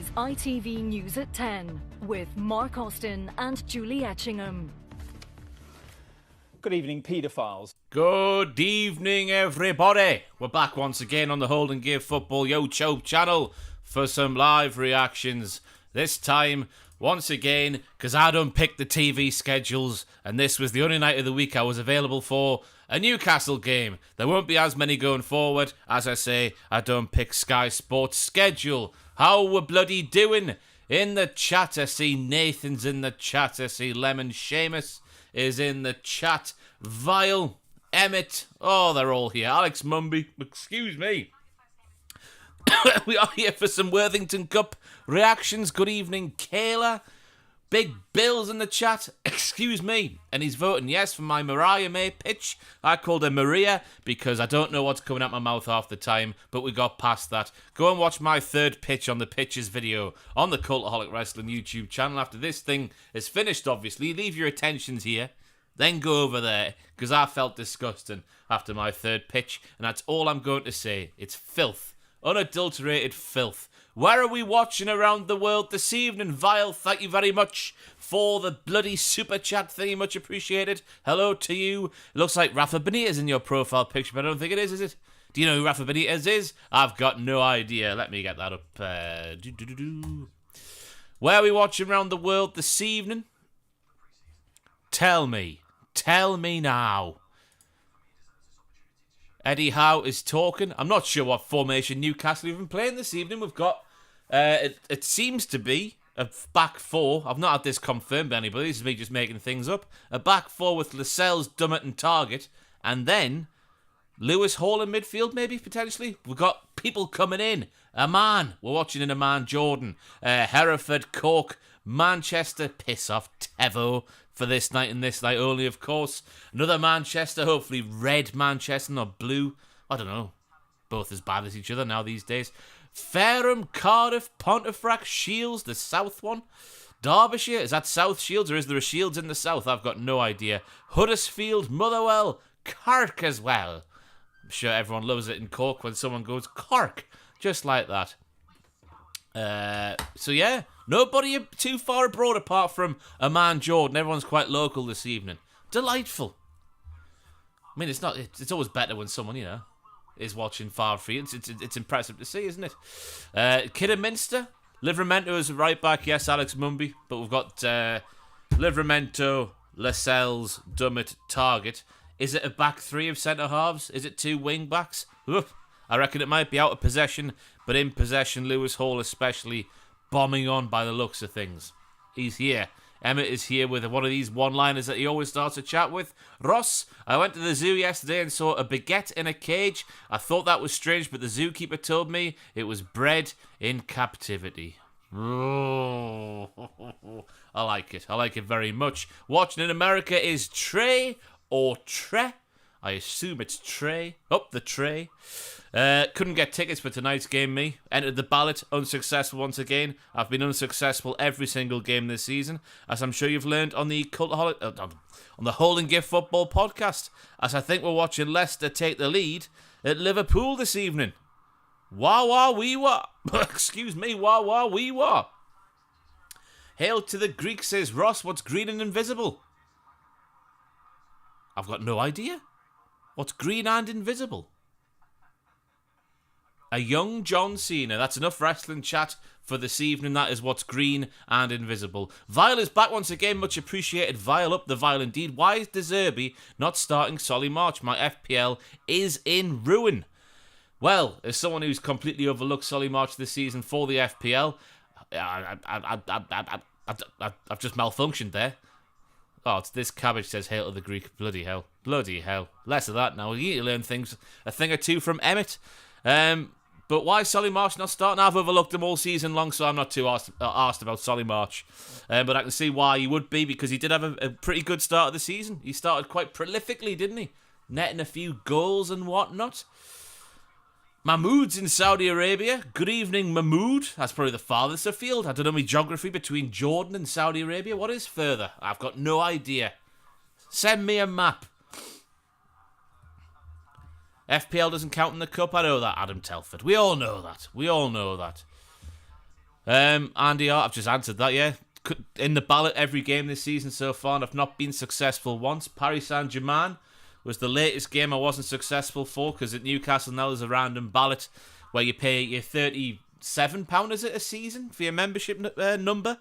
is ITV News at 10 with Mark Austin and Julie Etchingham. Good evening, paedophiles. Good evening, everybody. We're back once again on the Hold and Give Football YouTube channel for some live reactions. This time, once again, because I don't pick the TV schedules, and this was the only night of the week I was available for a Newcastle game. There won't be as many going forward. As I say, I don't pick Sky Sports schedule. How we're bloody doing in the chat? I see Nathan's in the chat. I see Lemon Seamus is in the chat. Vile, Emmett, oh, they're all here. Alex Mumby, excuse me. We are here for some Worthington Cup reactions. Good evening, Kayla. Big Bill's in the chat. Excuse me. And he's voting yes for my Mariah May pitch. I called her Maria because I don't know what's coming out my mouth half the time, but we got past that. Go and watch my third pitch on the pitches video on the Cultaholic Wrestling YouTube channel after this thing is finished, obviously. Leave your attentions here. Then go over there, because I felt disgusting after my third pitch, and that's all I'm going to say. It's filth. Unadulterated filth. Where are we watching around the world this evening? Vile, thank you very much for the bloody super chat thingy. Much appreciated. Hello to you. It looks like Rafa Benitez in your profile picture, but I don't think it is it? Do you know who Rafa Benitez is? I've got no idea. Let me get that up. Where are we watching around the world this evening? Tell me. Tell me now. Eddie Howe is talking. I'm not sure what formation Newcastle have been playing this evening. We've got, it seems to be a back four. I've not had this confirmed by anybody. This is me just making things up. A back four with Lascelles, Dummett and Target. And then Lewis Hall in midfield, maybe, potentially. We've got people coming in. Amman. We're watching in Amman Jordan. Hereford, Cork, Manchester. Piss off, Tevo. For this night and this night only, of course. Another Manchester, hopefully red Manchester, not blue. I don't know. Both as bad as each other now these days. Fareham, Cardiff, Pontefract, Shields, the south one. Derbyshire, is that South Shields or is there a Shields in the south? I've got no idea. Huddersfield, Motherwell, Cork as well. I'm sure everyone loves it in Cork when someone goes Cork. Just like that. So yeah, nobody too far abroad apart from Amman Jordan. Everyone's quite local this evening. Delightful. I mean, it's always better when someone, you know, is watching far free. It's impressive to see, isn't it? Kidderminster, Livramento is right back. Yes, Alex Mumby, but we've got Livramento, Lascelles, Dummett, Target. Is it a back three of centre halves? Is it two wing backs? Oof. I reckon it might be out of possession, but in possession, Lewis Hall especially bombing on by the looks of things. He's here. Emmett is here with one of these one-liners that he always starts a chat with. Ross, I went to the zoo yesterday and saw a baguette in a cage. I thought that was strange, but the zookeeper told me it was bred in captivity. Oh, I like it. I like it very much. Watching in America is Trey or Tre. I assume it's Trey. Oh, the Trey. Couldn't get tickets for tonight's game, me. Entered the ballot, unsuccessful once again. I've been unsuccessful every single game this season, as I'm sure you've learned on the on the Hold and Give Football podcast, as I think we're watching Leicester take the lead at Liverpool this evening. Wah wah wee wah. Excuse me, wah wah wee wah. Hail to the Greek, says Ross. What's green and invisible? I've got no idea. What's green and invisible? A young John Cena. That's enough wrestling chat for this evening. That is what's green and invisible. Vile is back once again. Much appreciated. Vile up the Vile indeed. Why is De Zerbi not starting Solly March? My FPL is in ruin. Well, as someone who's completely overlooked Solly March this season for the FPL, I've just malfunctioned there. Oh, it's this cabbage says hail to the Greek. Bloody hell. Bloody hell. Less of that now. You need to learn things, a thing or two from Emmett. But why Solly March not starting? I've overlooked him all season long, so I'm not too asked about Solly March. But I can see why he would be, because he did have a pretty good start of the season. He started quite prolifically, didn't he? Netting a few goals and whatnot. Mahmoud's in Saudi Arabia. Good evening, Mahmoud. That's probably the farthest afield. I don't know my geography between Jordan and Saudi Arabia. What is further? I've got no idea. Send me a map. FPL doesn't count in the cup. I know that, Adam Telford. We all know that. We all know that. Andy, I've just answered that, yeah. In the ballot every game this season so far, and I've not been successful once. Paris Saint-Germain was the latest game I wasn't successful for, because at Newcastle now there's a random ballot where you pay your £37, is it, a season for your membership number?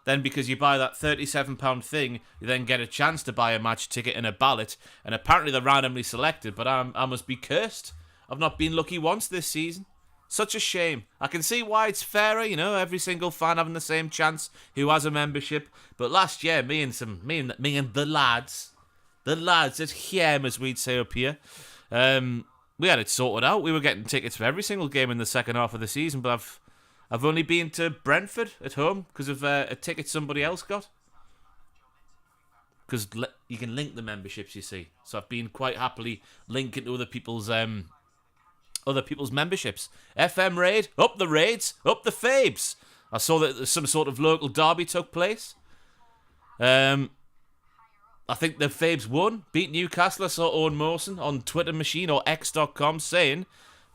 Then because you buy that £37 thing, you then get a chance to buy a match ticket in a ballot, and apparently they're randomly selected, but I must be cursed. I've not been lucky once this season. Such a shame. I can see why it's fairer, every single fan having the same chance who has a membership. But last year, me and the lads at Hjem, as we'd say up here, we had it sorted out. We were getting tickets for every single game in the second half of the season, but I've only been to Brentford at home because of a ticket somebody else got. Because you can link the memberships, you see. So I've been quite happily linking to other people's memberships. FM raid, up the raids, up the Fabes. I saw that some sort of local derby took place. I think the Fabes won, beat Newcastle. I saw Owen Mawson on Twitter machine or X.com saying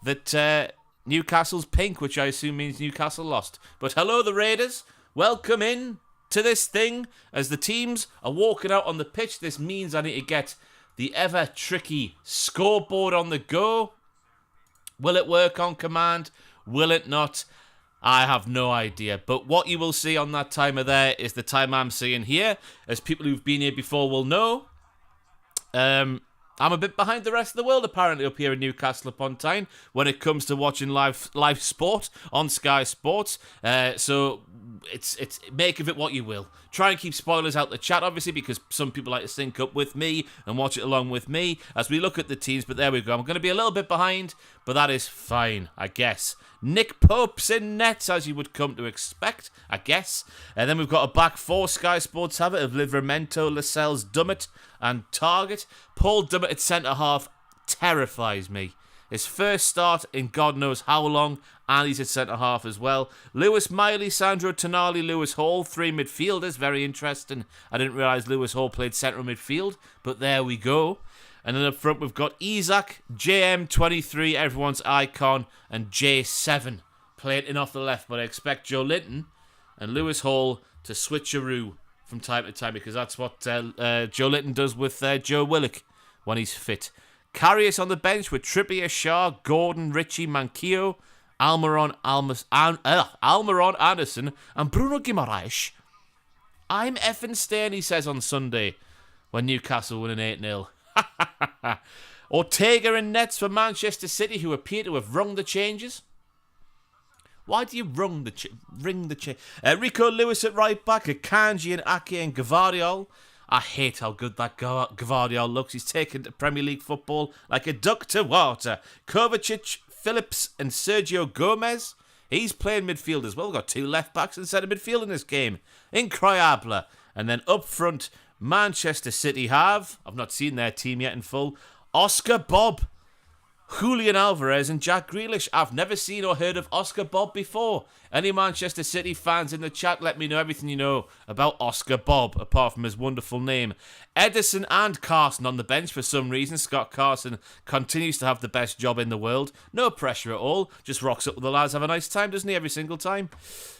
that Newcastle's pink, which I assume means Newcastle lost. But hello, the Raiders. Welcome in to this thing. As the teams are walking out on the pitch, this means I need to get the ever tricky scoreboard on the go. Will it work on command? Will it not? I have no idea. But what you will see on that timer there is the time I'm seeing here. As people who've been here before will know, I'm a bit behind the rest of the world, apparently, up here in Newcastle upon Tyne when it comes to watching live sport on Sky Sports. So it's make of it what you will. Try and keep spoilers out the chat, obviously, because some people like to sync up with me and watch it along with me as we look at the teams. But there we go. I'm going to be a little bit behind, but that is fine, I guess. Nick Pope's in net, as you would come to expect, I guess. And then we've got a back four Sky Sports have it of Livramento, Lascelles, Dummett and Target. Paul Dummett at centre-half terrifies me. His first start in God knows how long, and he's at centre-half as well. Lewis Miley, Sandro Tonali, Lewis Hall, three midfielders. Very interesting. I didn't realise Lewis Hall played central midfield, but there we go. And then up front we've got Isaac, JM23, everyone's icon, and J7 playing in off the left. But I expect Joe Linton and Lewis Hall to switcheroo from time to time, because that's what Joe Linton does with Joe Willock when he's fit. Karius on the bench with Trippier, Shaw, Gordon, Ritchie, Manquillo, Almiron, Anderson, and Bruno Guimaraes. I'm effing staying, he says on Sunday, when Newcastle win an 8-0. Ortega and nets for Manchester City, who appear to have rung the changes. Why do you ring the change? Rico Lewis at right back, Akanji and Ake and Gvardiol. I hate how good that Gvardiol looks. He's taken to Premier League football like a duck to water. Kovacic, Phillips and Sergio Gomez. He's playing midfield as well. We've got two left backs and centre midfield in this game. Incroyable. And then up front, Manchester City have, I've not seen their team yet in full, Oscar Bob, Julian Alvarez and Jack Grealish. I've never seen or heard of Oscar Bob before. Any Manchester City fans in the chat, let me know everything you know about Oscar Bob, apart from his wonderful name. Edison and Carson on the bench for some reason. Scott Carson continues to have the best job in the world. No pressure at all. Just rocks up with the lads, have a nice time, doesn't he, every single time?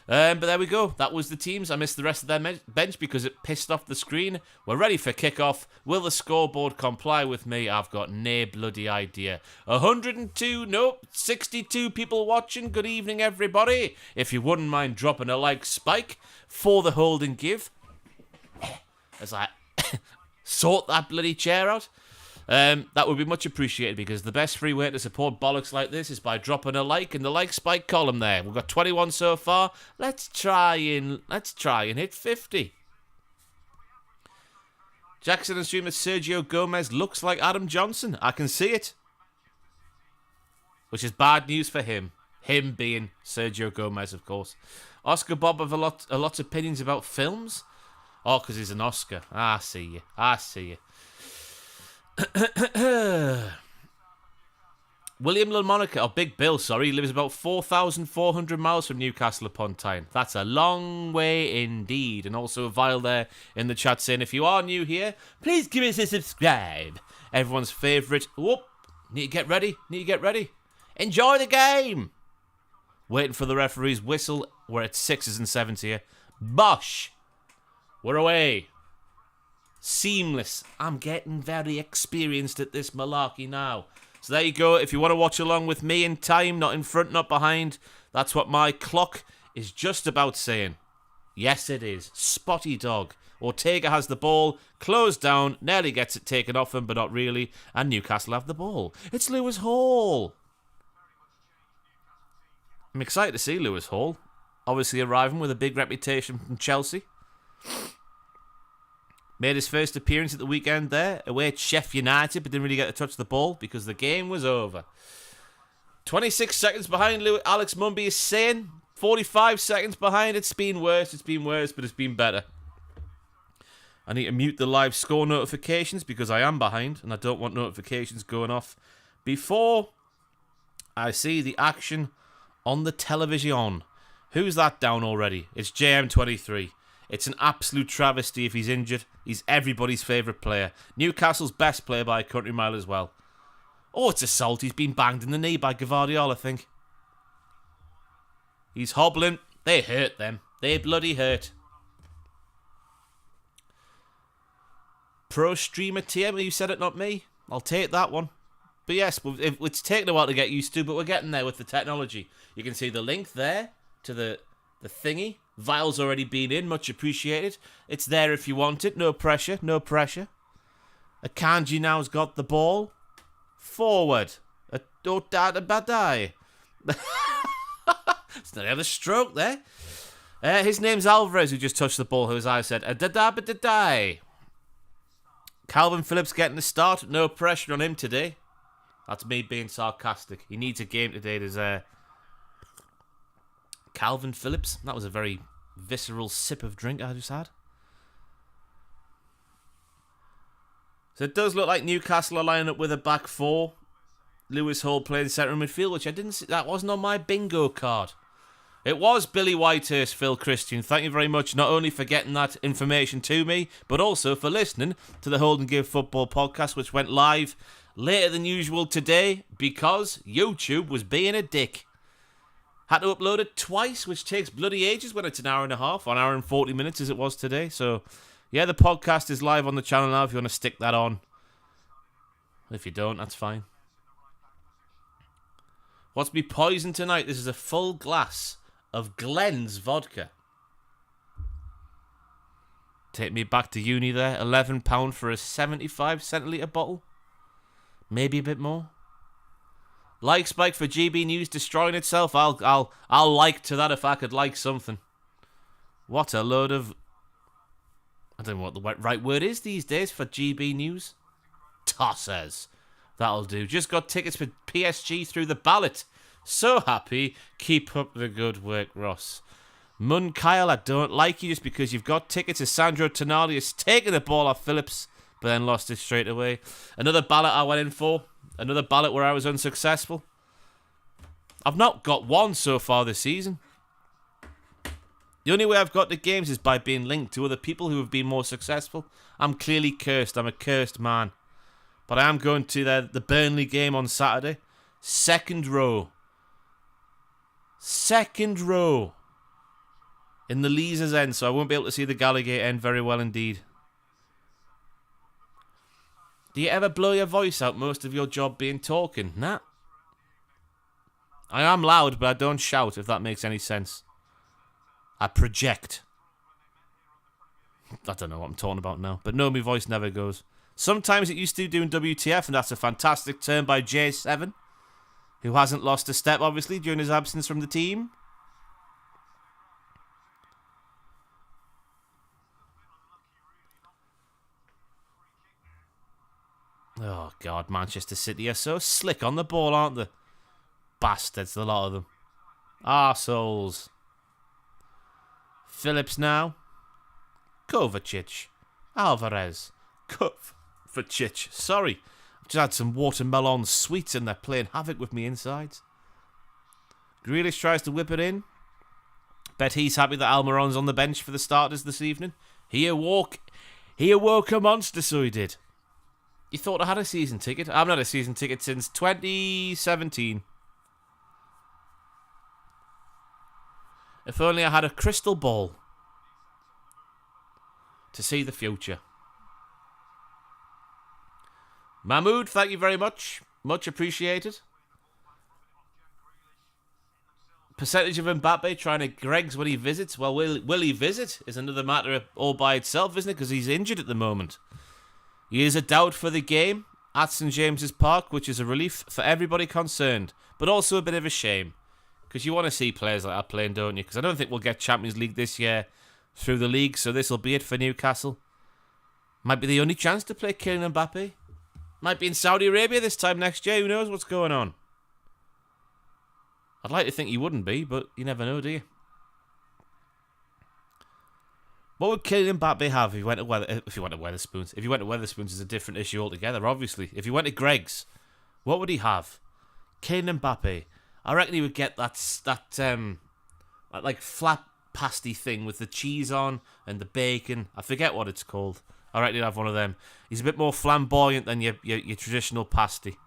But there we go. That was the teams. I missed the rest of their bench because it pissed off the screen. We're ready for kickoff. Will the scoreboard comply with me? I've got no bloody idea. 102, nope, 62 people watching. Good evening, everybody. If you wouldn't mind dropping a like spike for the hold and give, as I sort that bloody chair out, that would be much appreciated, because the best free way to support bollocks like this is by dropping a like in the like spike column there. We've got 21 so far. Let's try and hit 50. Jackson and streamer Sergio Gomez looks like Adam Johnson. I can see it, which is bad news for him. Him being Sergio Gomez, of course. Oscar Bob have a lot of opinions about films. Oh, because he's an Oscar. I see you. William LaMonica, or Big Bill, sorry, lives about 4,400 miles from Newcastle upon Tyne. That's a long way indeed. And also a Vile there in the chat saying, if you are new here, please give us a subscribe. Everyone's favourite. Whoop. Need to get ready. Enjoy the game. Waiting for the referee's whistle. We're at 6s and 7s here. Bosh! We're away. Seamless. I'm getting very experienced at this malarkey now. So there you go. If you want to watch along with me in time, not in front, not behind, that's what my clock is just about saying. Yes, it is. Spotty dog. Ortega has the ball, closed down, nearly gets it taken off him, but not really, and Newcastle have the ball. It's Lewis Hall. I'm excited to see Lewis Hall. Obviously arriving with a big reputation from Chelsea. Made his first appearance at the weekend there, away at Sheffield United, but didn't really get to touch the ball because the game was over. 26 seconds behind Alex Mumby is saying. 45 seconds behind. It's been worse, but it's been better. I need to mute the live score notifications because I am behind and I don't want notifications going off before I see the action on the television. Who's that down already? It's JM23. It's an absolute travesty if he's injured. He's everybody's favourite player. Newcastle's best player by a country mile as well. Oh, it's assault. He's been banged in the knee by Gvardiol, I think. He's hobbling. They hurt them. They bloody hurt. Pro streamer TM, you said it, not me. I'll take that one. But yes, it's taken a while to get used to, but we're getting there with the technology. You can see the link there to the thingy. Vile's already been in, much appreciated. It's there if you want it. No pressure, no pressure. Akanji now's got the ball. Forward. Badai. It's not have a stroke there. His name's Alvarez, who just touched the ball, who, as I said, Dadai. Calvin Phillips getting the start. No pressure on him today. That's me being sarcastic. He needs a game today. There's Calvin Phillips. That was a very visceral sip of drink I just had. So it does look like Newcastle are lining up with a back four. Lewis Hall playing centre midfield, which I didn't see. That wasn't on my bingo card. It was Billy Whitehurst, Phil Christian. Thank you very much, not only for getting that information to me, but also for listening to the Hold and Give Football podcast, which went live later than usual today because YouTube was being a dick. Had to upload it twice, which takes bloody ages when it's an hour and a half, 1 hour and 40 minutes as it was today. So, yeah, the podcast is live on the channel now if you want to stick that on. If you don't, that's fine. What's me poison tonight? This is a full glass of Glen's vodka. Take me back to uni there. £11 for a 75 centilitre bottle. Maybe a bit more. Like spike for GB News destroying itself. I'll like to that if I could like something. What a load of... I don't know what the right word is these days for GB News. Tossers. That'll do. Just got tickets for PSG through the ballot. So happy. Keep up the good work, Ross. Mun Kyle, I don't like you just because you've got tickets. As Sandro Tonali has taken the ball off Phillips, but then lost it straight away. Another ballot I went in for. Another ballot where I was unsuccessful. I've not got one so far this season. The only way I've got the games is by being linked to other people who have been more successful. I'm clearly cursed. I'm a cursed man. But I am going to the Burnley game on Saturday. Second row. Second row. In the Leazer's end, so I won't be able to see the Gallagher end very well indeed. Do you ever blow your voice out most of your job being talking? Nah. I am loud, but I don't shout, if that makes any sense. I project. I don't know what I'm talking about now, but no, my voice never goes. Sometimes it used to doing WTF, and that's a fantastic turn by J7, who hasn't lost a step, obviously, during his absence from the team. Oh, God, Manchester City are so slick on the ball, aren't they? Bastards, a lot of them. Arseholes. Phillips now. Kovacic. Alvarez. Kovacic. Sorry. I've just had some watermelon sweets and they're playing havoc with me insides. Grealish tries to whip it in. Bet he's happy that Almiron's on the bench for the starters this evening. He awoke a monster, so he did. You thought I had a season ticket? I've not had a season ticket since 2017. If only I had a crystal ball to see the future. Mahmood, thank you very much. Much appreciated. Percentage of Mbappé trying to Greg's when he visits. Well, will he visit is another matter all by itself, isn't it? Because he's injured at the moment. He is a doubt for the game at St James's Park, which is a relief for everybody concerned, but also a bit of a shame. Because you want to see players like that playing, don't you? Because I don't think we'll get Champions League this year through the league, so this will be it for Newcastle. Might be the only chance to play Kylian Mbappé. Might be in Saudi Arabia this time next year. Who knows what's going on? I'd like to think he wouldn't be, but you never know, do you? What would Kylian Mbappé have if he went to Wetherspoons? If he went to Wetherspoons, is a different issue altogether, obviously. If he went to Greg's, what would he have? Kylian Mbappé. I reckon he would get that like flat pasty thing with the cheese on and the bacon. I forget what it's called. I reckon he'll have one of them. He's a bit more flamboyant than your traditional pasty.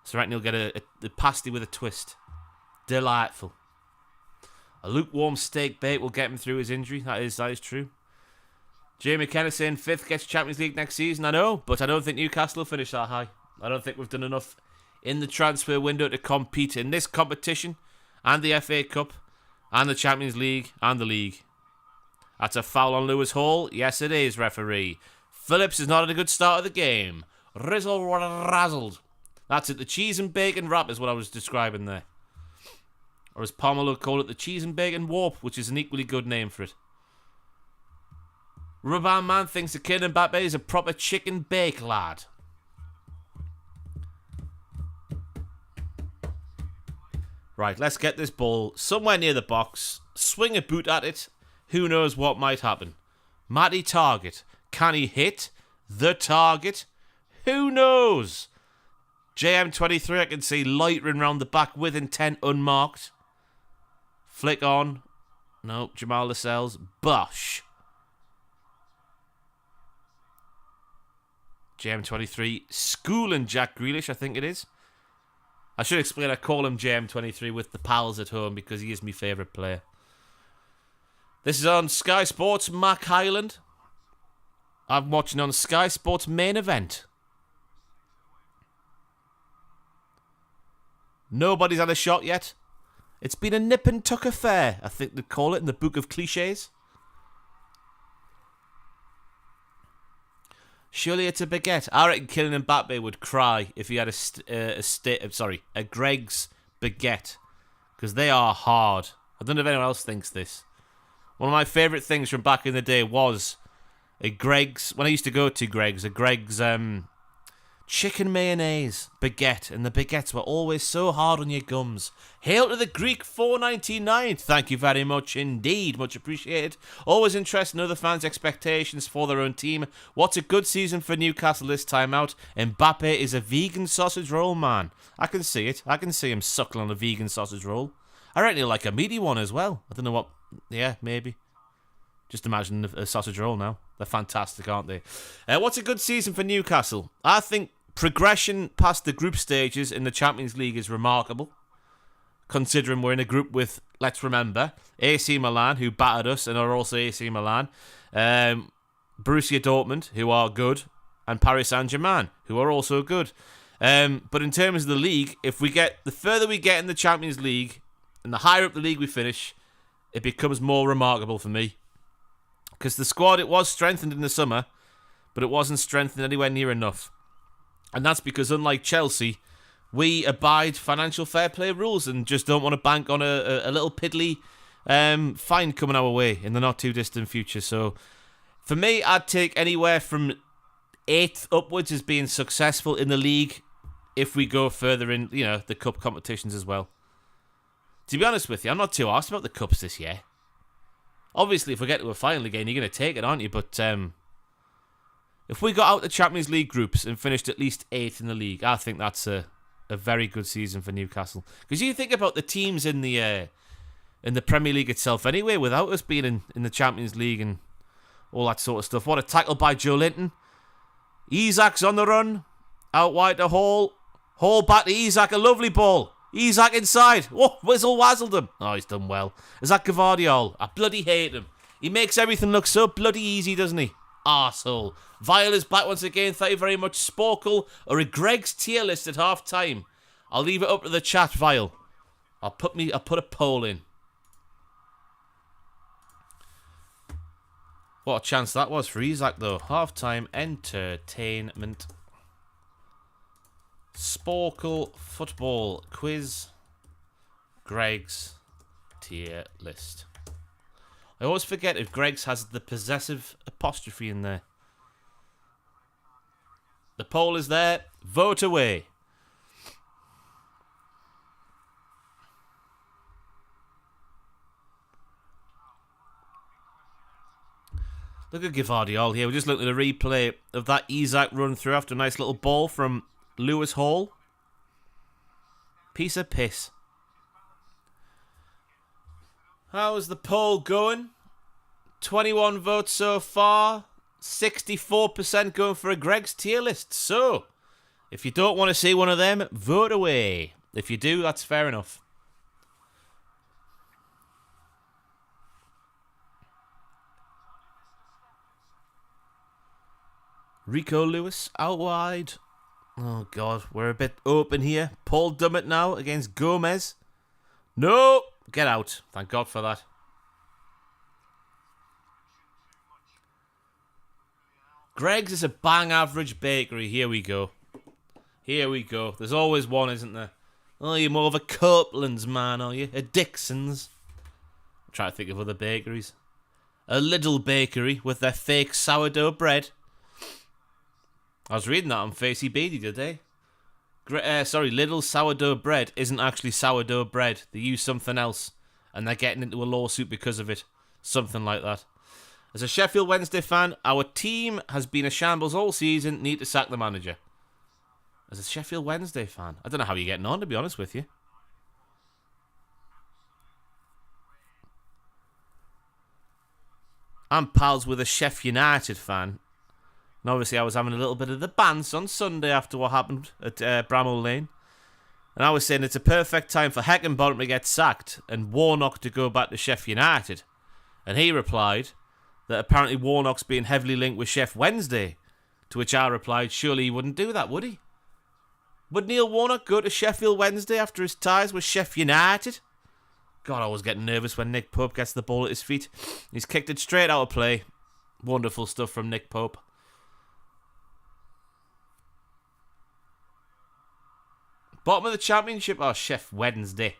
So I reckon he'll get a pasty with a twist. Delightful. A lukewarm steak bake will get him through his injury. That is true. Jay McKenna saying 5th gets Champions League next season. I know, but I don't think Newcastle will finish that high. I don't think we've done enough in the transfer window to compete in this competition and the FA Cup and the Champions League and the league. That's a foul on Lewis Hall. Yes, it is, referee. Phillips is not at a good start of the game. Rizzle razzled. That's it. The cheese and bacon wrap is what I was describing there. Or as Pomelo called it, the cheese and bacon warp, which is an equally good name for it. Rubban Man thinks the Kylian Mbappé is a proper chicken bake lad. Right, let's get this ball somewhere near the box. Swing a boot at it. Who knows what might happen? Matty target. Can he hit the target? Who knows? JM23 I can see loitering round the back with intent unmarked. Flick on. No, Jamal Lascelles. Bosh. JM23 schooling Jack Grealish, I think it is. I should explain, I call him JM23 with the pals at home because he is my favourite player. This is on Sky Sports, Mac Highland. I'm watching on Sky Sports main event. Nobody's had a shot yet. It's been a nip and tuck affair, I think they'd call it in the book of cliches. Surely it's a baguette. I reckon Kylian Mbappé would cry if he had a Greg's baguette. Because they are hard. I don't know if anyone else thinks this. One of my favourite things from back in the day was a Greg's, when I used to go to Greg's, a Greg's chicken mayonnaise baguette, and the baguettes were always so hard on your gums. Hail to the Greek 499. Thank you very much indeed, much appreciated. Always interested in other fans' expectations for their own team. What's a good season for Newcastle this time out? Mbappé is a vegan sausage roll man. I can see it. I can see him suckling on a vegan sausage roll. I reckon he'll like a meaty one as well. I don't know what. Yeah, maybe. Just imagine a sausage roll now. They're fantastic, aren't they? What's a good season for Newcastle? I think progression past the group stages in the Champions League is remarkable, considering we're in a group with, let's remember, AC Milan, who battered us and are also AC Milan, Borussia Dortmund, who are good, and Paris Saint-Germain, who are also good. But in terms of the league, the further we get in the Champions League, and the higher up the league we finish, it becomes more remarkable for me. Because the squad, it was strengthened in the summer, but it wasn't strengthened anywhere near enough. And that's because, unlike Chelsea, we abide financial fair play rules and just don't want to bank on a little piddly fine coming our way in the not too distant future. So, for me, I'd take anywhere from 8th upwards as being successful in the league if we go further in, the cup competitions as well. To be honest with you, I'm not too arsed about the cups this year. Obviously, if we get to a final again, you're going to take it, aren't you? But if we got out the Champions League groups and finished at least 8th in the league, I think that's a very good season for Newcastle. Because you think about the teams in the Premier League itself anyway, without us being in the Champions League and all that sort of stuff. What a tackle by Joe Linton. Isak's on the run. Out wide to Hall. Hall back to Isak. A lovely ball. Isak inside. Oh, whistle-wazzled him. Oh, he's done well. Is that Gvardiol? I bloody hate him. He makes everything look so bloody easy, doesn't he? Arsehole. Vile is back once again. Thank you very much, Sporkle. Or a Greg's tier list at half-time. I'll leave it up to the chat, Vile. I'll put a poll in. What a chance that was for Isak, though. Half-time entertainment. Sporkle football quiz. Greg's tier list. I always forget if Greg's has the possessive apostrophe in there. The poll is there. Vote away. Look at Gvardiol here. We're just looking at a replay of that Isak run through after a nice little ball from Lewis Hall. Piece of piss. How's the poll going? 21 votes so far. 64% going for a Greg's tier list. So, if you don't want to see one of them, vote away. If you do, that's fair enough. Rico Lewis out wide. Oh, God. We're a bit open here. Paul Dummett now against Gomez. No! Get out. Thank God for that. Greg's is a bang average bakery. Here we go. Here we go. There's always one, isn't there? Oh, you're more of a Copeland's man, are you? A Dixon's. I'm trying to think of other bakeries. A Lidl bakery with their fake sourdough bread. I was reading that on Facey Beady today. Lidl sourdough bread isn't actually sourdough bread. They use something else. And they're getting into a lawsuit because of it. Something like that. As a Sheffield Wednesday fan, our team has been a shambles all season. Need to sack the manager. As a Sheffield Wednesday fan, I don't know how you're getting on, to be honest with you. I'm pals with a Sheffield United fan. And obviously I was having a little bit of the bants on Sunday after what happened at Bramall Lane. And I was saying it's a perfect time for Heckenbottom to get sacked and Warnock to go back to Sheffield United. And he replied that apparently Warnock's being heavily linked with Sheff Wednesday. To which I replied, surely he wouldn't do that, would he? Would Neil Warnock go to Sheffield Wednesday after his ties with Sheff United? God, I was getting nervous when Nick Pope gets the ball at his feet. He's kicked it straight out of play. Wonderful stuff from Nick Pope. Bottom of the championship, oh, Sheff Wednesday.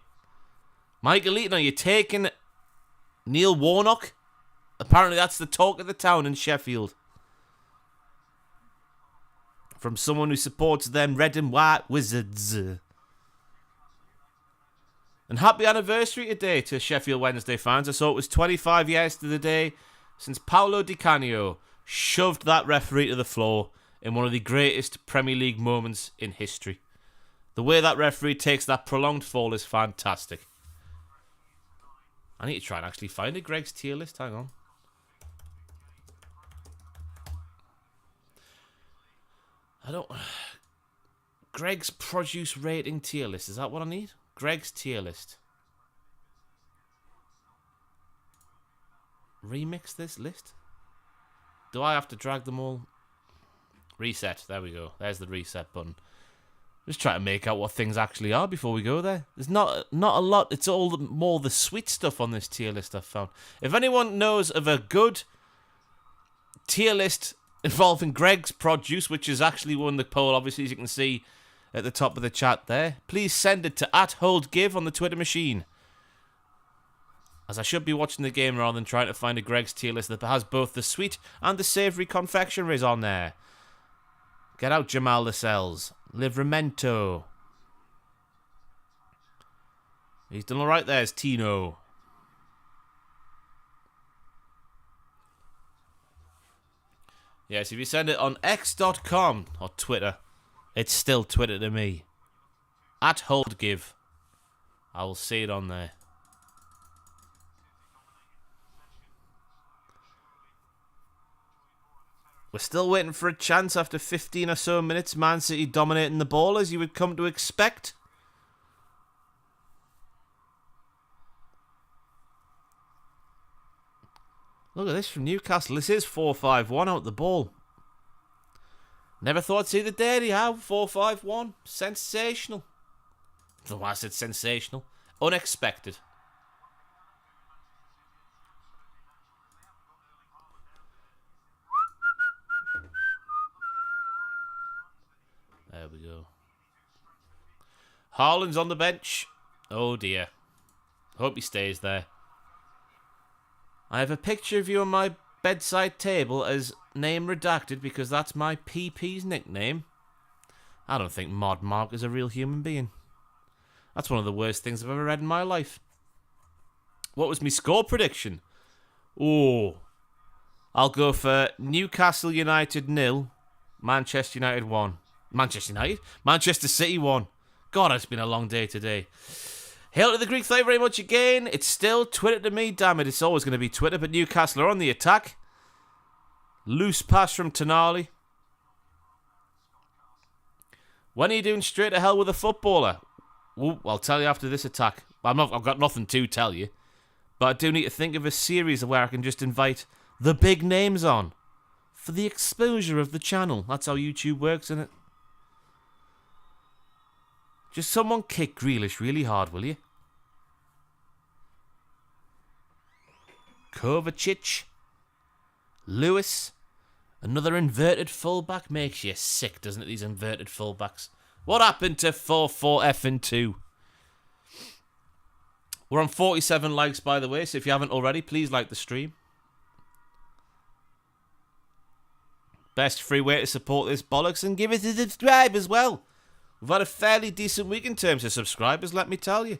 Michael Eaton, are you taking Neil Warnock? Apparently that's the talk of the town in Sheffield. From someone who supports them red and white Wizards. And happy anniversary today to Sheffield Wednesday fans. I saw it was 25 years to the day since Paolo Di Canio shoved that referee to the floor in one of the greatest Premier League moments in history. The way that referee takes that prolonged fall is fantastic. I need to try and actually find a Greg's tier list. Hang on. Greg's produce rating tier list. Is that what I need? Greg's tier list. Remix this list? Do I have to drag them all? Reset. There we go. There's the reset button. Just try to make out what things actually are before we go there. There's not a lot. It's all more the sweet stuff on this tier list I've found. If anyone knows of a good tier list involving Greg's produce, which has actually won the poll, obviously, as you can see at the top of the chat there, please send it to @HoldGive on the Twitter machine. As I should be watching the game rather than trying to find a Greg's tier list that has both the sweet and the savoury confectionaries on there. Get out Jamal Lascelles. Livramento. He's done alright there, Tino. Yes, if you send it on x.com or Twitter, it's still Twitter to me. @HoldGive. I will see it on there. We're still waiting for a chance after 15 or so minutes. Man City dominating the ball as you would come to expect. Look at this from Newcastle. This is 4-5-1 out the ball. Never thought I'd see the day anyhow. 4-5-1. Sensational. I don't know why I said sensational. Unexpected. There we go. Haaland's on the bench. Oh dear. Hope he stays there. I have a picture of you on my bedside table as name redacted because that's my PP's nickname. I don't think Mod Mark is a real human being. That's one of the worst things I've ever read in my life. What was my score prediction? Oh, I'll go for Newcastle United 0, Manchester United 1. Manchester United? Manchester City 1. God, it's been a long day today. Hail to the Greek, thank you very much again. It's still Twitter to me, damn it. It's always going to be Twitter, but Newcastle are on the attack. Loose pass from Tonali. When are you doing straight to hell with a footballer? Ooh, I'll tell you after this attack. I've got nothing to tell you. But I do need to think of a series where I can just invite the big names on. For the exposure of the channel. That's how YouTube works, isn't it? Just someone kick Grealish really hard, will you? Kovacic. Lewis. Another inverted fullback. Makes you sick, doesn't it, these inverted fullbacks? What happened to 4-4-2? We're on 47 likes, by the way, so if you haven't already, please like the stream. Best free way to support this bollocks, and give it a subscribe as well. We've had a fairly decent week in terms of subscribers, let me tell you.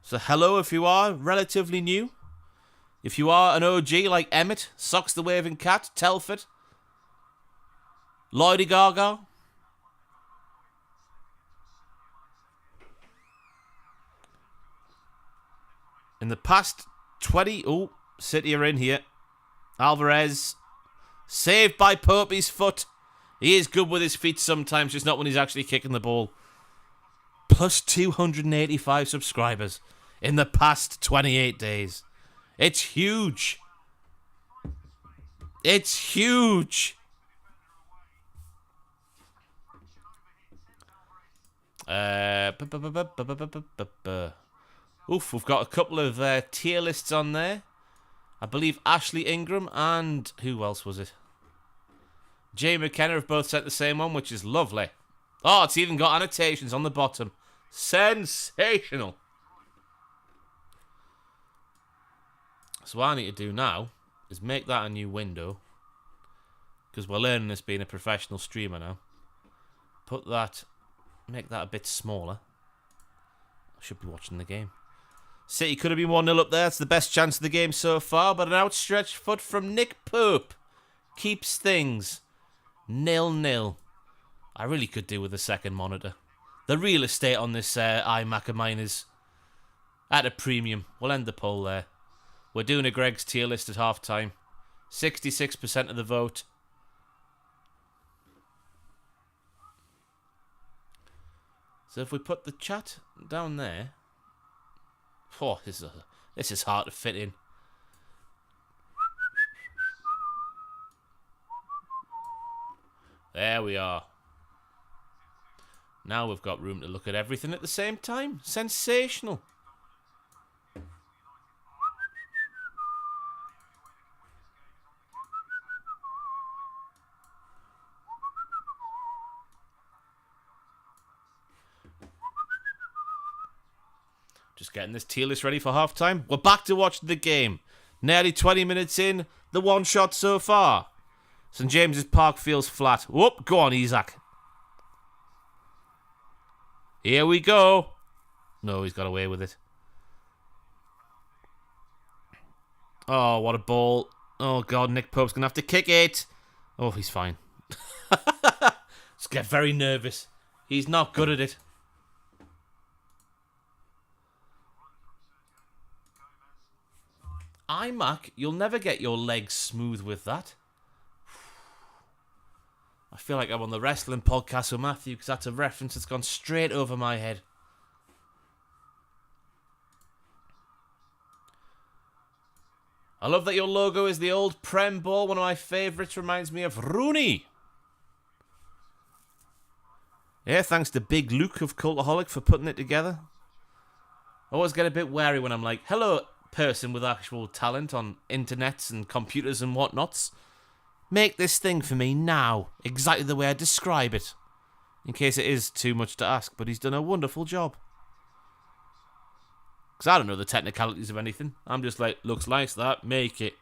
So hello if you are relatively new. If you are an OG like Emmett, Socks the Waving Cat, Telford, Lloydie Gaga. In the past 20... Oh, City are in here. Alvarez. Saved by Popey's foot. He is good with his feet sometimes, just not when he's actually kicking the ball. Plus 285 subscribers in the past 28 days. It's huge. It's huge. Oof, we've got a couple of tier lists on there. I believe Ashley Ingram and... Who else was it? Jay McKenna have both sent the same one, which is lovely. Oh, it's even got annotations on the bottom. Sensational. So what I need to do now is make that a new window. Because we're learning this being a professional streamer now. Put that... Make that a bit smaller. I should be watching the game. City could have been 1-0 up there. It's the best chance of the game so far. But an outstretched foot from Nick Pope keeps things 0-0. I really could do with a second monitor. The real estate on this iMac of mine is at a premium. We'll end the poll there. We're doing a Greg's tier list at half time. 66% of the vote. So if we put the chat down there... Oh, this is hard to fit in. There we are. Now we've got room to look at everything at the same time. Sensational. Just getting this tier list ready for half time. We're back to watch the game. Nearly 20 minutes in. The one shot so far. St James's Park feels flat. Whoop, go on, Isaac. Here we go. No, he's got away with it. Oh, what a ball. Oh, God, Nick Pope's going to have to kick it. Oh, he's fine. Just get very nervous. He's not good at it. iMac, you'll never get your legs smooth with that. I feel like I'm on the wrestling podcast with Matthew because that's a reference that's gone straight over my head. I love that your logo is the old Prem ball. One of my favourites, reminds me of Rooney. Yeah, thanks to Big Luke of Cultaholic for putting it together. I always get a bit wary when I'm like, hello, person with actual talent on internets and computers and whatnots. Make this thing for me now, exactly the way I describe it. In case it is too much to ask, but he's done a wonderful job. Because I don't know the technicalities of anything. I'm just like, looks like that, make it.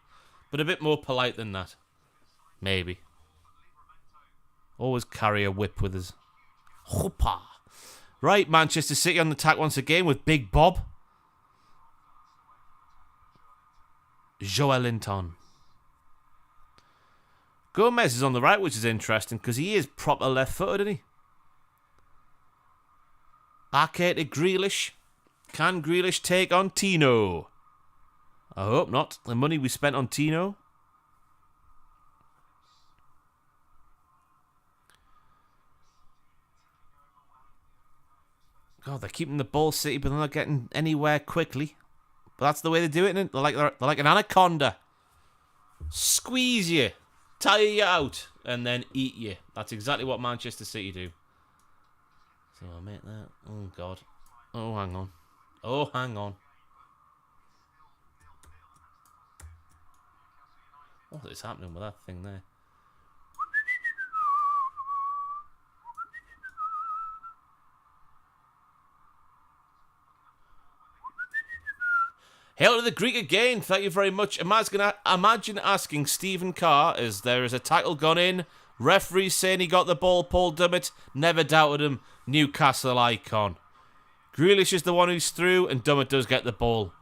But a bit more polite than that. Maybe. Always carry a whip with us. Hoppa. Right, Manchester City on the attack once again with Big Bob. Joelinton. Gomez is on the right, which is interesting because he is proper left-footed, isn't he? Ake to Grealish. Can Grealish take on Tino? I hope not. The money we spent on Tino. God, they're keeping the ball, City, but they're not getting anywhere quickly. But that's the way they do it, isn't it? They're like an anaconda. Squeeze you, tire you out, and then eat you. That's exactly what Manchester City do. So I'll make that. Oh, God. Oh, hang on. Oh, hang on. What is happening with that thing there? Hail to the Greek again. Thank you very much. Imagine asking Stephen Carr as there is a tackle gone in. Referee saying he got the ball. Paul Dummett never doubted him. Newcastle icon. Grealish is the one who's through and Dummett does get the ball.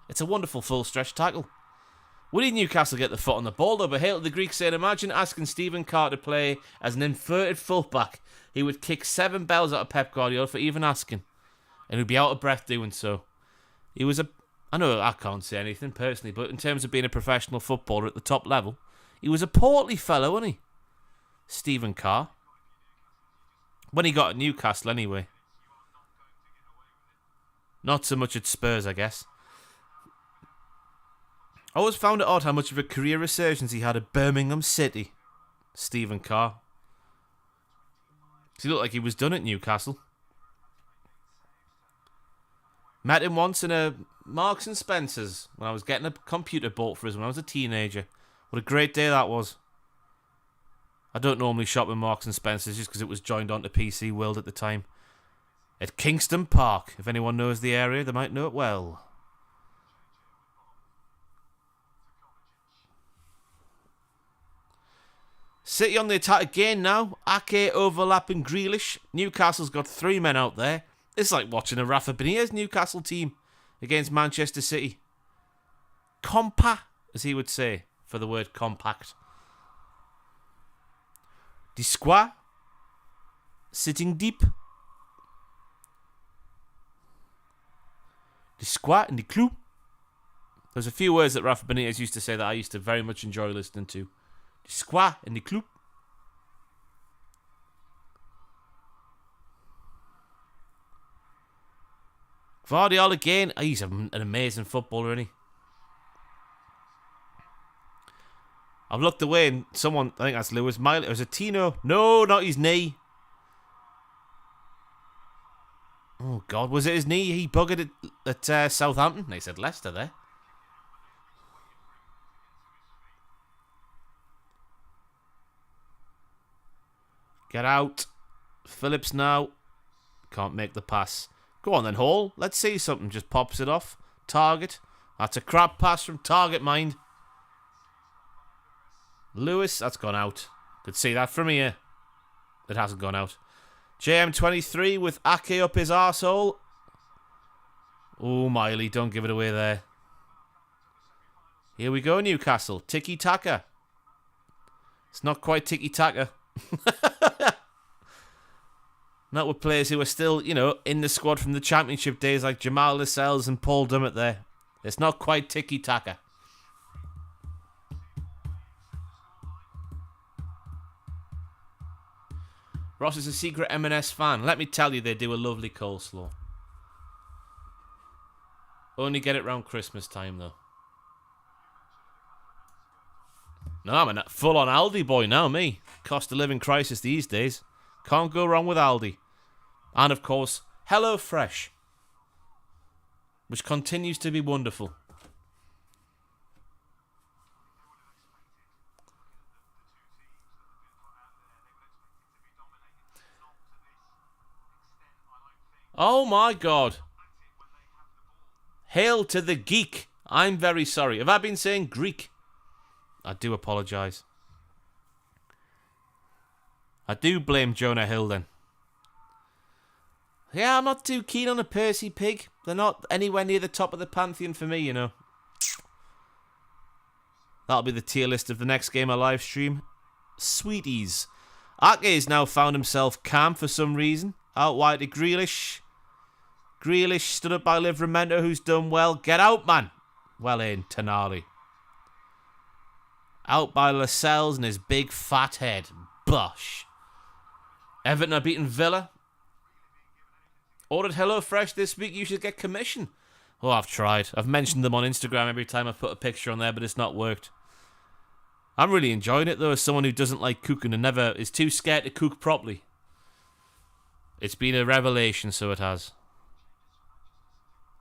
It's a wonderful full stretch tackle. We need Newcastle to get the foot on the ball though, but hail to the Greek saying imagine asking Stephen Carr to play as an inverted fullback. He would kick 7 bells out of Pep Guardiola for even asking. And he'd be out of breath doing so. I know I can't say anything personally, but in terms of being a professional footballer at the top level, he was a portly fellow, wasn't he? Stephen Carr. When he got at Newcastle, anyway. Not so much at Spurs, I guess. I always found it odd how much of a career resurgence he had at Birmingham City. Stephen Carr. He looked like he was done at Newcastle. Met him once in a Marks and Spencer's when I was getting a computer bought for us when I was a teenager. What a great day that was. I don't normally shop in Marks and Spencer's just because it was joined onto PC World at the time. At Kingston Park. If anyone knows the area, they might know it well. City on the attack again now. Ake overlapping Grealish. Newcastle's got 3 men out there. It's like watching a Rafa Benitez Newcastle team against Manchester City. Compa, as he would say, for the word compact. Disqua. Sitting deep. Disqua and the clue. There's a few words that Rafa Benitez used to say that I used to very much enjoy listening to. Disqua and the clue. Vardiol again. He's an amazing footballer, isn't he? I've looked away and someone, I think that's Lewis Miley. Or is it Tino? No, not his knee. Oh, God. Was it his knee? He buggered it at Southampton. They said Leicester there. Get out. Phillips now. Can't make the pass. Go on then, Hall. Let's see something. Just pops it off. Target. That's a crap pass from Target, mind. Lewis, that's gone out. Could see that from here. It hasn't gone out. JM23 with Ake up his arsehole. Oh, Miley, don't give it away there. Here we go, Newcastle. Tiki-taka. It's not quite tiki-taka. Not with players who are still, in the squad from the Championship days like Jamal Lascelles and Paul Dummett there. It's not quite tiki-taka. Ross is a secret M&S fan. Let me tell you, they do a lovely coleslaw. Only get it round Christmas time, though. No, I'm a full-on Aldi boy now, me. Cost of living crisis these days. Can't go wrong with Aldi. And, of course, HelloFresh, which continues to be wonderful. Oh, my God. Hail to the geek. I'm very sorry. Have I been saying Greek? I do apologise. I do blame Jonah Hill then. Yeah, I'm not too keen on a Percy Pig. They're not anywhere near the top of the pantheon for me, you know. That'll be the tier list of the next game I live stream. Sweeties. Ake's now found himself calm for some reason. Out wide to Grealish. Grealish stood up by Livramento, who's done well. Get out, man. Well in, Tonali. Out by Lascelles and his big fat head. Bosh. Everton are beating Villa. Ordered HelloFresh this week. You should get commission. Oh, I've tried. I've mentioned them on Instagram every time I put a picture on there, but it's not worked. I'm really enjoying it, though, as someone who doesn't like cooking and never is too scared to cook properly. It's been a revelation, so it has.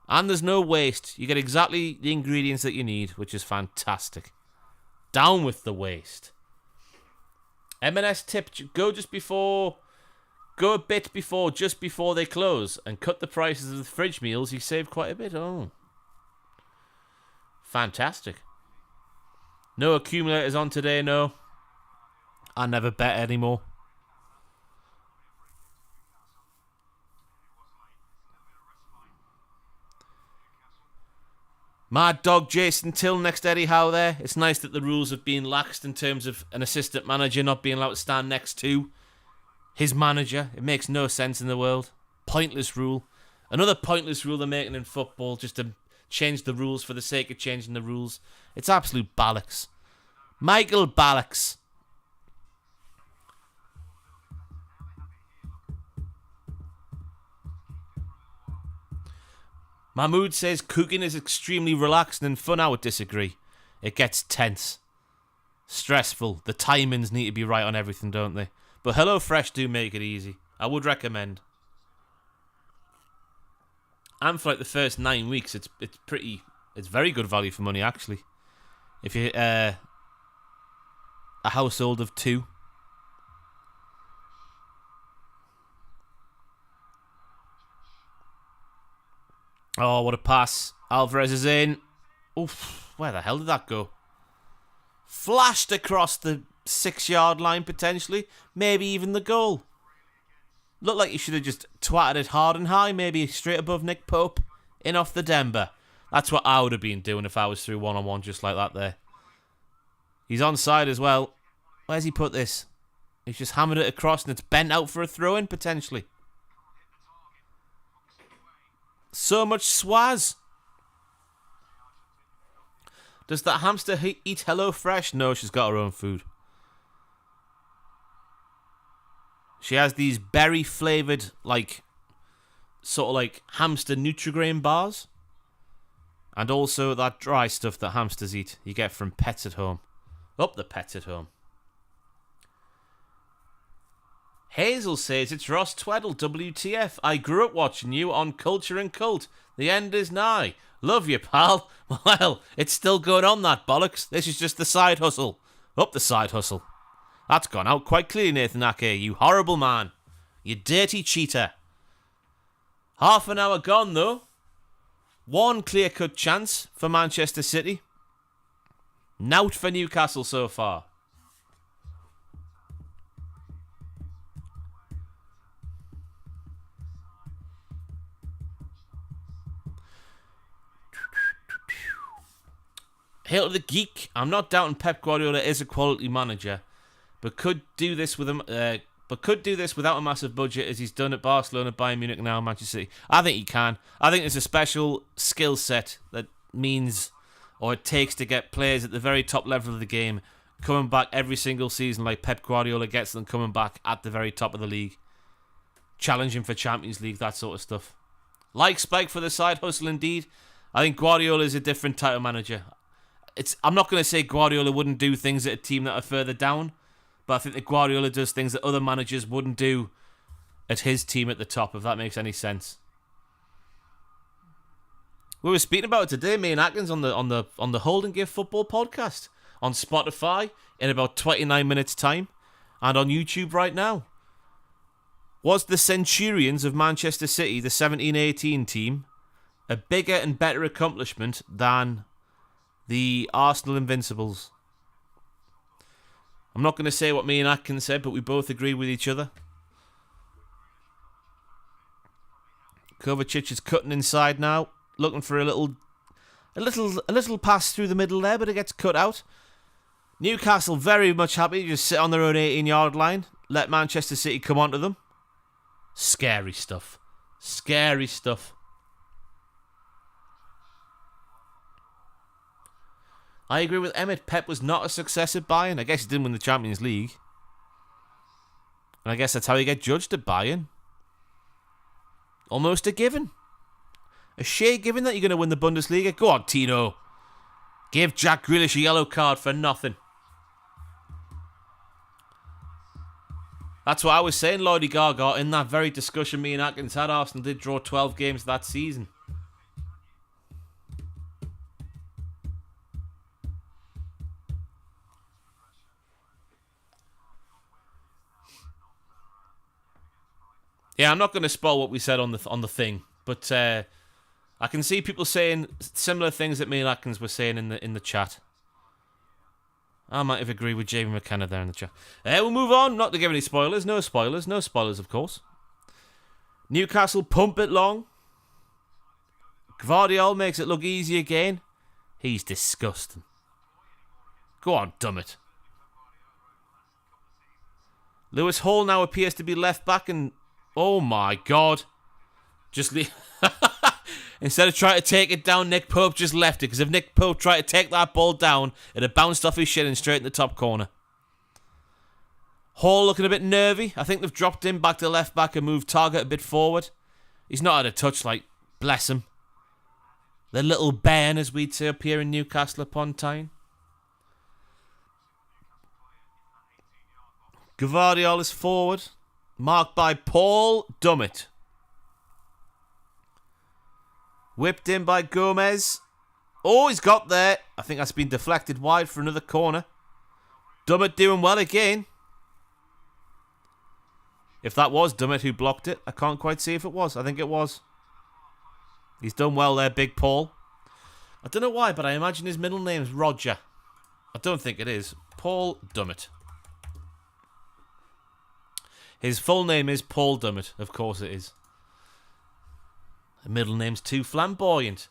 And there's no waste. You get exactly the ingredients that you need, which is fantastic. Down with the waste. M&S tip, go a bit before, just before they close, and cut the prices of the fridge meals. You save quite a bit. Oh. Fantastic. No accumulators on today, no. I never bet anymore. Mad Dog Jason Till next to Eddie Howe there. It's nice that the rules have been laxed in terms of an assistant manager not being allowed to stand next to his manager. It makes no sense in the world. Pointless rule. Another pointless rule they're making in football just to change the rules for the sake of changing the rules. It's absolute bollocks. Michael Bollocks. Mahmood says cooking is extremely relaxing and fun. I would disagree. It gets tense. Stressful. The timings need to be right on everything, don't they? But HelloFresh do make it easy. I would recommend. And for like the first 9 weeks, it's very good value for money, actually. If you're a household of 2. Oh, what a pass. Alvarez is in. Oof, where the hell did that go? Flashed across the 6-yard line, potentially. Maybe even the goal. Looked like he should have just twatted it hard and high, maybe straight above Nick Pope. In off the Denver. That's what I would have been doing if I was through one-on-one just like that there. He's onside as well. Where's he put this? He's just hammered it across and it's bent out for a throw-in, potentially. So much swaz. Does that hamster eat HelloFresh? No, she's got her own food. She has these berry-flavoured, sort of like hamster Nutri-Grain bars. And also that dry stuff that hamsters eat. You get from Pets at Home. Up the Pets at Home. Hazel says, it's Ross Tweddell, WTF. I grew up watching you on Culture and Cult. The end is nigh. Love you, pal. Well, it's still going on, that bollocks. This is just the side hustle. Up the side hustle. That's gone out quite clearly, Nathan Ake. You horrible man. You dirty cheater. Half an hour gone, though. One clear-cut chance for Manchester City. Nout for Newcastle so far. Hail to the geek. I'm not doubting Pep Guardiola is a quality manager, but could do this without a massive budget, as he's done at Barcelona, Bayern Munich, now Manchester City. I think he can. I think there's a special skill set that means, or it takes, to get players at the very top level of the game coming back every single season, like Pep Guardiola gets them coming back at the very top of the league, challenging for Champions League, that sort of stuff. Like Spike for the side hustle, indeed. I think Guardiola is a different type of manager. I'm not going to say Guardiola wouldn't do things at a team that are further down, but I think that Guardiola does things that other managers wouldn't do at his team at the top, if that makes any sense. We were speaking about it today, me and Atkins, on the Hold and Give Football podcast on Spotify in about 29 minutes time, and on YouTube right now. Was the Centurions of Manchester City, the 17-18 team, a bigger and better accomplishment than the Arsenal Invincibles? I'm not going to say what me and Atkins said, but we both agree with each other. Kovacic is cutting inside now, looking for a little pass through the middle there, but it gets cut out. Newcastle very much happy to just sit on their own 18-yard line, let Manchester City come onto them. Scary stuff. Scary stuff. I agree with Emmett. Pep was not a success at Bayern. I guess he didn't win the Champions League. And I guess that's how you get judged at Bayern. Almost a given. A sheer given that you're going to win the Bundesliga. Go on, Tino. Give Jack Grealish a yellow card for nothing. That's what I was saying, Lloydie Gaga, in that very discussion me and Atkins had. Arsenal did draw 12 games that season. Yeah, I'm not going to spoil what we said on the thing, but I can see people saying similar things that me and Atkins were saying in the chat. I might have agreed with Jamie McKenna there in the chat. We'll move on, not to give any spoilers. No spoilers, of course. Newcastle pump it long. Gvardiol makes it look easy again. He's disgusting. Go on, dumb it. Lewis Hall now appears to be left back and... Oh my God. Just leave. Instead of trying to take it down, Nick Pope just left it. Because if Nick Pope tried to take that ball down, it'd have bounced off his shin and straight in the top corner. Hall looking a bit nervy. I think they've dropped him back to left back and moved Target a bit forward. He's not had a touch, like, bless him. The little bairn, as we'd say up here in Newcastle upon Tyne. Gvardiol is forward. Marked by Paul Dummett. Whipped in by Gomez. Oh, he's got there. I think that's been deflected wide for another corner. Dummett doing well again. If that was Dummett who blocked it, I can't quite see if it was. I think it was. He's done well there, Big Paul. I don't know why, but I imagine his middle name's Roger. I don't think it is. Paul Dummett. His full name is Paul Dummett. Of course it is. The middle name's too flamboyant.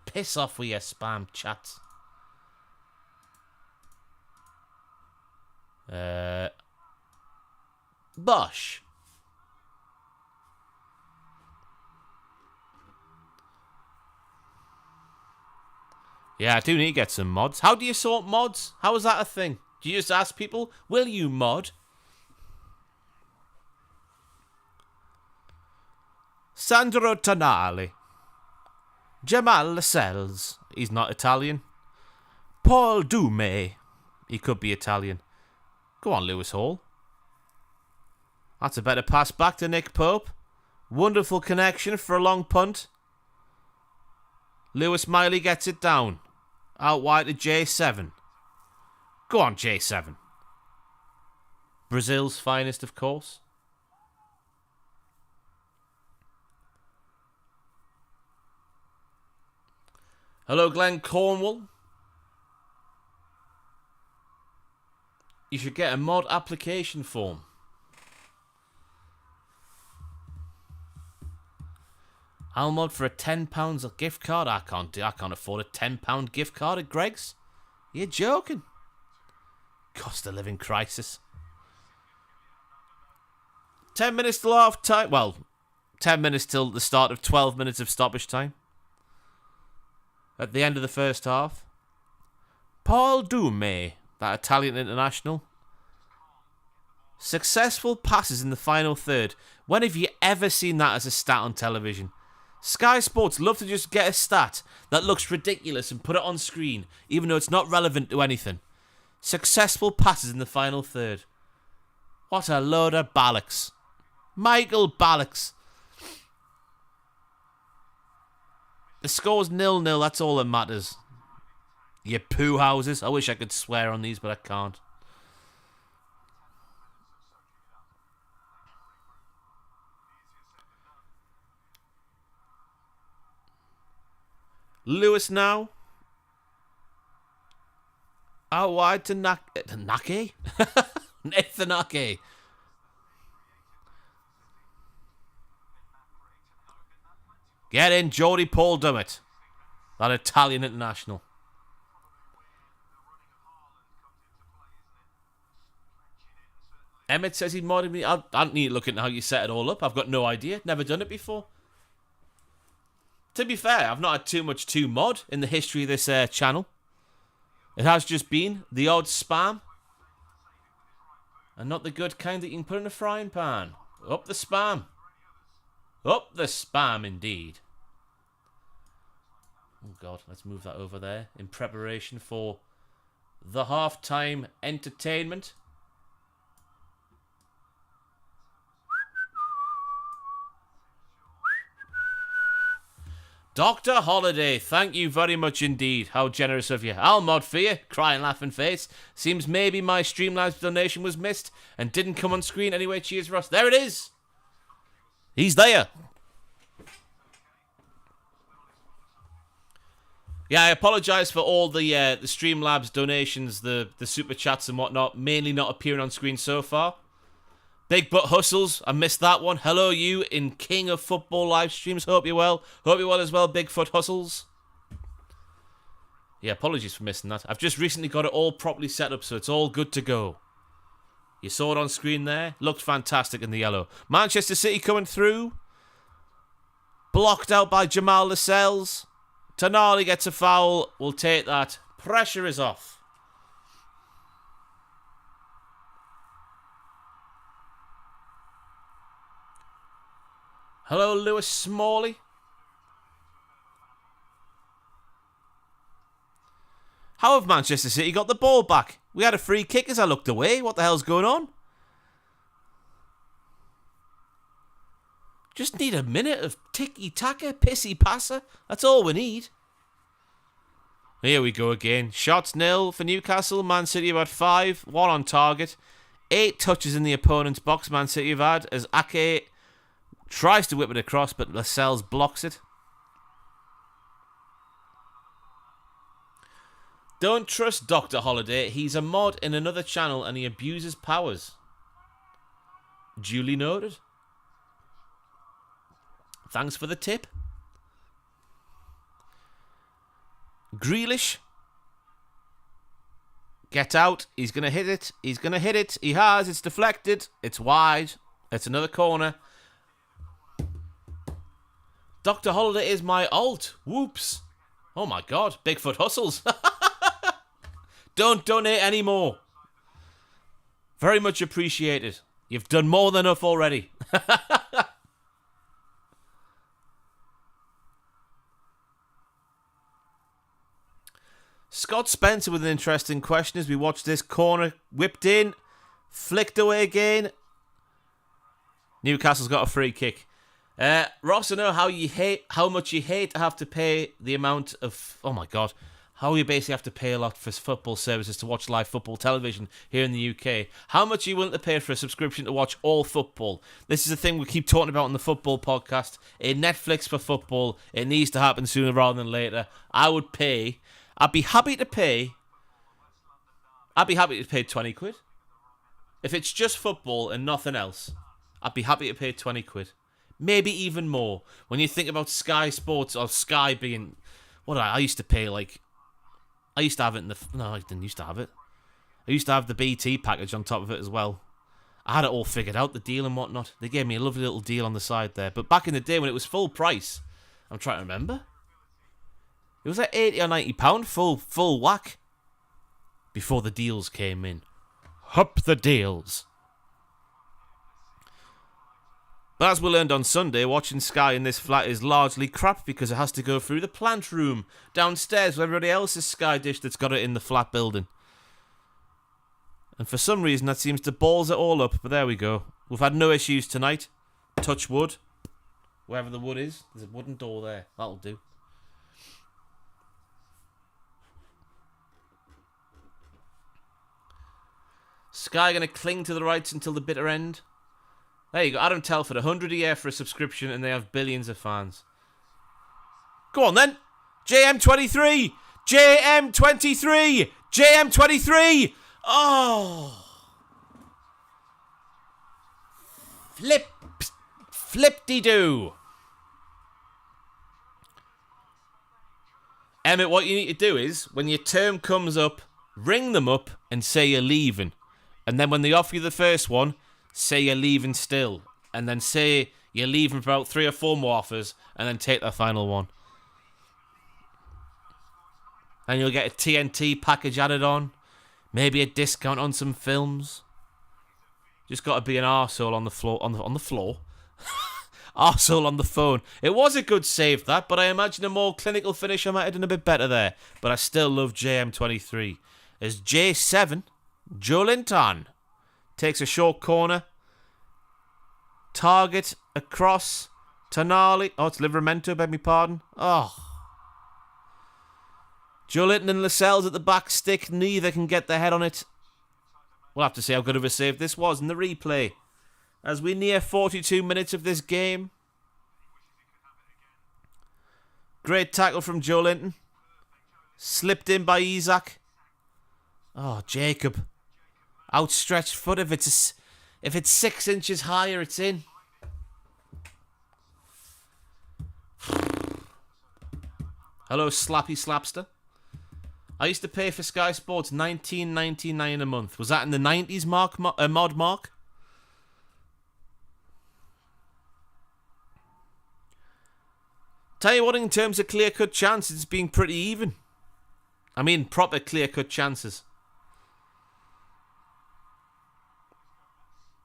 Piss off with your spam chats. Bosh. Yeah, I do need to get some mods. How do you sort mods? How is that a thing? Do you just ask people, will you mod? Sandro Tonali. Jamal Lascelles. He's not Italian. Paul Dume. He could be Italian. Go on, Lewis Hall. That's a better pass back to Nick Pope. Wonderful connection for a long punt. Lewis Miley gets it down. Out wide to J7. Go on, J7. Brazil's finest, of course. Hello, Glenn Cornwall. You should get a mod application form. I'll mod for a £10 gift card. I can't afford a £10 gift card at Greg's. You're joking. Cost of living crisis. 10 minutes till half time. Well, 10 minutes till the start of 12 minutes of stoppage time. At the end of the first half. Paul Dume, that Italian international. Successful passes in the final third. When have you ever seen that as a stat on television? Sky Sports love to just get a stat that looks ridiculous and put it on screen, even though it's not relevant to anything. Successful passes in the final third. What a load of bollocks. Michael Bollocks. The score's 0-0, that's all that matters. You poo houses. I wish I could swear on these, but I can't. Lewis now. Out wide to Nake? Nathan Ake. Get in, Jody Paul Dummett. That Italian international. Emmett says he modded me. I don't need to look at how you set it all up. I've got no idea. Never done it before. To be fair, I've not had too much to mod in the history of this channel. It has just been the odd spam. And not the good kind that you can put in a frying pan. Up the spam. Up the spam, indeed. Oh, God. Let's move that over there in preparation for the halftime entertainment. Dr. Holiday, thank you very much indeed. How generous of you. I'll mod for you. Crying, laughing face. Seems maybe my Streamlabs donation was missed and didn't come on screen. Anyway, cheers, Ross. There it is. He's there. Yeah, I apologise for all the Streamlabs donations, the super chats and whatnot, mainly not appearing on screen so far. Big Butt Hustles, I missed that one. Hello, you in King of Football live streams. Hope you're well. Hope you're well as well, Bigfoot Hustles. Yeah, apologies for missing that. I've just recently got it all properly set up, so it's all good to go. You saw it on screen there. Looked fantastic in the yellow. Manchester City coming through. Blocked out by Jamal Lascelles. Tonali gets a foul. We'll take that. Pressure is off. Hello, Lewis Smalley. How have Manchester City got the ball back? We had a free kick as I looked away. What the hell's going on? Just need a minute of ticky-taka, pissy-passer. That's all we need. Here we go again. Shots nil for Newcastle. Man City have had 5. 1 on target. 8 touches in the opponent's box. Man City have had as Ake tries to whip it across, but Lascelles blocks it. Don't trust Dr. Holiday. He's a mod in another channel and he abuses powers. Duly noted. Thanks for the tip. Grealish. Get out. He's going to hit it. He's going to hit it. He has. It's deflected. It's wide. It's another corner. Dr. Holiday is my alt. Whoops. Oh my God. Bigfoot Hustles. Don't donate anymore. Very much appreciated. You've done more than enough already. Scott Spencer with an interesting question as we watch this corner whipped in. Flicked away again. Newcastle's got a free kick. Ross, I know how much you hate to have to pay the amount of, oh my God, how you basically have to pay a lot for football services to watch live football television here in the UK. How much are you willing to pay for a subscription to watch all football? This is the thing we keep talking about on the football podcast. In Netflix for football, it needs to happen sooner rather than later. I'd be happy to pay 20 quid. If it's just football and nothing else, I'd be happy to pay 20 quid. Maybe even more. When you think about Sky Sports or Sky being... What I used to pay, like... I used to have it in the... No, I didn't used to have it. I used to have the BT package on top of it as well. I had it all figured out, the deal and whatnot. They gave me a lovely little deal on the side there. But back in the day when it was full price... I'm trying to remember. It was like £80 or £90 full whack. Before the deals came in. Up the deals. But as we learned on Sunday, watching Sky in this flat is largely crap because it has to go through the plant room downstairs with everybody else's Sky dish that's got it in the flat building. And for some reason that seems to balls it all up, but there we go. We've had no issues tonight. Touch wood. Wherever the wood is, there's a wooden door there. That'll do. Sky going to cling to the rights until the bitter end. There you go. Adam Telford, 100 a year for a subscription, and they have billions of fans. Go on then. JM23. JM23. JM23. Oh. Flip-de-doo. Emmett, what you need to do is, when your term comes up, ring them up and say you're leaving. And then when they offer you the first one, say you're leaving still. And then say you're leaving for about 3 or 4 more offers, and then take the final one. And you'll get a TNT package added on. Maybe a discount on some films. Just got to be an arsehole on the floor. On the floor? Arsehole on the phone. It was a good save, that, but I imagine a more clinical finish I might have done a bit better there. But I still love JM23. As J7, Joelinton takes a short corner. Target across. Tonali. Oh, it's Livramento, beg me pardon. Oh. Joelinton and Lascelles at the back stick. Neither can get their head on it. We'll have to see how good of a save this was in the replay. As we near 42 minutes of this game. Great tackle from Joelinton. Slipped in by Isak. Oh, Jacob. Outstretched foot. If it's 6 inches higher, it's in. Hello, Slappy Slapster. I used to pay for Sky Sports $19.99 a month. Was that in the 90s mod mark? Tell you what, in terms of clear-cut chances, it's been pretty even. I mean, proper clear-cut chances.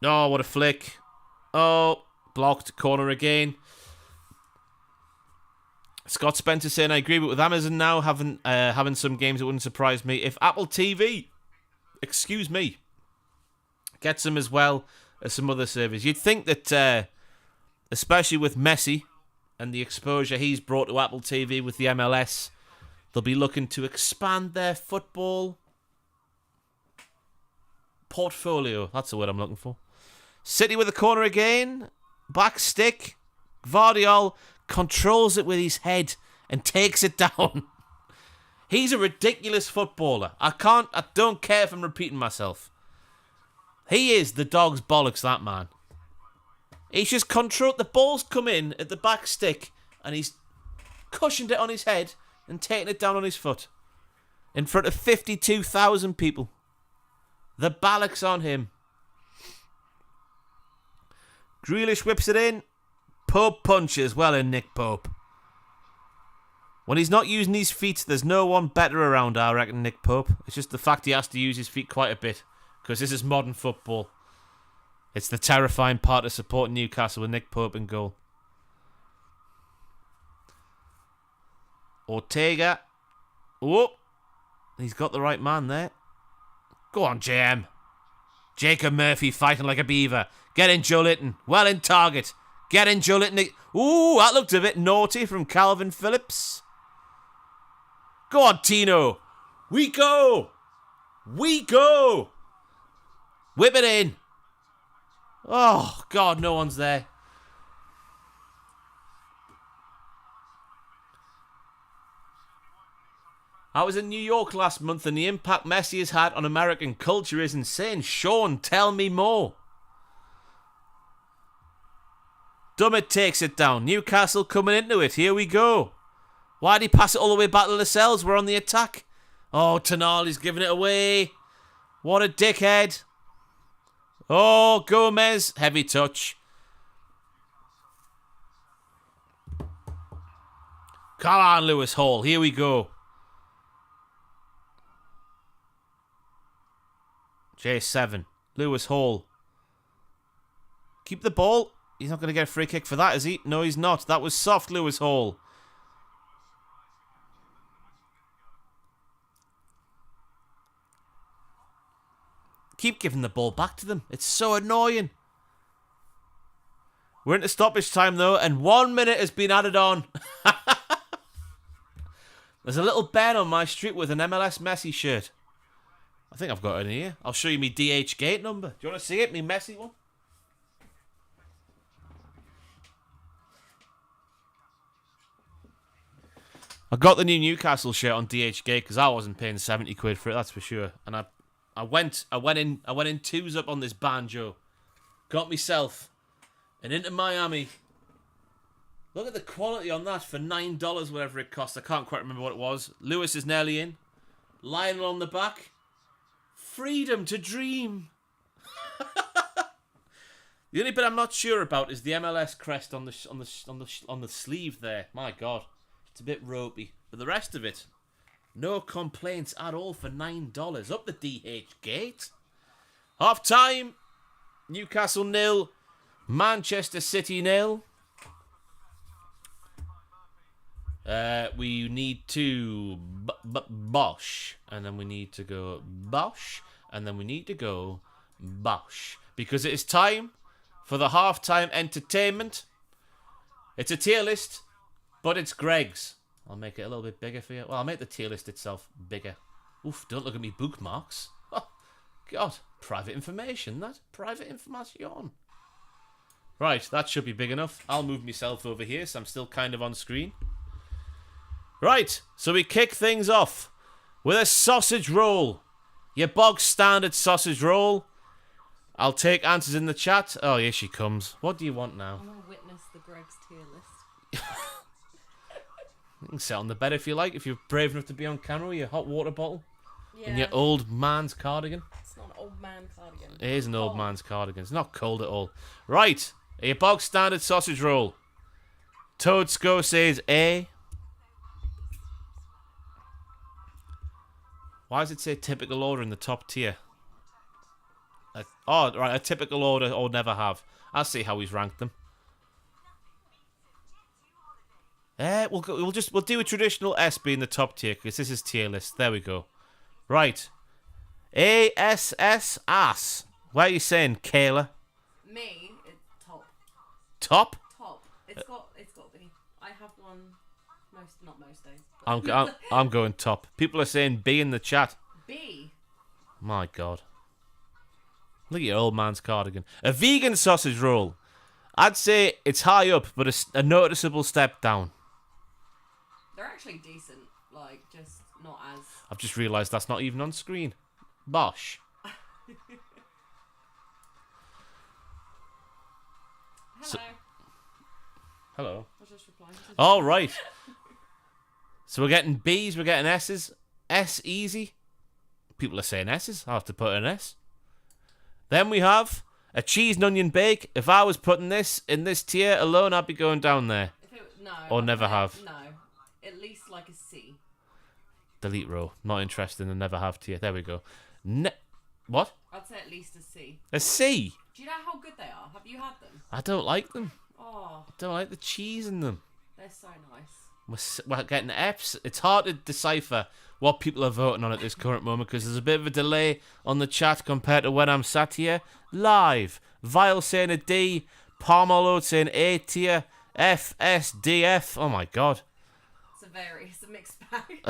Oh, what a flick. Oh, blocked. Corner again. Scott Spencer saying, I agree with Amazon now, having some games that wouldn't surprise me. If Apple TV, gets them as well as some other services. You'd think that, especially with Messi and the exposure he's brought to Apple TV with the MLS, they'll be looking to expand their football portfolio. That's the word I'm looking for. City with a corner again. Back stick. Vardiol controls it with his head and takes it down. He's a ridiculous footballer. I don't care if I'm repeating myself. He is the dog's bollocks, that man. He's just controlled. The ball's come in at the back stick and he's cushioned it on his head and taken it down on his foot. In front of 52,000 people. The bollocks on him. Grealish whips it in. Pope punches. Well in, Nick Pope. When he's not using his feet, there's no one better around, I reckon, Nick Pope. It's just the fact he has to use his feet quite a bit. Because this is modern football. It's the terrifying part of supporting Newcastle with Nick Pope in goal. Ortega. Oh, he's got the right man there. Go on, JM. Jacob Murphy fighting like a beaver. Get in, Joelinton. Well in target. Get in, Joelinton. Ooh, that looked a bit naughty from Calvin Phillips. Go on, Tino. We go. We go. Whip it in. Oh, God, no one's there. I was in New York last month and the impact Messi has had on American culture is insane. Sean, tell me more. Dummett takes it down. Newcastle coming into it. Here we go. Why'd he pass it all the way back to Lascelles? We're on the attack. Oh, Tonali's giving it away. What a dickhead. Oh, Gomez. Heavy touch. Come on, Lewis Hall. Here we go. J7. Lewis Hall. Keep the ball. He's not going to get a free kick for that, is he? No, he's not. That was soft, Lewis Hall. Keep giving the ball back to them. It's so annoying. We're into stoppage time, though, and 1 minute has been added on. There's a little Ben on my street with an MLS Messi shirt. I think I've got it in here. I'll show you my DH gate number. Do you want to see it, me Messi one? I got the new Newcastle shirt on DH gate because I wasn't paying 70 quid for it, that's for sure. And I went in twos up on this banjo. Got myself and into Miami. Look at the quality on that for $9, whatever it cost. I can't quite remember what it was. Lewis is nearly in. Lionel on the back. Freedom to dream. The only bit I'm not sure about is the MLS crest on the sleeve there. My God, it's a bit ropey. But the rest of it, no complaints at all for $9. Up the DH gate. Half time. Newcastle 0. Manchester City 0. We need to bosh, and then we need to go bosh, and then we need to go bosh, because it is time for the halftime entertainment. It's a tier list, but it's Greg's. I'll make it a little bit bigger for you. Well, I'll make the tier list itself bigger. Oof, don't look at me bookmarks. Oh, God, private information, that. Private information. Right, that should be big enough. I'll move myself over here, so I'm still kind of on screen. Right, so we kick things off with a sausage roll. Your bog standard sausage roll. I'll take answers in the chat. Oh, here she comes. What do you want now? I want to witness the Greg's tier list. You can sit on the bed if you like, if you're brave enough to be on camera with your hot water bottle Yeah. and your old man's cardigan. It's not an old man cardigan. It is an old man's cardigan. It's not cold at all. Right, a bog standard sausage roll. Toadsko says A. Why does it say typical order in the top tier? Right, a typical order or never have. I'll see how he's ranked them. We'll do a traditional SB in the top tier because this is tier list. There we go. Right. ASS ass. What are you saying, Kayla? Me, it's top. Top? Top. It's got to be. I have one not most days. I'm going top. People are saying B in the chat. B. My God. Look at your old man's cardigan. A vegan sausage roll. I'd say it's high up, but a noticeable step down. They're actually decent. Like, just not as... I've just realised that's not even on screen. Bosh. Hello. Hello. I was just replying to All right. So we're getting B's, we're getting S's. S easy. People are saying S's. I'll have to put an S. Then we have a cheese and onion bake. If I was putting this in this tier alone, I'd be going down there. No. Or never have. No. At least like a C. Delete row. Not interested in the never have tier. There we go. What? I'd say at least a C. A C? Do you know how good they are? Have you had them? I don't like them. Oh, I don't like the cheese in them. they're so nice. We're getting F's. It's hard to decipher what people are voting on at this current moment because there's a bit of a delay on the chat compared to when I'm sat here live. Vile saying a D, Palmolo saying A tier, F, S, D, F. Oh my God. It's a mixed bag.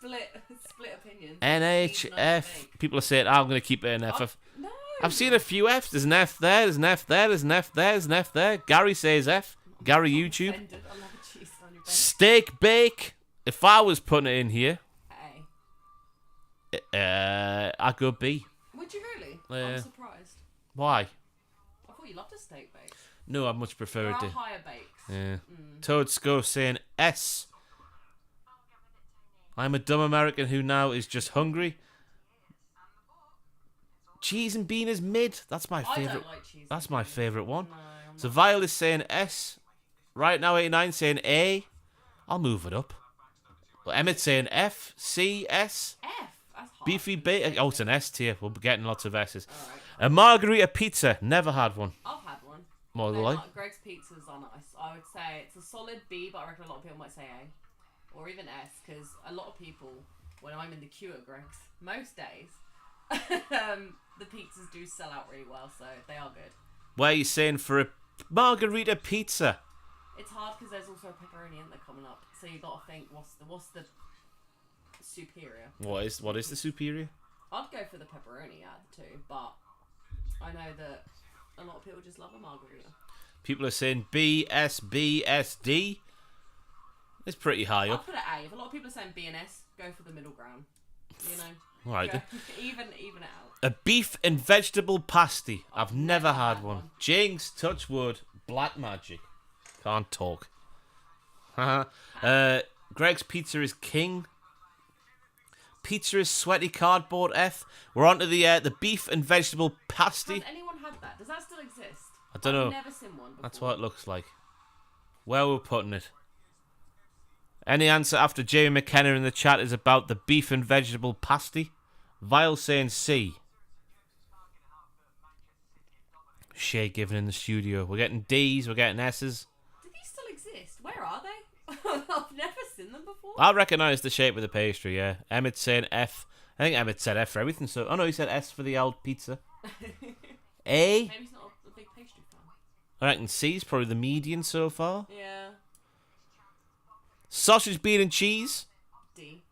split opinions. NH, F. People are saying, I'm going to keep it an F. No. I've seen a few F's. There's an F there, there's an F there, there's an F there, there's an F there. Gary says F. Gary YouTube. Offended. I love a cheese on your bed. Steak bake. If I was putting it in here, I'd go B. Would you really? Yeah. I'm surprised. Why? I thought you loved a steak bake. No, I much prefer There it are to. higher bakes. Yeah. Toadsko saying S. I'm a dumb American who now is just hungry. Cheese and bean is mid. That's my I favourite. don't like cheese. That's my favourite one. No, I'm So not. Violet is saying S. Right now 89 saying A. I'll move it up. Well, Emmett's saying F, C, S. F. That's hard. Beefy bacon. Oh, it's an S tier. We'll be getting lots of S's. Alright. A margarita pizza. Never had one. I've had one. What are they like? Greg's pizzas are nice. I would say it's a solid B, but I reckon a lot of people might say A. Or even S, because a lot of people, when I'm in the queue at Greg's, most days, the pizzas do sell out really well, so they are good. What are you saying for a margarita pizza? It's hard because there's also a pepperoni in there coming up, so you got to think what's the superior. What is the superior? I'd go for the pepperoni out of the two, but I know that a lot of people just love a margarita. People are saying B, S, B, S, D. It's pretty high I'll up. put it A. If a lot of people are saying B and S, go for the middle ground. You know, Right. even it out. A beef and vegetable pasty. I've never had one. Jinx, touch wood, black magic. Can't talk. Greg's pizza is king. Pizza is sweaty cardboard F. We're on to the beef and vegetable pasty. Has anyone had that? Does that still exist? I don't know. I've never seen one before. That's what it looks like. Where we're putting it. Any answer after Jamie McKenna in the chat is about the beef and vegetable pasty. Vile saying C. Shay giving in the studio. We're getting D's, we're getting S's. Do these still exist? Where are they? I've never seen them before. I recognise the shape of the pastry, yeah. Emmett's saying F. I think Emmett said F for everything, so... Oh no, he said S for the old pizza. A? Maybe he's not a big pastry fan. I reckon C's probably the median so far. Yeah. Sausage, bean and cheese? D.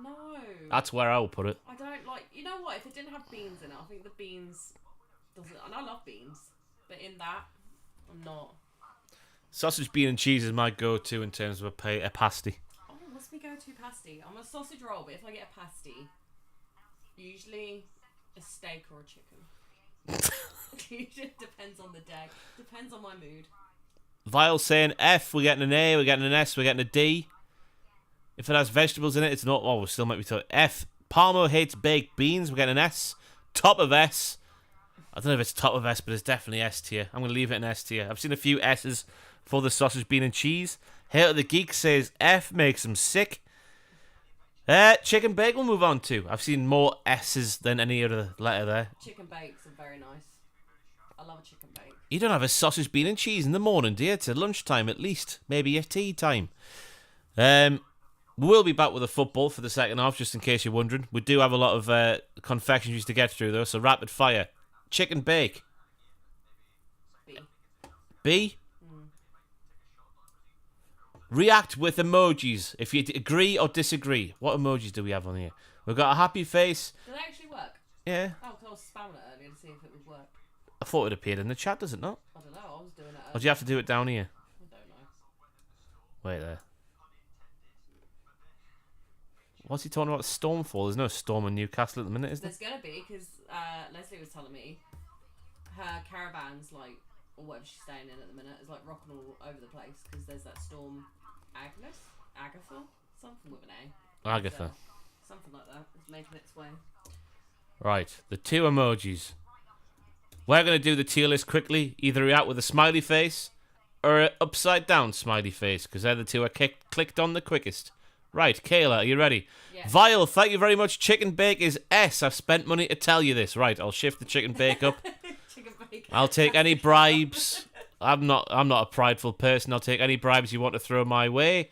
No. That's where I will put it. I don't like... You know what? If it didn't have beans in it, I think the beans... doesn't... And I love beans. But in that, I'm not... Sausage, bean and cheese is my go-to in terms of a pasty. Oh, what's my go-to pasty? I'm a sausage roll, but if I get a pasty, usually a steak or a chicken. Usually depends on the day. Depends on my mood. Vile saying F, we're getting an A, we're getting an S, we're getting a D. If it has vegetables in it, it's not... Oh, we still might be talking. F. Palmo hates baked beans, we're getting an S. Top of S. I don't know if it's top of S, but it's definitely S tier. I'm going to leave it in S tier. I've seen a few S's for the sausage, bean and cheese. Hail to the Geek says F makes him sick. Chicken bake we'll move on to. I've seen more S's than any other letter there. Chicken bakes are very nice. I love a chicken bake. You don't have a sausage, bean and cheese in the morning, do you? It's at lunchtime at least. Maybe at tea time. We'll be back with the football for the second half, just in case you're wondering. We do have a lot of confections to get through, though, so rapid fire. Chicken bake. B. B? React with emojis if you agree or disagree. What emojis do we have on here? We've got a happy face. Do they actually work? Yeah. Oh, because I was spamming it earlier to see if it would work. I thought it appeared in the chat, does it not? I don't know, I was doing it earlier. Or do you have to do it down here? I don't know. Wait there. What's he talking about? Stormfall? There's no storm in Newcastle at the minute, is there? There's going to be, because Leslie was telling me her caravan's like, or whatever she's staying in at the minute, is like rocking all over the place because there's that storm Agatha? Something with an A. Agatha. Something like that. It's making its way. Right, the two emojis. We're going to do the tier list quickly. Either react with a smiley face or an upside down smiley face because they're the two I clicked on the quickest. Right, Kayla, are you ready? Yeah. Vile, thank you very much. Chicken bake is S. I've spent money to tell you this. Right, I'll shift the chicken bake up. Chicken bake. I'll take any bribes. I'm not a prideful person. I'll take any bribes you want to throw my way.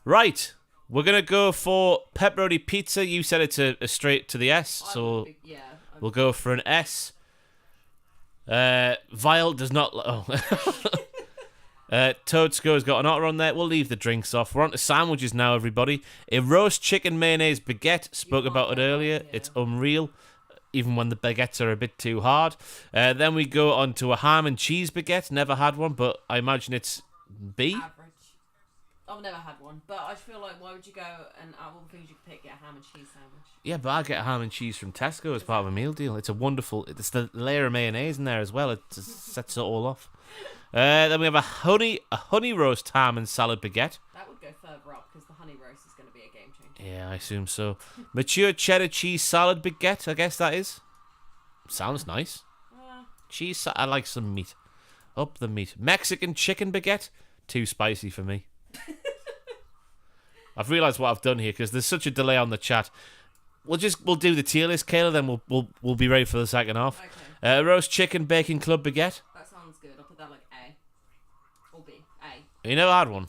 Right, we're going to go for pepperoni pizza. You said it's a straight to the S, so we'll go for an S. Vile does not... Oh. Toadsko's got an otter on there. We'll leave the drinks off. We're on to sandwiches now, everybody. A roast chicken mayonnaise baguette. Spoke about it earlier. Yeah. It's unreal, even when the baguettes are a bit too hard. Then we go on to a ham and cheese baguette. Never had one, but I imagine it's B. Average. I've never had one, but I feel like why would you go and out of all the things you could pick, get a ham and cheese sandwich? Yeah, but I get a ham and cheese from Tesco as part of a meal deal. It's a wonderful... It's the layer of mayonnaise in there as well. It just sets it all off. Then we have a honey roast ham and salad baguette. That would go further up because the honey roast is going to be a game changer. Yeah, I assume so. Mature cheddar cheese salad baguette, I guess that is. Sounds nice. Cheese, I like some meat. Up the meat. Mexican chicken baguette, too spicy for me. I've realised what I've done here because there's such a delay on the chat. We'll do the tier list, Kayla, then we'll be ready for the second half. Okay. Roast chicken bacon club baguette. that like A. Or B. A. You never had one?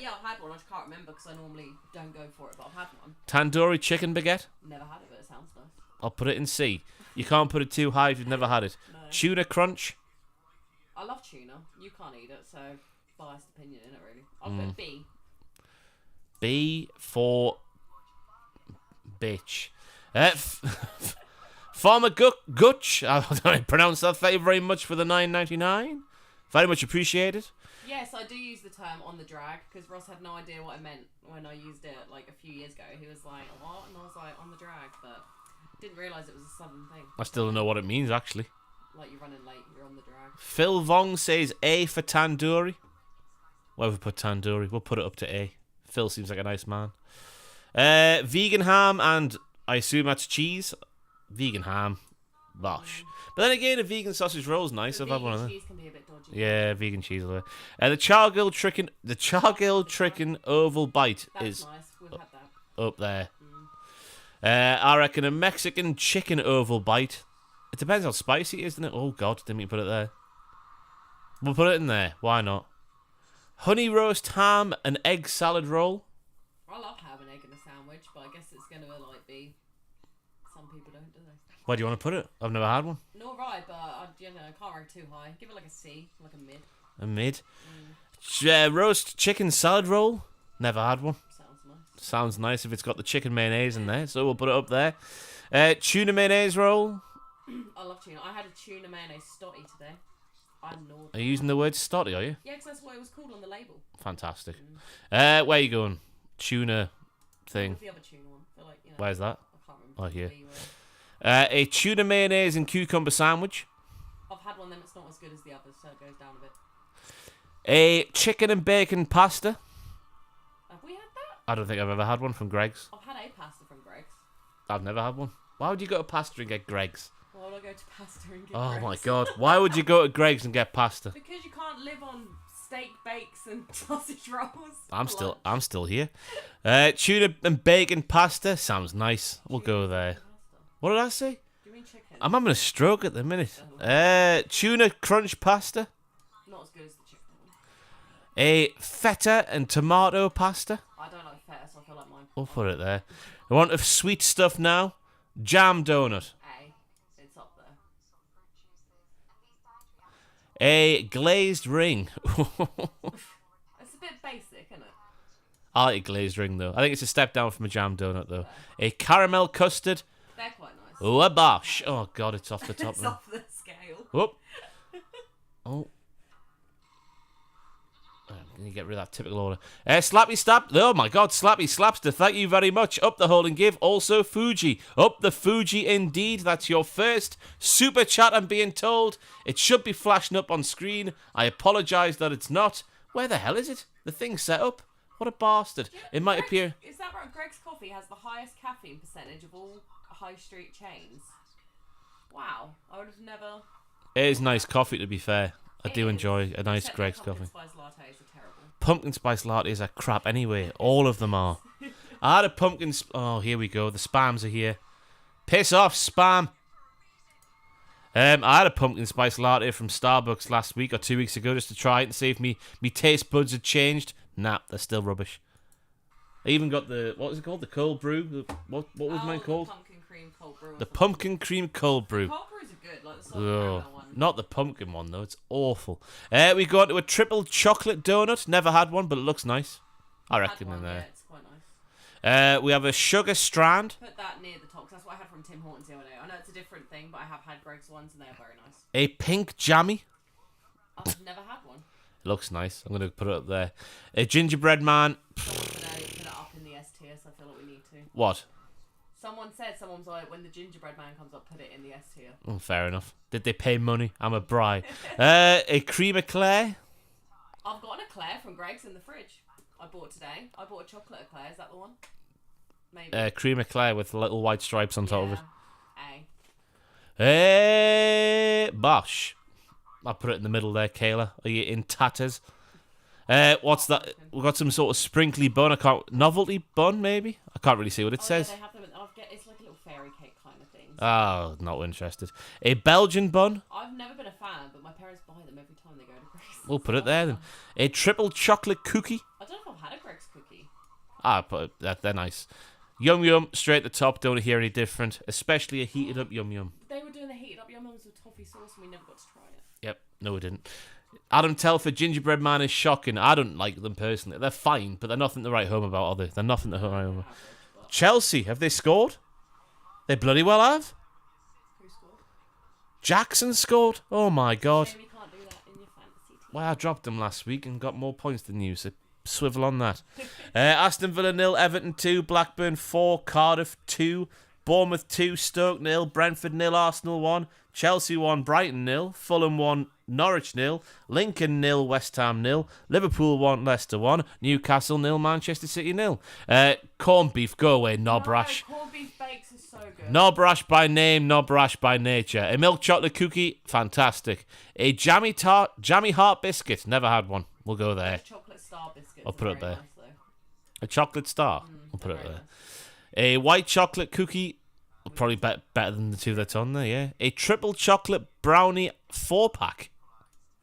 Yeah, I've had one. I just can't remember because I normally don't go for it, but I've had one. Tandoori chicken baguette? Never had it, but it sounds nice. I'll put it in C. You can't put it too high if you've never had it. No. Tuna crunch? I love tuna. You can't eat it, so biased opinion in it, really. I'll put B. B for bitch. Farmer Gutch. I don't pronounce that. Thank you very much for the $9.99. Very much appreciated. Yes, I do use the term on the drag because Ross had no idea what I meant when I used it like a few years ago. He was like, what? And I was like, on the drag, but didn't realise it was a southern thing. I still don't know what it means, actually. Like you're running late, you're on the drag. Phil Vong says A for tandoori. Why have we put tandoori? We'll put it up to A. Phil seems like a nice man. Vegan ham and I assume that's cheese. Vegan ham. Bosh. But then again, a vegan sausage roll is nice. I've had one of them. Cheese can be a bit dodgy. Yeah, vegan cheese. The chargill chicken oval bite That's is nice. We've had that. up there. I reckon a Mexican chicken oval bite. It depends how spicy it is, doesn't it? Oh God, didn't we put it there? We'll put it in there. Why not? Honey roast ham and egg salad roll. I love having egg in a sandwich, but I guess it's gonna like be. Some people don't, do they? Where do you want to put it? I've never had one. Nor right, but I can't rank too high. Give it like a C, like a mid. A mid. Roast chicken salad roll. Never had one. Sounds nice. Sounds nice if it's got the chicken mayonnaise in there, so we'll put it up there. Tuna mayonnaise roll. I love tuna. I had a tuna mayonnaise stotty today. I'm naughty. Are you using the word stotty, are you? Yeah, because that's what it was called on the label. Fantastic. Where are you going? Tuna thing. The other tuna one. So like, you know, Where's that? I can't remember. Oh, here. the word. A tuna mayonnaise and cucumber sandwich. I've had one, then it's not as good as the others, so it goes down a bit. A chicken and bacon pasta. Have we had that? I don't think I've ever had one from Greg's. I've had a pasta from Greg's. I've never had one. Why would you go to pasta and get Greg's? Why would I go to pasta and get Oh Greg's? my God. Why would you go to Greg's and get pasta? Because you can't live on steak bakes and sausage rolls. I'm for still lunch. here. Tuna and bacon pasta sounds nice. We'll go there. Pasta. What did I say? Do you mean chicken? I'm having a stroke at the minute. Tuna crunch pasta. Not as good as the chicken one. A feta and tomato pasta. I don't like feta, so I feel like mine. We'll put it there. I want of sweet stuff now. Jam donut. A. It's up there. A glazed ring. It's a bit basic, isn't it? I like a glazed ring though. I think it's a step down from a jam donut though. A caramel custard. They're quite nice. Oh, a bosh. Oh God, it's off the top It's now. off the scale. Whoop. Oh. Can you get rid of that typical order? Slappy Slap. Oh my God, Slappy Slapster. Thank you very much. Up the hold and give. Also Fuji. Up the Fuji indeed. That's your first super chat. I'm being told it should be flashing up on screen. I apologise that it's not. Where the hell is it? The thing's set up. What a bastard. It might appear. Is that right? Greg's Coffee has the highest caffeine percentage of all high street chains. Wow, I would have never. It is nice coffee, to be fair. I do enjoy a nice Except Greg's the pumpkin coffee. Spice lattes are terrible. Pumpkin spice lattes are crap anyway. All of them are. I had a pumpkin. Oh, here we go. The spams are here. Piss off, spam. I had a pumpkin spice latte from Starbucks last week or 2 weeks ago just to try it and see if me taste buds had changed. Nah, they're still rubbish. I even got the, what was it called? The cold brew? What was mine called? The pumpkin cream cold brew. The pumpkin cream cold brew. Cold brews are good, like the soft Ugh. caramel one. Not the pumpkin one though, it's awful. We got to a triple chocolate donut. Never had one, but it looks nice. I reckon Had one, in there. Yeah, it's quite nice. We have a sugar strand. Put that near the top, 'cause that's what I had from Tim Hortons the other day. I know it's a different thing, but I have had Greg's ones and they are very nice. A pink jammy. I've never had one. It looks nice. I'm going to put it up there. A gingerbread man. Someone today put it up in the S tier, so I feel like we need to. What? Someone was like, when the gingerbread man comes up, put it in the S tier. Oh, fair enough. Did they pay money? I'm a bride. A cream eclair. I've got an eclair from Greg's in the fridge. I bought today. I bought a chocolate eclair. Is that the one? Maybe. Cream eclair with little white stripes on top of it. Bosh. I'll put it in the middle there, Kayla. Are you in tatters? What's that? We've got some sort of sprinkly bun. Novelty bun, maybe? I can't really see what it says. Yeah, they have them. It's like a little fairy cake kind of thing. Oh, not interested. A Belgian bun. I've never been a fan, but my parents buy them every time they go to Greg's. We'll put it there then. A triple chocolate cookie. I don't know if I've had a Greg's cookie. But they're nice. Yum Yum, straight at the top. Don't hear any different. Especially a heated up Yum Yum. They were doing the heated up Yum Yums with toffee sauce and we never got to try it. Yep, no we didn't. Adam Telford, Gingerbread Man is shocking. I don't like them personally. They're fine, but they're nothing to write home about, are they? They're nothing to write home about. Chelsea, have they scored? They bloody well have. Who scored? Jackson scored. Oh my god. Shame you can't do that in your fantasy team. Well, I dropped them last week and got more points than you, so swivel on that. Aston Villa 0, Everton 2, Blackburn 4, Cardiff 2, Bournemouth 2, Stoke 0, Brentford 0, Arsenal 1, Chelsea 1, Brighton 0, Fulham 1, Norwich 0, Lincoln 0, West Ham 0, Liverpool 1, Leicester 1, Newcastle 0, Manchester City 0. Corned beef, go away, Nobrash. No, corned beef bakes is so good. Nobrash by name, Nobrash by nature. A milk chocolate cookie, fantastic. A jammy heart biscuit, never had one. We'll go there. Chocolate star biscuits. I'll put it there. Nice, A chocolate star, I'll put it very there. nice. A white chocolate cookie, probably better than the two that's on there, yeah. A triple chocolate brownie 4-pack.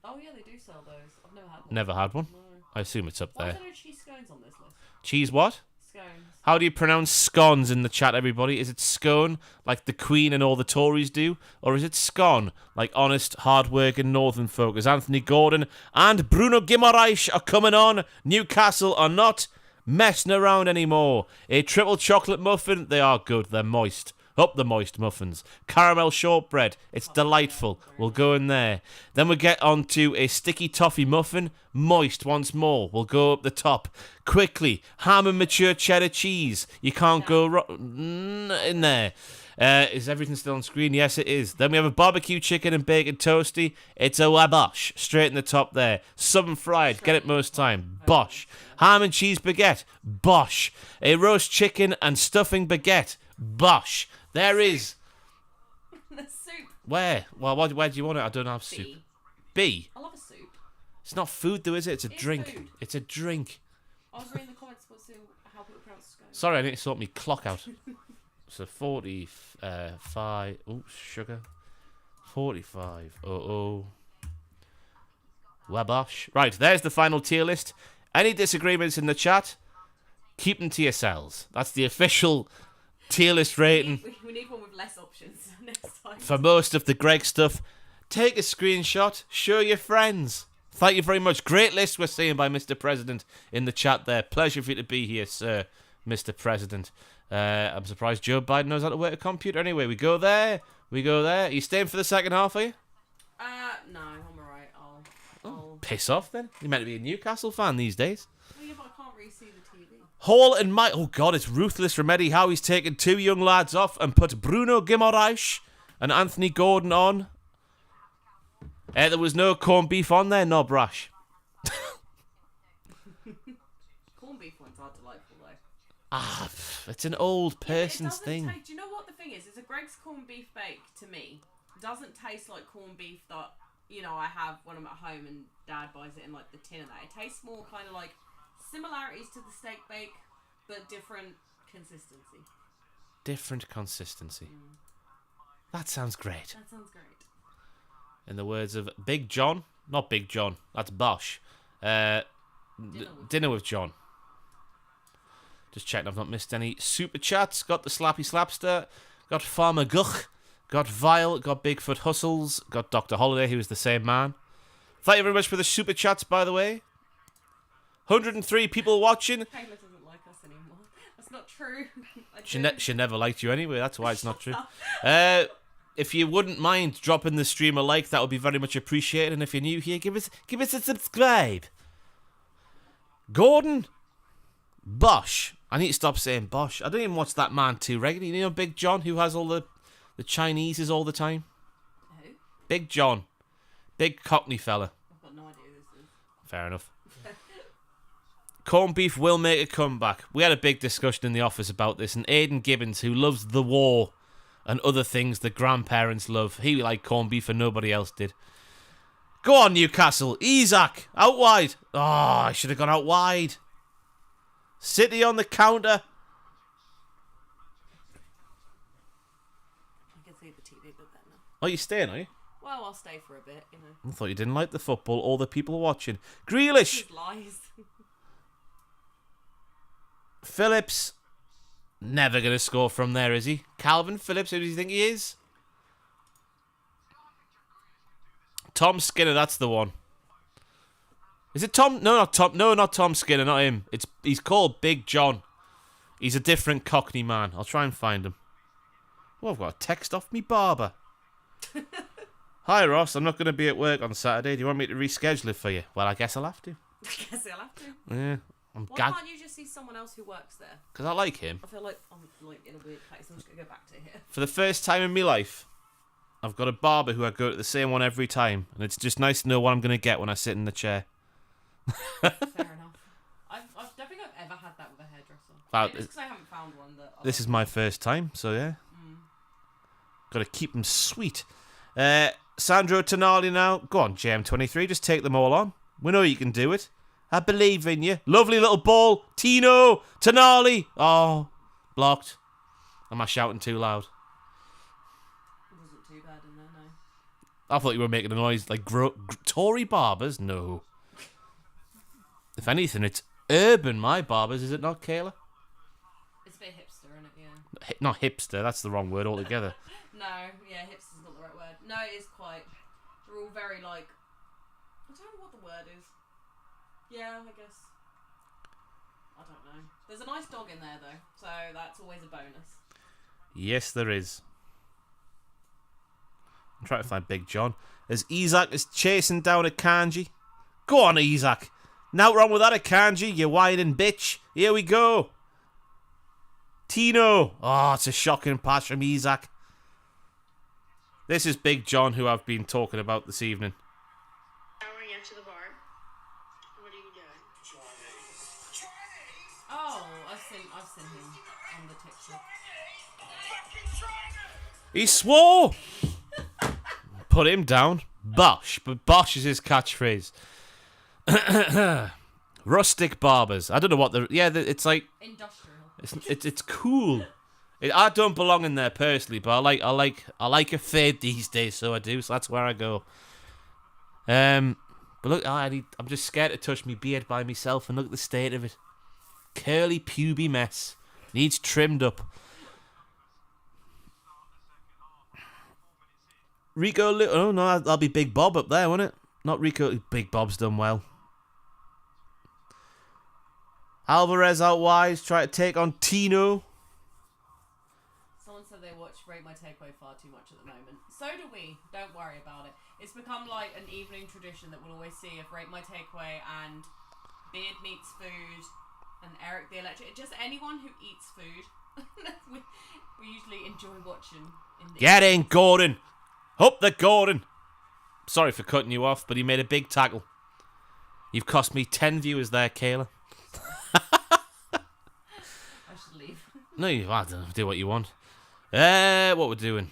Oh yeah, they do sell those. I've never had one. Never had one. No. I assume it's up Why there. are there no cheese scones on this list? Cheese what? Scones. How do you pronounce scones in the chat, everybody? Is it scone, like the Queen and all the Tories do? Or is it scone, like honest, hard-working northern folk? As Anthony Gordon and Bruno Guimaraes are coming on. Newcastle are not messing around anymore. A triple chocolate muffin, they are good, they're moist. Up the moist muffins. Caramel shortbread, it's delightful. We'll go in there. Then we get on to a sticky toffee muffin, moist once more. We'll go up the top. Quickly, ham and mature cheddar cheese. You can't go wrong in there. Is everything still on screen? Yes, it is. Then we have a barbecue chicken and bacon toasty. It's a wabosh, straight in the top there. Southern fried, get it most time. Bosh. Ham and cheese baguette. Bosh. A roast chicken and stuffing baguette. Bosh. There is. The soup. Where? Well, where do you want it? I don't have soup. B. I love a soup. It's not food though, is it? It's a drink. Food. It's a drink. I was reading the comments about how people pronounce scones. Sorry, I need to sort my clock out. So 45. Oh, sugar. 45. Wabosh. Right, there's the final tier list. Any disagreements in the chat? Keep them to yourselves. That's the official tier list rating We need one with less options next time. for most of the Greg stuff. Take a screenshot. Show your friends. Thank you very much. Great list we're seeing by Mr. President in the chat there. Pleasure for you to be here, sir, Mr. President. I'm surprised Joe Biden knows how to work a computer. Anyway, we go there. Are you staying for the second half, are you? No, I'm alright. I'll... Piss off then. You're meant to be a Newcastle fan these days. Well, yeah, but I can't really see the TV. Hall and Mike. Oh, God, it's ruthless Remedy how he's taken two young lads off and put Bruno Guimaraes and Anthony Gordon on. There was no corned beef on there, no brash. Corned beef ones are delightful, though. It's an old person's thing. Do you know what the thing is? It's a Greg's corned beef bake, to me, doesn't taste like corned beef that, you know, I have when I'm at home and Dad buys it in, like, the tin and that. It tastes more kind of like similarities to the steak bake, but different consistency. Different consistency. That sounds great. That sounds great. In the words of Big John. Not Big John. That's Bosh. Dinner with John. Just checking I've not missed any super chats. Got the Slappy Slapster. Got Farmer Guch. Got Vile. Got Bigfoot Hustles. Got Dr. Holiday, who is the same man. Thank you very much for the super chats, by the way. 103 people watching. Taylor doesn't like us anymore. That's not true. She never liked you anyway. That's why it's not true. If you wouldn't mind dropping the stream a like, that would be very much appreciated. And if you're new here, give us a subscribe. Gordon Bosh. I need to stop saying Bosh. I don't even watch that man too regularly. You know Big John, who has all the Chineses all the time? Who? Big John. Big Cockney fella. I've got no idea who this is. Fair enough. Corned beef will make a comeback. We had a big discussion in the office about this, and Aidan Gibbons, who loves the war and other things that grandparents love, he liked corned beef and nobody else did. Go on, Newcastle. Isaac, out wide. Oh, I should have gone out wide. City on the counter. I can Oh, you staying, are you? Well, I'll stay for a bit, you know. I thought you didn't like the football or the people watching. Grealish! Just lies. Phillips. Never going to score from there, is he? Calvin Phillips, who do you think he is? Tom Skinner, that's the one. Is it Tom? No, not Tom. No, not Tom Skinner, not him. He's called Big John. He's a different Cockney man. I'll try and find him. Oh, I've got a text off me barber. Hi, Ross. I'm not going to be at work on Saturday. Do you want me to reschedule it for you? Well, I guess I'll have to. I guess I'll have to. Yeah. Why can't you just see someone else who works there? Because I like him. I feel like I'm like in a weird place. I'm just going to go back to here. For the first time in my life, I've got a barber who I go to the same one every time. And it's just nice to know what I'm going to get when I sit in the chair. Fair enough. I don't think I've ever had that with a hairdresser. It's because I haven't found one that. This is my first time, so yeah. Got to keep them sweet. Sandro Tonali now. Go on, JM23. Just take them all on. We know you can do it. I believe in you. Lovely little ball. Tino. Tonali. Oh, blocked. Am I shouting too loud? It wasn't too bad in there, no. I thought you were making a noise like Tory barbers. No. If anything, it's urban, my barbers, is it not, Kayla? It's a bit hipster, isn't it? Yeah. Not hipster, that's the wrong word altogether. No, yeah, hipster's not the right word. No, it is quite. They're all very like. I don't know what the word is. Yeah, I guess. I don't know. There's a nice dog in there though, so that's always a bonus. Yes, there is. I'm trying to find Big John. As Isak is chasing down a Kanji. Go on, Isak. Now wrong with that, Akanji, you whining bitch. Here we go. Tino. Oh, it's a shocking pass from Isak. This is Big John, who I've been talking about this evening. Showering after the bar. What are you doing? Oh, I've seen him on the TikTok. He swore. Put him down. Bosh. But Bosh is his catchphrase. Rustic barbers. I don't know what the. Yeah, it's like Industrial. It's cool. I don't belong in there personally, but I like a fade these days, so I do. So that's where I go. But look, I'm just scared to touch my beard by myself, and look at the state of it. Curly puby mess. Needs trimmed up. Rico, oh no, that'll be Big Bob up there, won't it? Not Rico. Big Bob's done well. Alvarez out wide, try to take on Tino. Someone said they watch Rate My Takeaway far too much at the moment. So do we. Don't worry about it. It's become like an evening tradition that we'll always see of Rate My Takeaway and Beard Meets Food and Eric the Electric. Just anyone who eats food. we usually enjoy watching. Get in, Gordon. Up the Gordon. Sorry for cutting you off, but he made a big tackle. You've cost me 10 viewers there, Kayla. I should leave. No, I don't know. Do what you want. What we're doing.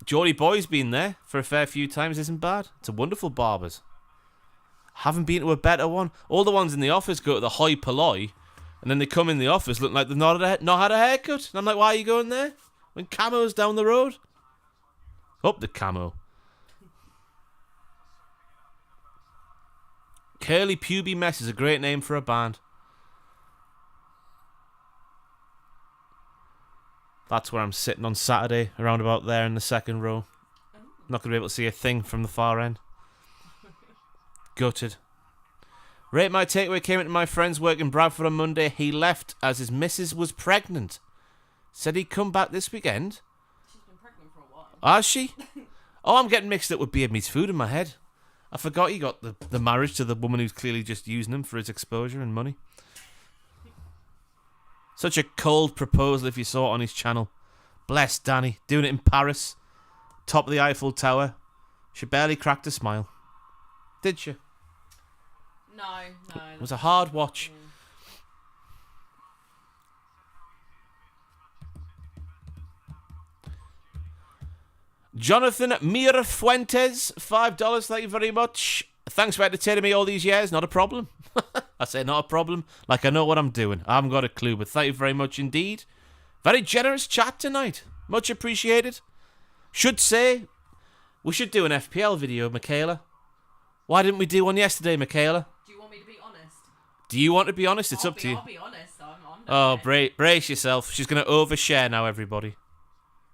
Geordie Boy's been there for a fair few times. Isn't bad. It's a wonderful barbers. Haven't been to a better one. All the ones in the office go to the hoi polloi, and then they come in the office looking like they've not had a haircut. And I'm like, why are you going there? When Camo's down the road. Up the Camo. Curly Puby Mess is a great name for a band. That's where I'm sitting on Saturday, around about there in the second row. Not going to be able to see a thing from the far end. Gutted. Rate My Takeaway came into my friend's work in Bradford on Monday. He left as his missus was pregnant. Said he'd come back this weekend. She's been pregnant for a while. Has she? Oh, I'm getting mixed up with Beard Meets Food in my head. I forgot he got the marriage to the woman who's clearly just using him for his exposure and money. Such a cold proposal if you saw it on his channel. Bless Danny. Doing it in Paris. Top of the Eiffel Tower. She barely cracked a smile. Did she? No. It was a hard watch. Jonathan Mirafuentes, $5. Thank you very much. Thanks for entertaining me all these years. Not a problem. I say not a problem. Like I know what I'm doing. I haven't got a clue, but thank you very much indeed. Very generous chat tonight. Much appreciated. Should say, we should do an FPL video, Michaela. Why didn't we do one yesterday, Michaela? Do you want me to be honest? Do you want to be honest? It's up to you. I'll be honest. I'm Oh, brace yourself. She's going to overshare now, everybody.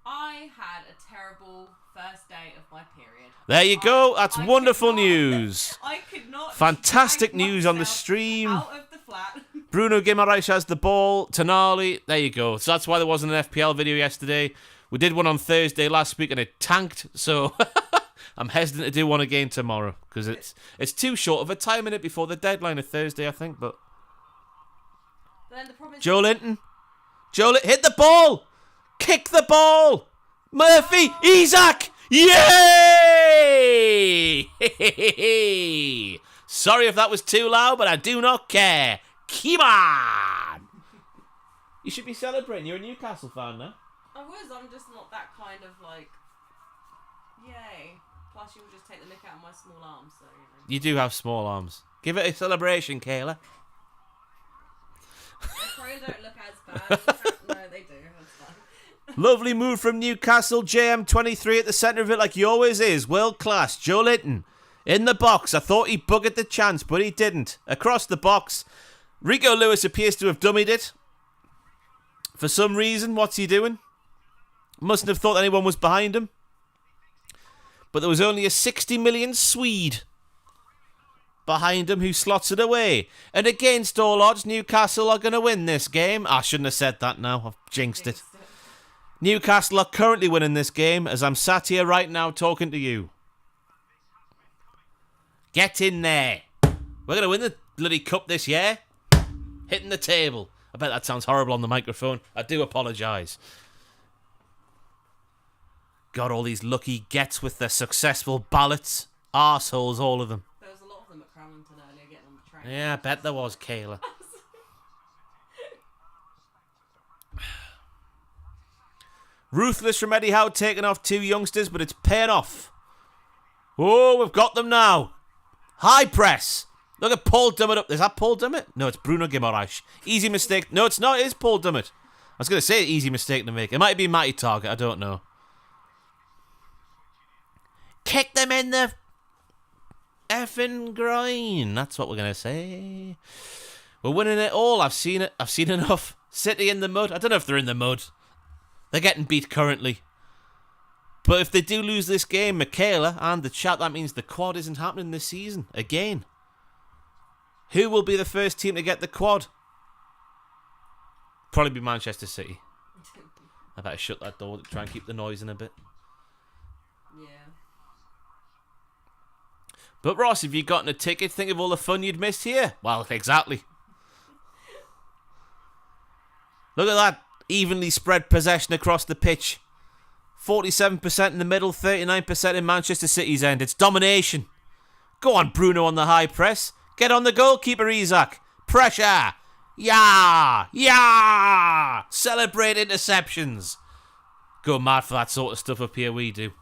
I had a terrible first day of my period. There you go. That's wonderful news. I could not. Fantastic drag news on the myself stream. Out of the flat. Bruno Guimaraes has the ball. Tonali. There you go. So that's why there wasn't an FPL video yesterday. We did one on Thursday last week and it tanked. So I'm hesitant to do one again tomorrow because it's too short of a time in it before the deadline of Thursday, I think. But then the problem is Joe Linton. Hit the ball. Kick the ball. Murphy. Isak. Yay! Sorry if that was too loud, but I do not care. Keep on! You should be celebrating. You're a Newcastle fan now. I was. I'm just not that kind of like. Yay! Plus, you will just take the mick out of my small arms, so you know. You do have small arms. Give it a celebration, Kayla. They probably don't look as bad. No, they do. That's fine. Lovely move from Newcastle. JM23 at the centre of it like he always is. World class. Joe Linton in the box. I thought he buggered the chance, but he didn't. Across the box. Rico Lewis appears to have dummied it. For some reason, what's he doing? Mustn't have thought anyone was behind him. But there was only a 60 million Swede behind him who slots it away. And against all odds, Newcastle are going to win this game. I shouldn't have said that now. I've jinxed it. Newcastle are currently winning this game as I'm sat here right now talking to you. Get in there. We're going to win the bloody cup this year. Hitting the table. I bet that sounds horrible on the microphone. I do apologise. Got all these lucky gets with their successful ballots. Arseholes, all of them. There was a lot of them at Cramlington earlier getting on the train. Yeah, I bet there was, Kayla. Ruthless from Eddie Howe taking off two youngsters, but it's paying off. Oh, we've got them now. High press. Look at Paul Dummett up. Is that Paul Dummett? No, it's Bruno Guimaraes. Easy mistake. No, it's not. It is Paul Dummett. I was going to say easy mistake to make. It might be Matty Target. I don't know. Kick them in the effing groin. That's what we're going to say. We're winning it all. I've seen it. I've seen enough. City in the mud. I don't know if they're in the mud. They're getting beat currently. But if they do lose this game, Michaela and the chat, that means the quad isn't happening this season again. Who will be the first team to get the quad? Probably be Manchester City. I better shut that door to try and keep the noise in a bit. Yeah. But Ross, if you'd gotten a ticket, think of all the fun you'd missed here. Well, exactly. Look at that. Evenly spread possession across the pitch. 47% in the middle, 39% in Manchester City's end. It's domination. Go on, Bruno on the high press. Get on the goalkeeper, Isak. Pressure. Yeah. Yeah. Celebrate interceptions. Go mad for that sort of stuff up here, we do.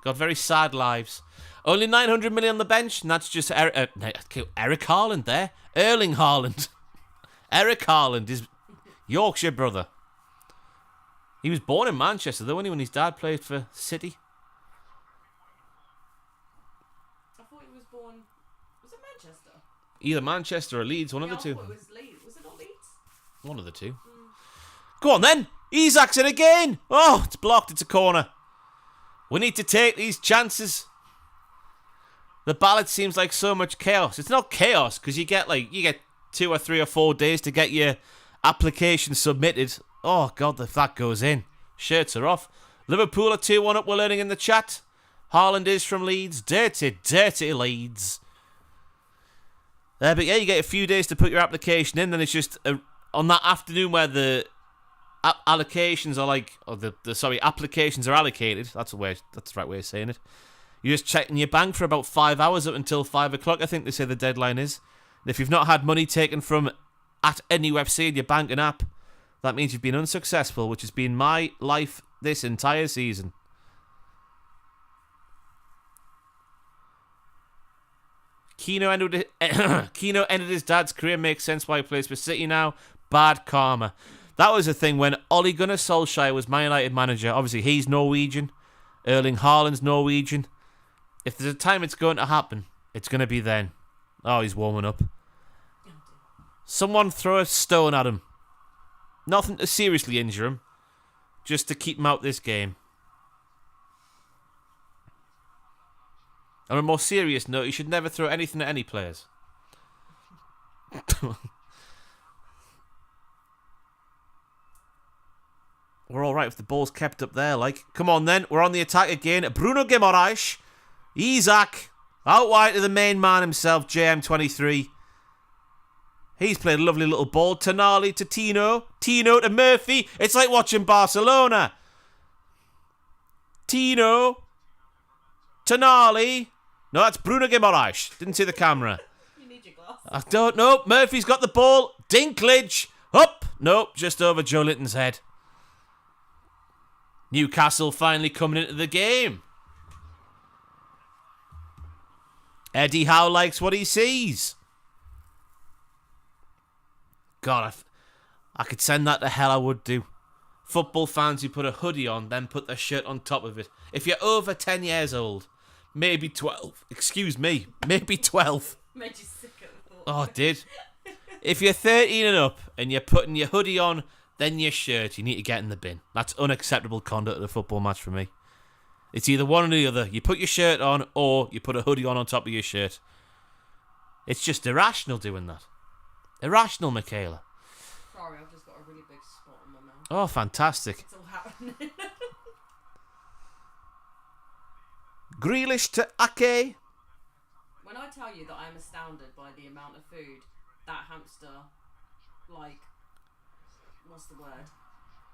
Got very sad lives. Only 900 million on the bench, and that's just Eric Haaland there. Erling Haaland. Eric Haaland is Yorkshire brother. He was born in Manchester, though, wasn't he, when his dad played for City? I thought he was born. Was it Manchester? Either Manchester or Leeds, one of the two. I thought it was Leeds. Was it not Leeds? One of the two. Go on then. Isak's in again. Oh, it's blocked. It's a corner. We need to take these chances. The ballot seems like so much chaos. It's not chaos because you get 2 or 3 or 4 days to get your application submitted. Oh, God, if that goes in. Shirts are off. Liverpool are 2-1 up, we're learning in the chat. Haaland is from Leeds. Dirty, dirty Leeds. But yeah, you get a few days to put your application in. Then it's just on that afternoon where the applications are allocated. That's the right way of saying it. You're just checking your bank for about 5 hours up until 5 o'clock, I think they say the deadline is. And if you've not had money taken from at any UFC in your banking app, that means you've been unsuccessful, which has been my life this entire season. Keno ended his dad's career. Makes sense why he plays for City now. Bad karma. That was a thing when Ole Gunnar Solskjaer was Man United manager. Obviously, he's Norwegian. Erling Haaland's Norwegian. If there's a time it's going to happen, it's going to be then. Oh, he's warming up. Someone throw a stone at him. Nothing to seriously injure him. Just to keep him out this game. On a more serious note, you should never throw anything at any players. We're all right if the ball's kept up there, like. Come on, then. We're on the attack again. Bruno Guimaraes. Isaac. Out wide to the main man himself, JM23. He's played a lovely little ball. Tonali to Tino. Tino to Murphy. It's like watching Barcelona. Tino. Tonali. No, that's Bruno Guimaraes. Didn't see the camera. You need your glasses. I don't know. Murphy's got the ball. Dinklage. Up. Nope, just over Joe Linton's head. Newcastle finally coming into the game. Eddie Howe likes what he sees. God, I could send that to hell, I would do. Football fans who put a hoodie on, then put their shirt on top of it. If you're over 10 years old, maybe 12. Excuse me, maybe 12. Made you sick at the thought. Oh, it did. If you're 13 and up and you're putting your hoodie on, then your shirt, you need to get in the bin. That's unacceptable conduct at a football match for me. It's either one or the other. You put your shirt on or you put a hoodie on top of your shirt. It's just irrational doing that. Irrational, Michaela. Sorry, I've just got a really big spot on my mouth. Oh, fantastic. It's all happening. Grealish to Ake. When I tell you that I'm astounded by the amount of food that hamster, like, what's the word?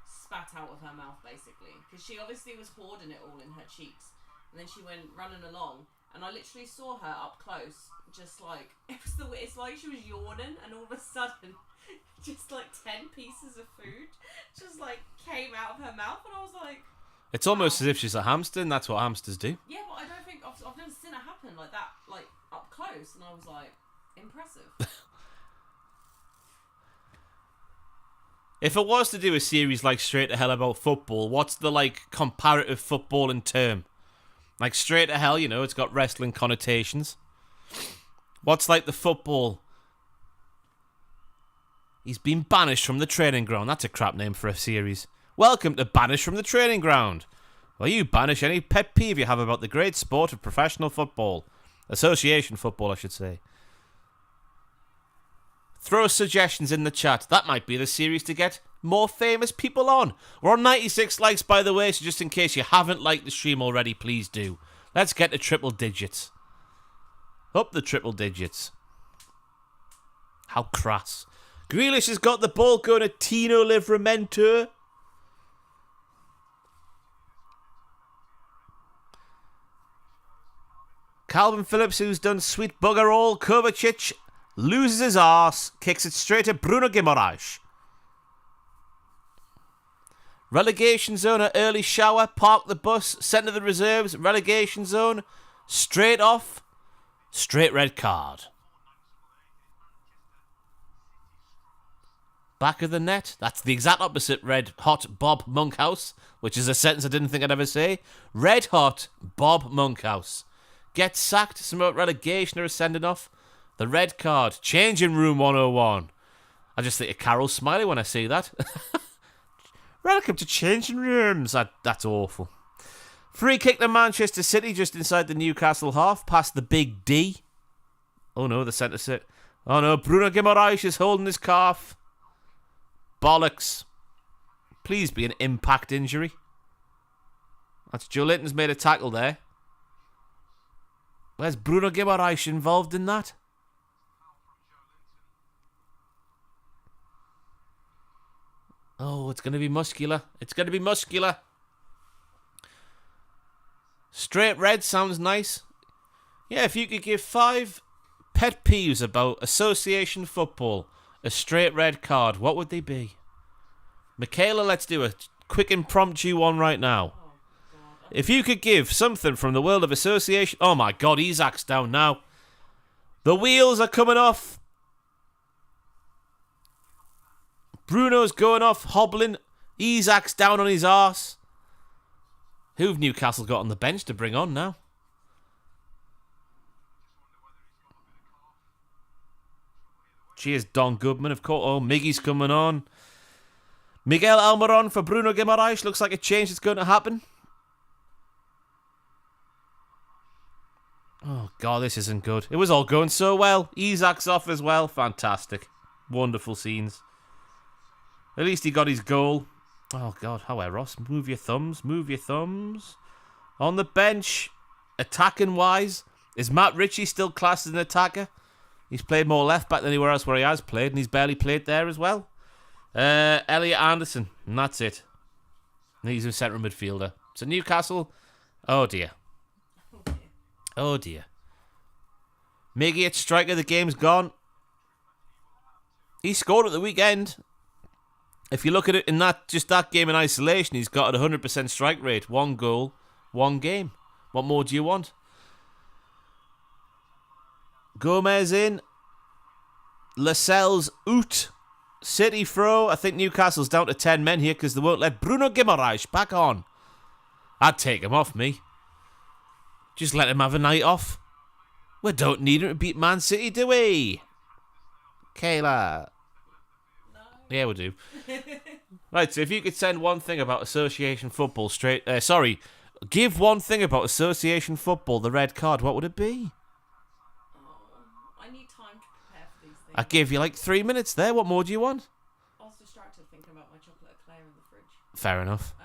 Spat out of her mouth, basically. Because she obviously was hoarding it all in her cheeks. And then she went running along. And I literally saw her up close, just like, it's like she was yawning, and all of a sudden, just like 10 pieces of food just like came out of her mouth, and I was like... It's almost as if she's a hamster, and that's what hamsters do. Yeah, but I don't think, I've never seen it happen like that, like, up close, and I was like, impressive. If it was to do a series like Straight to Hell about football, what's the, like, comparative footballing term? Like, Straight to Hell, you know, it's got wrestling connotations. What's like the football? He's been banished from the training ground. That's a crap name for a series. Welcome to Banished from the Training Ground, where you banish any pet peeve you have about the great sport of professional football. Association football, I should say. Throw suggestions in the chat. That might be the series to get more famous people on. We're on 96 likes, by the way, so just in case you haven't liked the stream already, please do. Let's get to triple digits. Up the triple digits. How crass. Grealish has got the ball going to Tino Livramento. Calvin Phillips, who's done sweet bugger all. Kovacic loses his arse, kicks it straight to Bruno Guimaraes. Relegation zone, an early shower, park the bus, send to the reserves, relegation zone, straight off, straight red card. Back of the net, that's the exact opposite red hot Bob Monkhouse, which is a sentence I didn't think I'd ever say. Red hot Bob Monkhouse. Gets sacked, some relegation or a sending off. The red card, changing room 101. I just think of Carol Smiley when I see that. Welcome to changing rooms. That's awful. Free kick to Manchester City just inside the Newcastle half, past the big D. Oh no, the centre sit. Oh no, Bruno Guimaraes is holding his calf. Bollocks. Please be an impact injury. That's Joe Linton's made a tackle there. Where's Bruno Guimaraes involved in that? Oh, it's going to be muscular. It's going to be muscular. Straight red sounds nice. Yeah, if you could give 5 pet peeves about association football, a straight red card, what would they be? Michaela, let's do a quick impromptu one right now. If you could give something from the world of association... Oh my God, Isaac's down now. The wheels are coming off. Bruno's going off, hobbling. Isaac's down on his arse. Who've Newcastle got on the bench to bring on now? Cheers, Don Goodman, of course. Oh, Miggy's coming on. Miguel Almiron for Bruno Guimaraes. Looks like a change is going to happen. Oh, God, this isn't good. It was all going so well. Isak's off as well. Fantastic. Wonderful scenes. At least he got his goal. Oh, God. How Ross? Move your thumbs. Move your thumbs. On the bench, attacking-wise, is Matt Ritchie still classed as an attacker? He's played more left back than anywhere else where he has played, and he's barely played there as well. Elliot Anderson, and that's it. And he's a central midfielder. So Newcastle, oh dear. Oh dear. Miggy at striker, the game's gone. He scored at the weekend. If you look at it in that game in isolation, he's got a 100% strike rate. 1 goal, 1 game. What more do you want? Gomez in. Lascelles out. City throw. I think Newcastle's down to 10 men here because they won't let Bruno Guimaraes back on. I'd take him off me. Just let him have a night off. We don't need him to beat Man City, do we? Kayla. No. Yeah, we do. Right, so if you could send one thing about association football give one thing about association football the red card, what would it be? I need time to prepare for these things. I gave you like 3 minutes there. What more do you want? I was distracted thinking about my chocolate eclair in the fridge. Fair enough.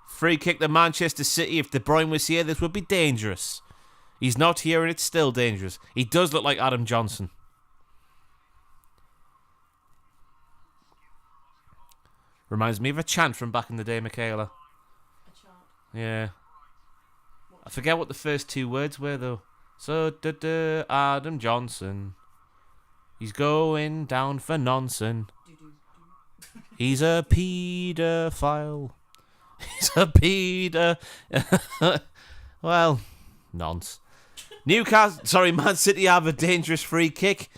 Free kick to Manchester City. If De Bruyne was here, this would be dangerous. He's not here and it's still dangerous. He does look like Adam Johnson. Reminds me of a chant from back in the day, Michaela. A chant? Yeah. I forget what the first 2 words were, though. So, Adam Johnson. He's going down for nonsense. He's a paedophile. He's a pedo. Well, nonce. Man City have a dangerous free kick.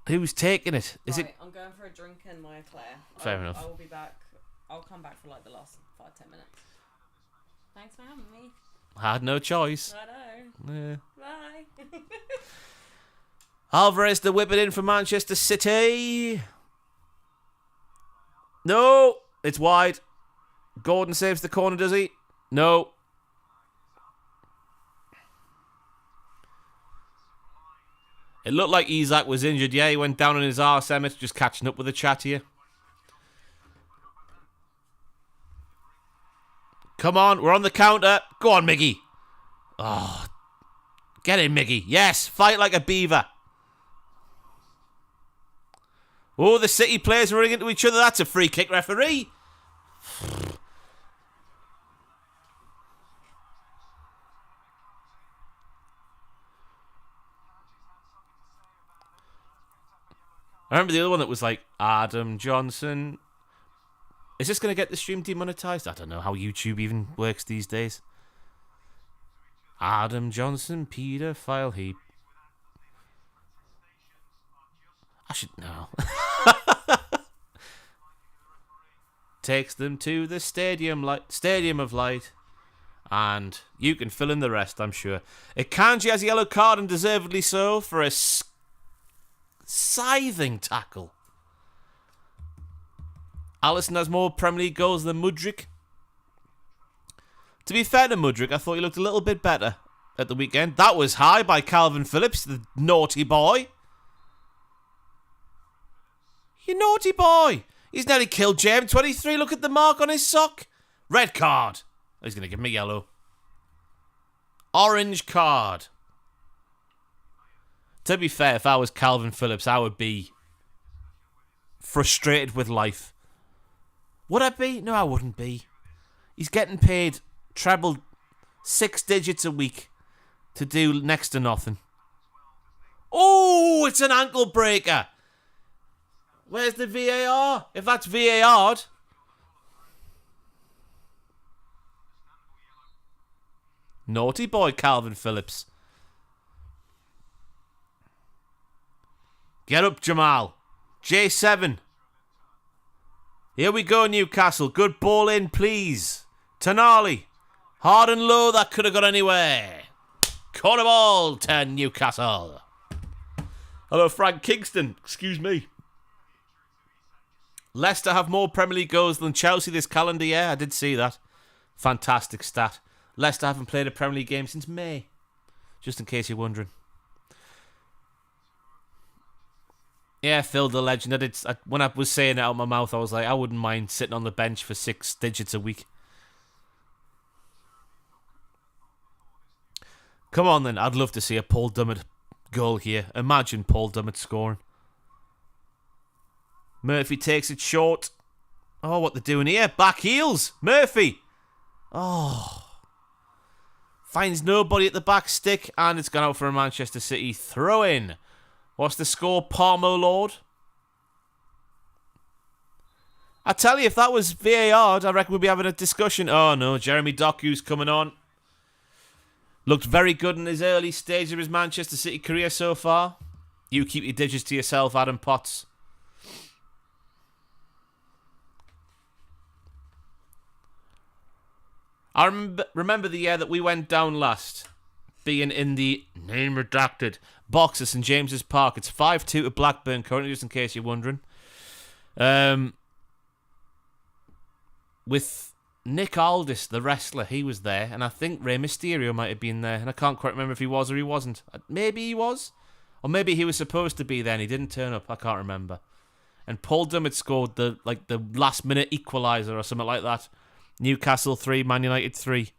Who's taking it? Is right, it? I'm going for a drink and my eclair. Fair enough. I will be back. I'll come back for like the last 5-10 minutes. Thanks for having me. Had no choice. I know. Yeah. Bye. Alvarez to whip it in for Manchester City. No, it's wide. Gordon saves the corner, does he? No. It looked like Isak was injured. Yeah, he went down on his arse, Emmett, just catching up with the chat here. Come on, we're on the counter. Go on, Miggy. Oh, get in, Miggy. Yes, fight like a beaver. Oh, the City players are running into each other. That's a free kick, referee. I remember the other one that was like Adam Johnson. Is this going to get the stream demonetized? I don't know how YouTube even works these days. Adam Johnson, paedophile, he... I should know. Takes them to the Stadium of Light. And you can fill in the rest, I'm sure. Ikanji has a yellow card, and deservedly so, for a scything tackle. Alisson has more Premier League goals than Mudryk. To be fair to Mudryk, I thought he looked a little bit better at the weekend. That was high by Calvin Phillips, the naughty boy. You naughty boy. He's nearly killed JM23. Look at the mark on his sock. Red card. He's going to give me yellow. Orange card. To be fair, if I was Calvin Phillips, I would be frustrated with life. Would I be? No, I wouldn't be. He's getting paid treble 6 digits a week to do next to nothing. Oh, it's an ankle breaker. Where's the VAR? If that's VAR'd. Naughty boy, Calvin Phillips. Get up, Jamal. J7. Here we go, Newcastle. Good ball in, please. Tonali. Hard and low, that could have got anywhere. Corner ball to Newcastle. Hello, Frank Kingston. Excuse me. Leicester have more Premier League goals than Chelsea this calendar year. I did see that. Fantastic stat. Leicester haven't played a Premier League game since May. Just in case you're wondering. Yeah, Phil the legend. When I was saying it out of my mouth, I was like, I wouldn't mind sitting on the bench for 6 digits a week. Come on then, I'd love to see a Paul Dummett goal here. Imagine Paul Dummett scoring. Murphy takes it short. Oh, what they're doing here. Back heels. Murphy. Oh. Finds nobody at the back stick, and it's gone out for a Manchester City throw-in. What's the score, Palmo Lord? I tell you, if that was VAR, I reckon we'd be having a discussion. Oh no, Jeremy Doku's coming on. Looked very good in his early stage of his Manchester City career so far. You keep your digits to yourself, Adam Potts. I remember the year that we went down last, being in the name redacted box at St James's Park. It's 5-2 to Blackburn currently, just in case you're wondering. With Nick Aldis, the wrestler, he was there, and I think Rey Mysterio might have been there, and I can't quite remember if he was or he wasn't. Maybe he was, or maybe he was supposed to be there and he didn't turn up. I can't remember. And Paul Dummett scored the last minute equaliser or something like that. Newcastle 3, Man United 3.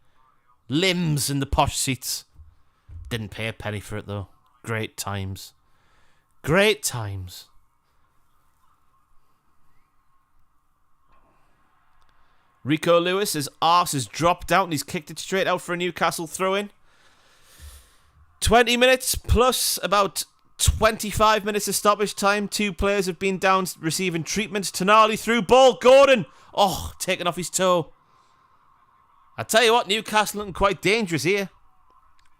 Limbs in the posh seats. Didn't pay a penny for it though. Great times. Great times. Rico Lewis, his arse has dropped out and he's kicked it straight out for a Newcastle throw-in. 20 minutes plus about 25 minutes of stoppage time. 2 players have been down receiving treatment. Tonali through ball. Gordon. Oh, taken off his toe. I tell you what, Newcastle looking quite dangerous here.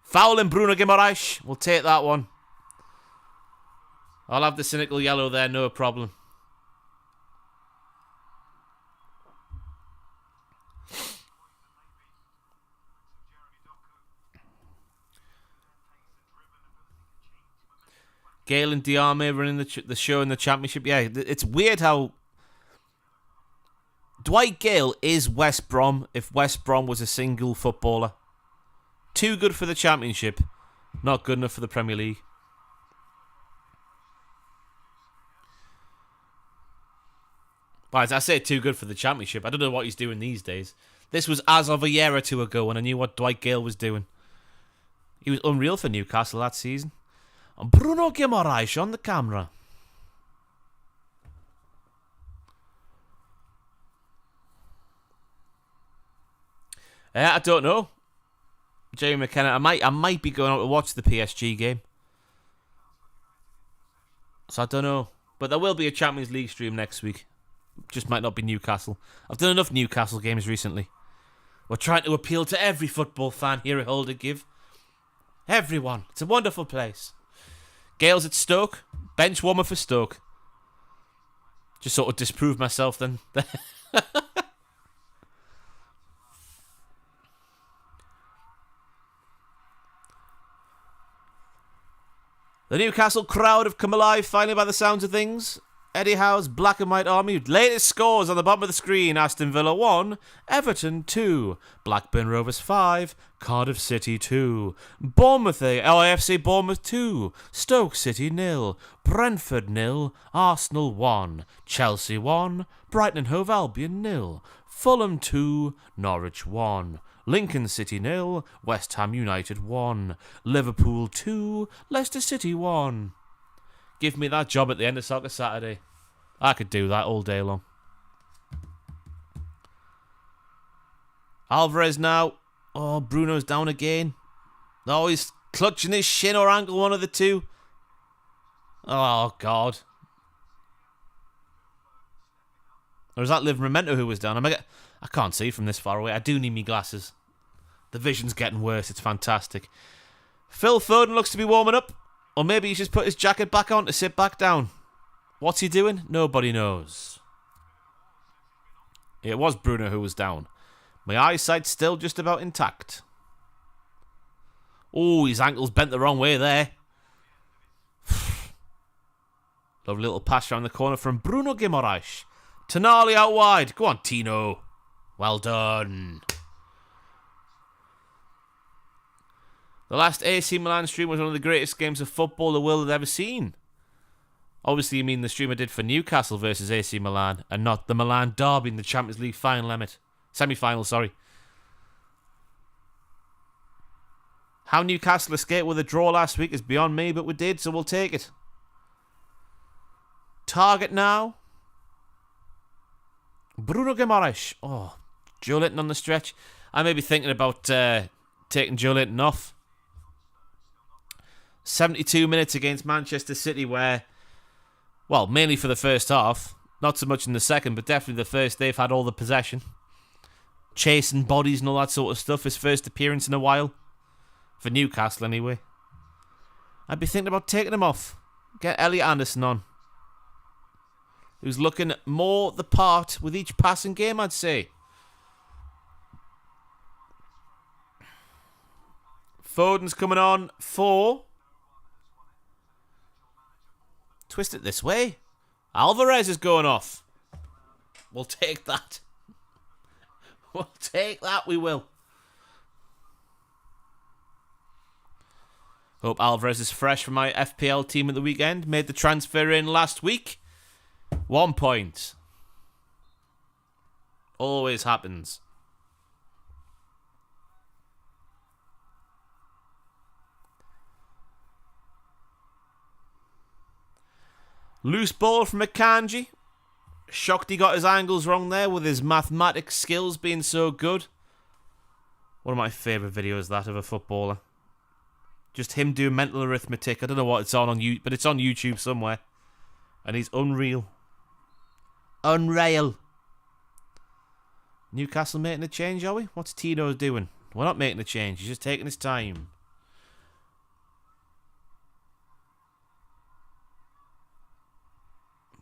Foul in Bruno Guimaraes. We'll take that one. I'll have the cynical yellow there, no problem. Gale and Diarme running the show in the Championship. Yeah, it's weird how Dwight Gale is West Brom if West Brom was a single footballer. Too good for the Championship, not good enough for the Premier League. Right, I say too good for the Championship. I don't know what he's doing these days. This was as of a year or two ago when I knew what Dwight Gale was doing. He was unreal for Newcastle that season. And Bruno Guimaraes on the camera. I don't know. Jamie McKenna, I might be going out to watch the PSG game. So I don't know. But there will be a Champions League stream next week. Just might not be Newcastle. I've done enough Newcastle games recently. We're trying to appeal to every football fan here at Hold and Give. Everyone. It's a wonderful place. Gale's at Stoke. Bench warmer for Stoke. Just sort of disprove myself then. The Newcastle crowd have come alive finally by the sounds of things. Eddie Howe's Black and White Army. Latest scores on the bottom of the screen. Aston Villa 1, Everton 2, Blackburn Rovers 5, Cardiff City 2, Bournemouth LAFC Bournemouth 2, Stoke City 0, Brentford 0, Arsenal 1, Chelsea 1, Brighton and Hove Albion 0, Fulham 2, Norwich 1, Lincoln City 0, West Ham United 1, Liverpool 2, Leicester City 1. Give me that job at the end of Soccer Saturday. I could do that all day long. Alvarez now. Oh, Bruno's down again. Oh, he's clutching his shin or ankle, one of the two. Oh, God. Or is that Liv Memento who was down? I can't see from this far away. I do need me glasses. The vision's getting worse. It's fantastic. Phil Foden looks to be warming up. Or maybe he's just put his jacket back on to sit back down. What's he doing? Nobody knows. It was Bruno who was down. My eyesight's still just about intact. Oh, his ankle's bent the wrong way there. Lovely little pass around the corner from Bruno Guimaraes. Tonali out wide. Go on, Tino. Well done. The last AC Milan stream was one of the greatest games of football the world had ever seen. Obviously, you mean the stream I did for Newcastle versus AC Milan, and not the Milan derby in the Champions League semi-final, sorry. How Newcastle escaped with a draw last week is beyond me, but we did, so we'll take it. Target now. Bruno Guimaraes. Oh, Joe Linton on the stretch. I may be thinking about taking Joe Linton off. 72 minutes against Manchester City where, well, mainly for the first half, not so much in the second, but definitely the first, they've had all the possession. Chasing bodies and all that sort of stuff. His first appearance in a while. For Newcastle, anyway. I'd be thinking about taking him off. Get Elliot Anderson on. Who's looking more the part with each passing game, I'd say. Foden's coming on for... Twist it this way. Alvarez is going off. We'll take that. We'll take that, we will. Hope Alvarez is fresh for my FPL team at the weekend. Made the transfer in last week. 1 point. Always happens. Loose ball from Akanji. Shocked he got his angles wrong there with his mathematics skills being so good. One of my favourite videos, that of a footballer. Just him doing mental arithmetic. I don't know what it's on YouTube, but it's on YouTube somewhere. And he's unreal. Unreal. Newcastle making a change, are we? What's Tino doing? We're not making a change. He's just taking his time.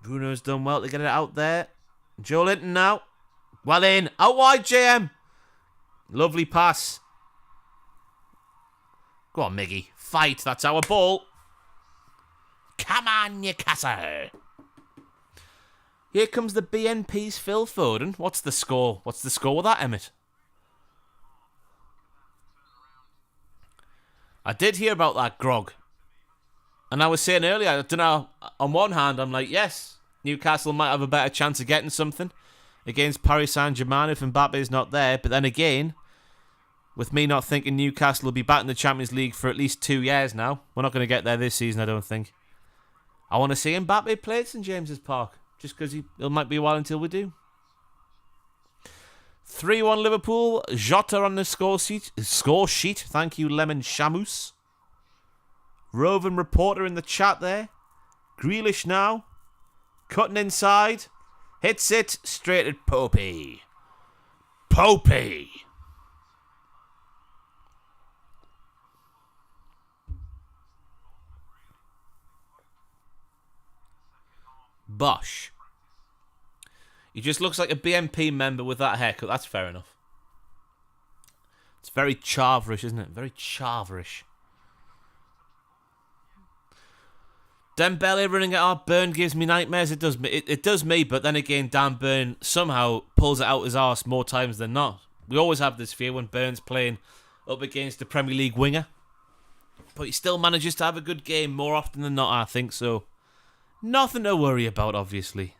Bruno's done well to get it out there. Joe Linton now. Well in. Out wide, JM. Lovely pass. Go on, Miggy. Fight. That's our ball. Come on, Newcastle. Here comes the BNP's Phil Foden. What's the score? What's the score with that, Emmett? I did hear about that grog. And I was saying earlier, I don't know, on one hand, I'm like, yes, Newcastle might have a better chance of getting something against Paris Saint-Germain if Mbappé is not there. But then again, with me not thinking Newcastle will be back in the Champions League for at least 2 years now. We're not going to get there this season, I don't think. I want to see Mbappé play at St James's Park, just because it might be a while until we do. 3-1 Liverpool. Jota on the score sheet. Thank you, Lemon Shamus. Roving reporter in the chat there. Grealish now. Cutting inside. Hits it straight at Popey. Popey. Bosh. He just looks like a BNP member with that haircut. That's fair enough. It's very Charverish, isn't it? Very Charverish. Dembele running it out. Burn gives me nightmares. It does me. It does me, but then again, Dan Burn somehow pulls it out his arse more times than not. We always have this fear when Burn's playing up against the Premier League winger. But he still manages to have a good game more often than not, I think, so nothing to worry about, obviously.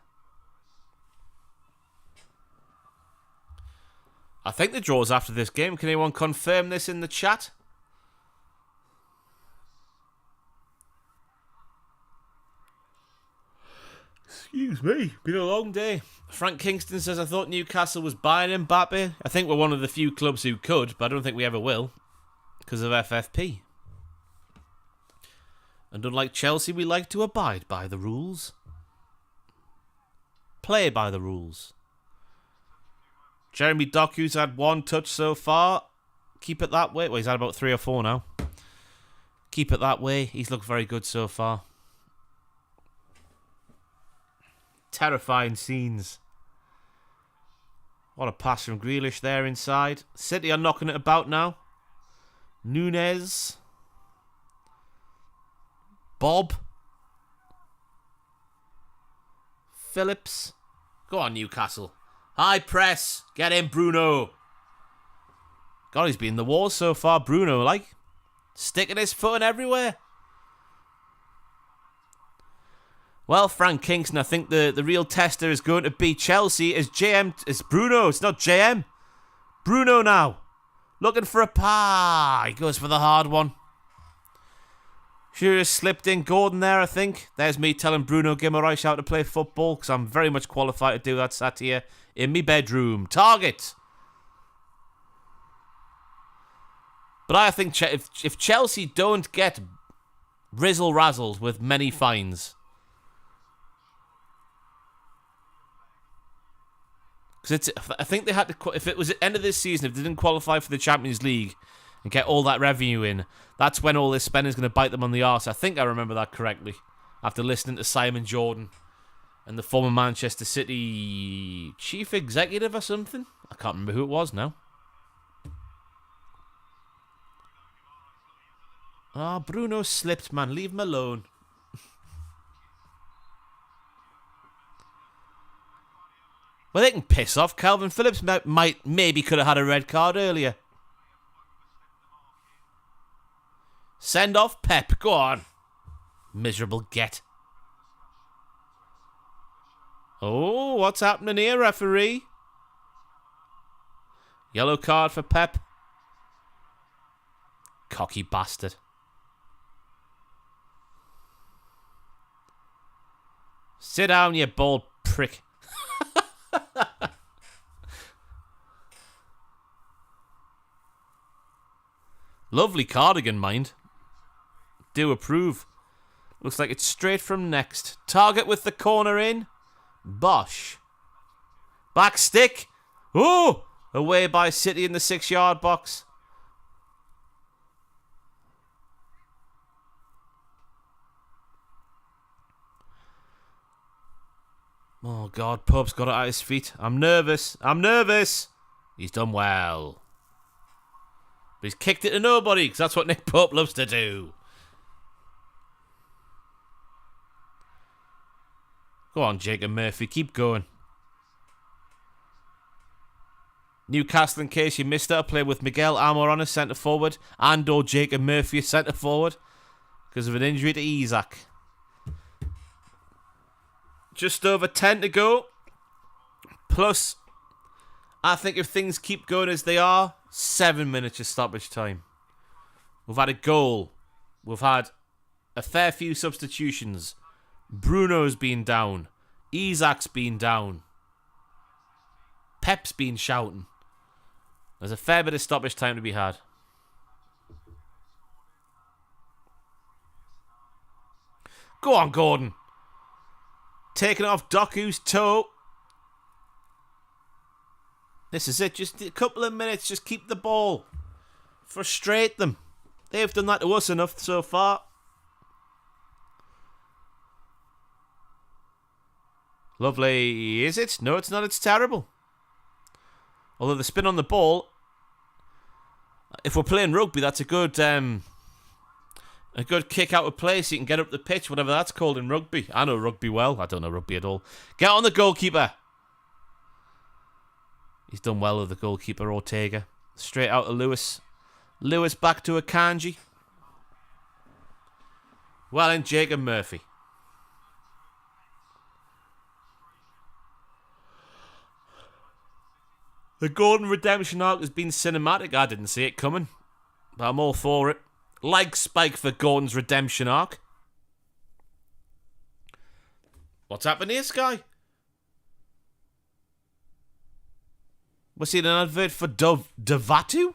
I think the draw's after this game. Can anyone confirm this in the chat? Excuse me, been a long day. Frank Kingston says, I thought Newcastle was buying Mbappé. I think we're one of the few clubs who could, but I don't think we ever will, because of FFP. And unlike Chelsea, we like to abide by the rules. Play by the rules. Jeremy Doku's had 1 touch so far. Keep it that way. Well, he's had about 3 or 4 now. Keep it that way. He's looked very good so far. Terrifying scenes. What a pass from Grealish there inside. City are knocking it about now. Nunez. Bob. Phillips. Go on, Newcastle. High press. Get in, Bruno. God, he's been in the wall so far, Bruno, like. Sticking his foot in everywhere. Well, Frank Kingston, I think the real tester is going to be Chelsea. Is Bruno. It's not JM. Bruno now. Looking for a He goes for the hard one. Should have slipped in Gordon there, I think. There's me telling Bruno Guimaraes how to play football, because I'm very much qualified to do that, sat here in my bedroom. Target. But I think if Chelsea don't get rizzle-razzled with many fines, because I think they had to, if it was at the end of this season, if they didn't qualify for the Champions League and get all that revenue in, that's when all this spending is going to bite them on the arse. I think I remember that correctly after listening to Simon Jordan and the former Manchester City chief executive or something. I can't remember who it was now. Bruno slipped, man. Leave him alone. Well, they can piss off. Calvin Phillips maybe could have had a red card earlier. Send off Pep. Go on. Miserable get. Oh, what's happening here, referee? Yellow card for Pep. Cocky bastard. Sit down, you bald prick. Lovely cardigan, mind. Do approve. Looks like it's straight from next. Target with the corner in. Bosh. Back stick. Oh! Away by City in the 6-yard box. Oh, God. Pope's got it at his feet. I'm nervous. He's done well. But he's kicked it to nobody, because that's what Nick Pope loves to do. Go on, Jacob Murphy. Keep going. Newcastle, in case you missed it, I played with Miguel Almiron as centre forward and or Jacob Murphy as centre forward because of an injury to Isaac. Just over 10 to go. Plus, I think if things keep going as they are, 7 minutes of stoppage time. We've had a goal. We've had a fair few substitutions. Bruno's been down. Isaac's been down. Pep's been shouting. There's a fair bit of stoppage time to be had. Go on, Gordon. Taking it off Doku's toe. This is it. Just a couple of minutes. Just keep the ball. Frustrate them. They've done that to us enough so far. Lovely. Is it? No, it's not. It's terrible. Although the spin on the ball, if we're playing rugby, that's a good kick out of play so you can get up the pitch, whatever that's called in rugby. I know rugby well. I don't know rugby at all. Get on the goalkeeper. He's done well with the goalkeeper, Ortega. Straight out to Lewis. Lewis back to Akanji. Well in, Jacob Murphy. The Gordon redemption arc has been cinematic. I didn't see it coming, but I'm all for it. Like Spike for Gordon's redemption arc. What's happened here, Sky? Was he in an advert for Davatu?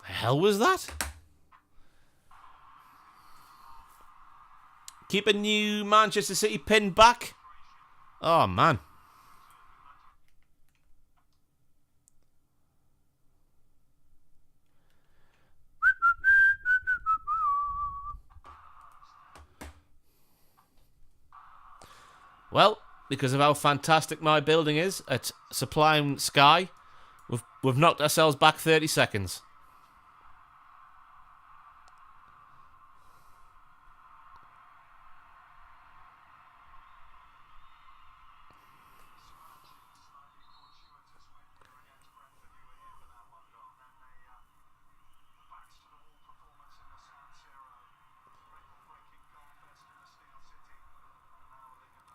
The hell was that? Keep a new Manchester City pin back. Oh, man. Well, because of how fantastic my building is at supplying Sky, we've knocked ourselves back 30 seconds.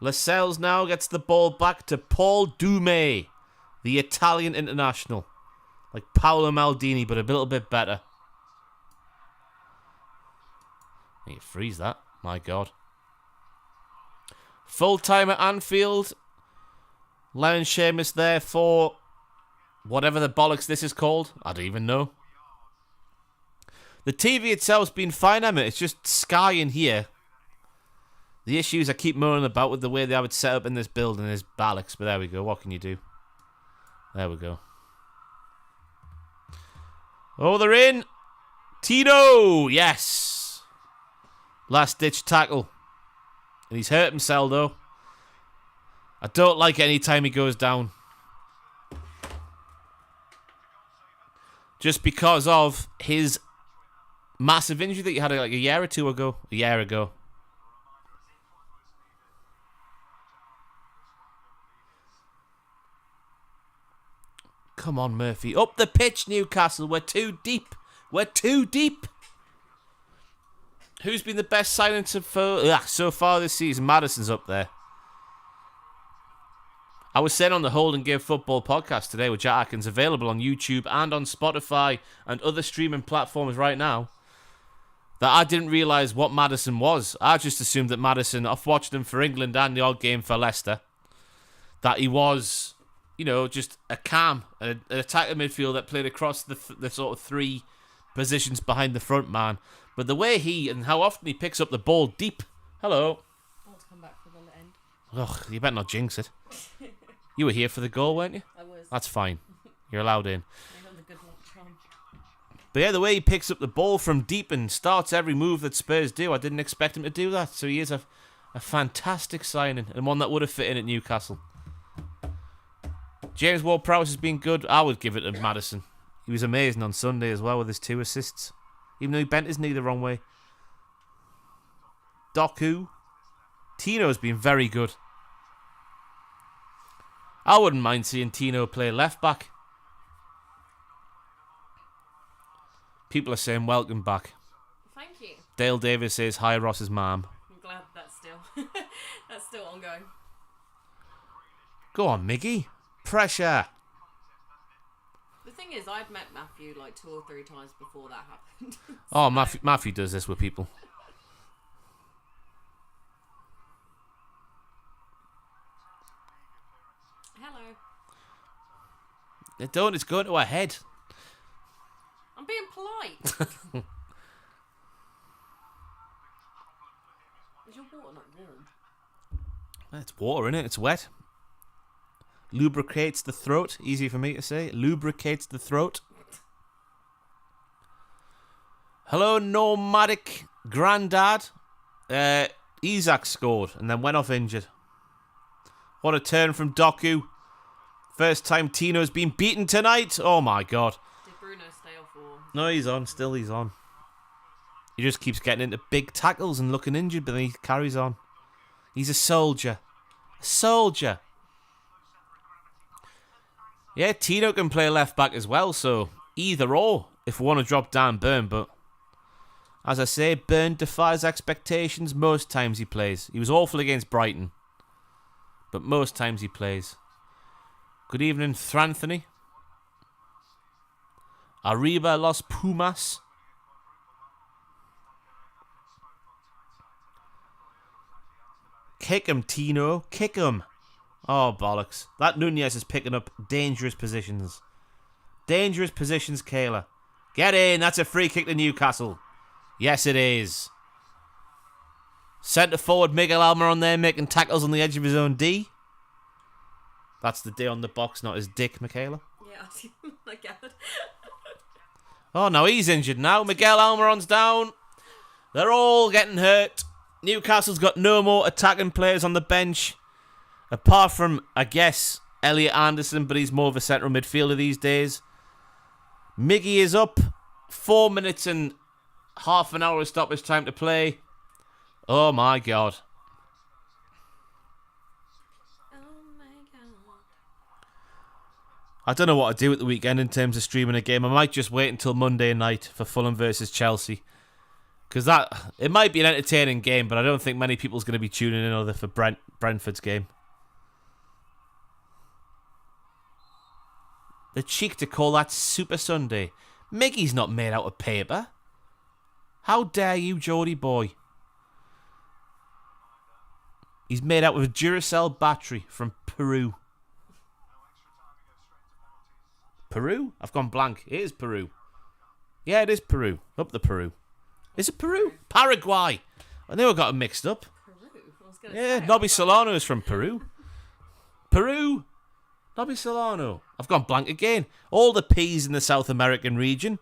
Lascelles now gets the ball back to Paul Dume, the Italian international. Like Paolo Maldini, but a little bit better. You freeze that. My God. Full time at Anfield. Lion Seamus there for whatever the bollocks this is called. I don't even know. The TV itself's been fine, Emma. It's just Sky in here. The issues I keep moaning about with the way they have it set up in this building is bollocks. But there we go. What can you do? There we go. Oh, they're in. Tino. Yes. Last ditch tackle. And he's hurt himself though. I don't like it any time he goes down. Just because of his massive injury that he had like a year or two ago. A year ago. Come on, Murphy. Up the pitch, Newcastle. We're too deep. We're too deep. Who's been the best signing so far this season? Maddison's up there. I was saying on the Hold and Give Football podcast today with Jack Atkins, available on YouTube and on Spotify and other streaming platforms right now, that I didn't realise what Maddison was. I just assumed that Maddison, I've watched him for England and the odd game for Leicester, that he was, you know, just a cam, an attacker midfield that played across the sort of three positions behind the front man. But the way he and how often he picks up the ball deep. Hello. I want to come back for the end. Ugh, you better not jinx it. You were here for the goal, weren't you? I was. That's fine. You're allowed in. I got the good luck charm. But yeah, the way he picks up the ball from deep and starts every move that Spurs do, I didn't expect him to do that. So he is a fantastic signing and one that would have fit in at Newcastle. James Ward-Prowse has been good. I would give it to Maddison. He was amazing on Sunday as well with his 2 assists. Even though he bent his knee the wrong way. Doku. Tino's been very good. I wouldn't mind seeing Tino play left back. People are saying welcome back. Thank you. Dale Davis says hi, Ross's mum. I'm glad that's still ongoing. Go on, Miggy. Pressure. The thing is, I'd met Matthew like 2 or 3 times before that happened. Oh, Matthew does this with people. Hello. They don't, it's going to her head. I'm being polite. Is your water not warm? It's water, innit? It's wet. Lubricates the throat. Easy for me to say. Lubricates the throat. Hello, nomadic granddad. Isak scored and then went off injured. What a turn from Doku. First time Tino's been beaten tonight. Oh my God. Did Bruno stay off or? No, he's on. Still he's on. He just keeps getting into big tackles and looking injured, but then he carries on. He's a soldier. A soldier. Yeah, Tino can play left back as well, so either or if we want to drop down Burn, but as I say, Burn defies expectations most times he plays. He was awful against Brighton, but most times he plays. Good evening, Thranthony. Arriba Los Pumas. Kick him, Tino. Kick him. Oh, bollocks. That Nunez is picking up dangerous positions. Dangerous positions, Kayla. Get in. That's a free kick to Newcastle. Yes, it is. Centre forward Miguel Almiron there making tackles on the edge of his own D. That's the D on the box, not his dick, Michaela. Yeah, I gathered. Oh, no, he's injured now. Miguel Almiron's down. They're all getting hurt. Newcastle's got no more attacking players on the bench. Apart from, I guess, Elliot Anderson, but he's more of a central midfielder these days. Miggy is up. 4 minutes and half an hour of stoppage time to play. Oh my God. I don't know what to do at the weekend in terms of streaming a game. I might just wait until Monday night for Fulham versus Chelsea. Because it might be an entertaining game, but I don't think many people's going to be tuning in other for Brentford's game. The cheek to call that Super Sunday. Miggy's not made out of paper. How dare you, Geordie boy? He's made out of a Duracell battery from Peru. Peru? I've gone blank. It is Peru. Yeah, it is Peru. Up the Peru. Is it Peru? Paraguay. I knew I got them mixed up. Peru? Yeah, Nobby Solano is from Peru. Peru. Nobby Solano. I've gone blank again. All the P's in the South American region.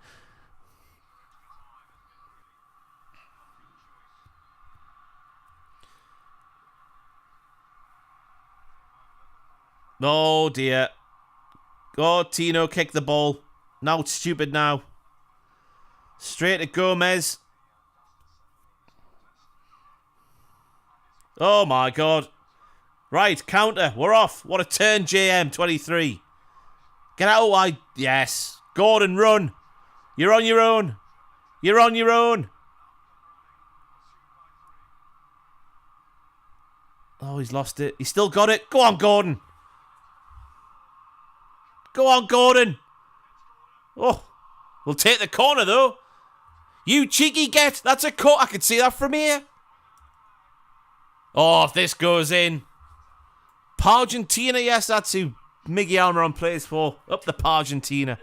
Oh dear. Oh, Tino kicked the ball. Now it's stupid now. Straight to Gomez. Oh my God. Right, counter. We're off. What a turn, JM23. Get out wide. Yes. Gordon, run. You're on your own. You're on your own. Oh, he's lost it. He's still got it. Go on, Gordon. Go on, Gordon. Oh, we'll take the corner, though. You cheeky get. That's a cut. I can see that from here. Oh, if this goes in. Argentina, yes, that's who Miggy Almiron plays for. Up the Argentina.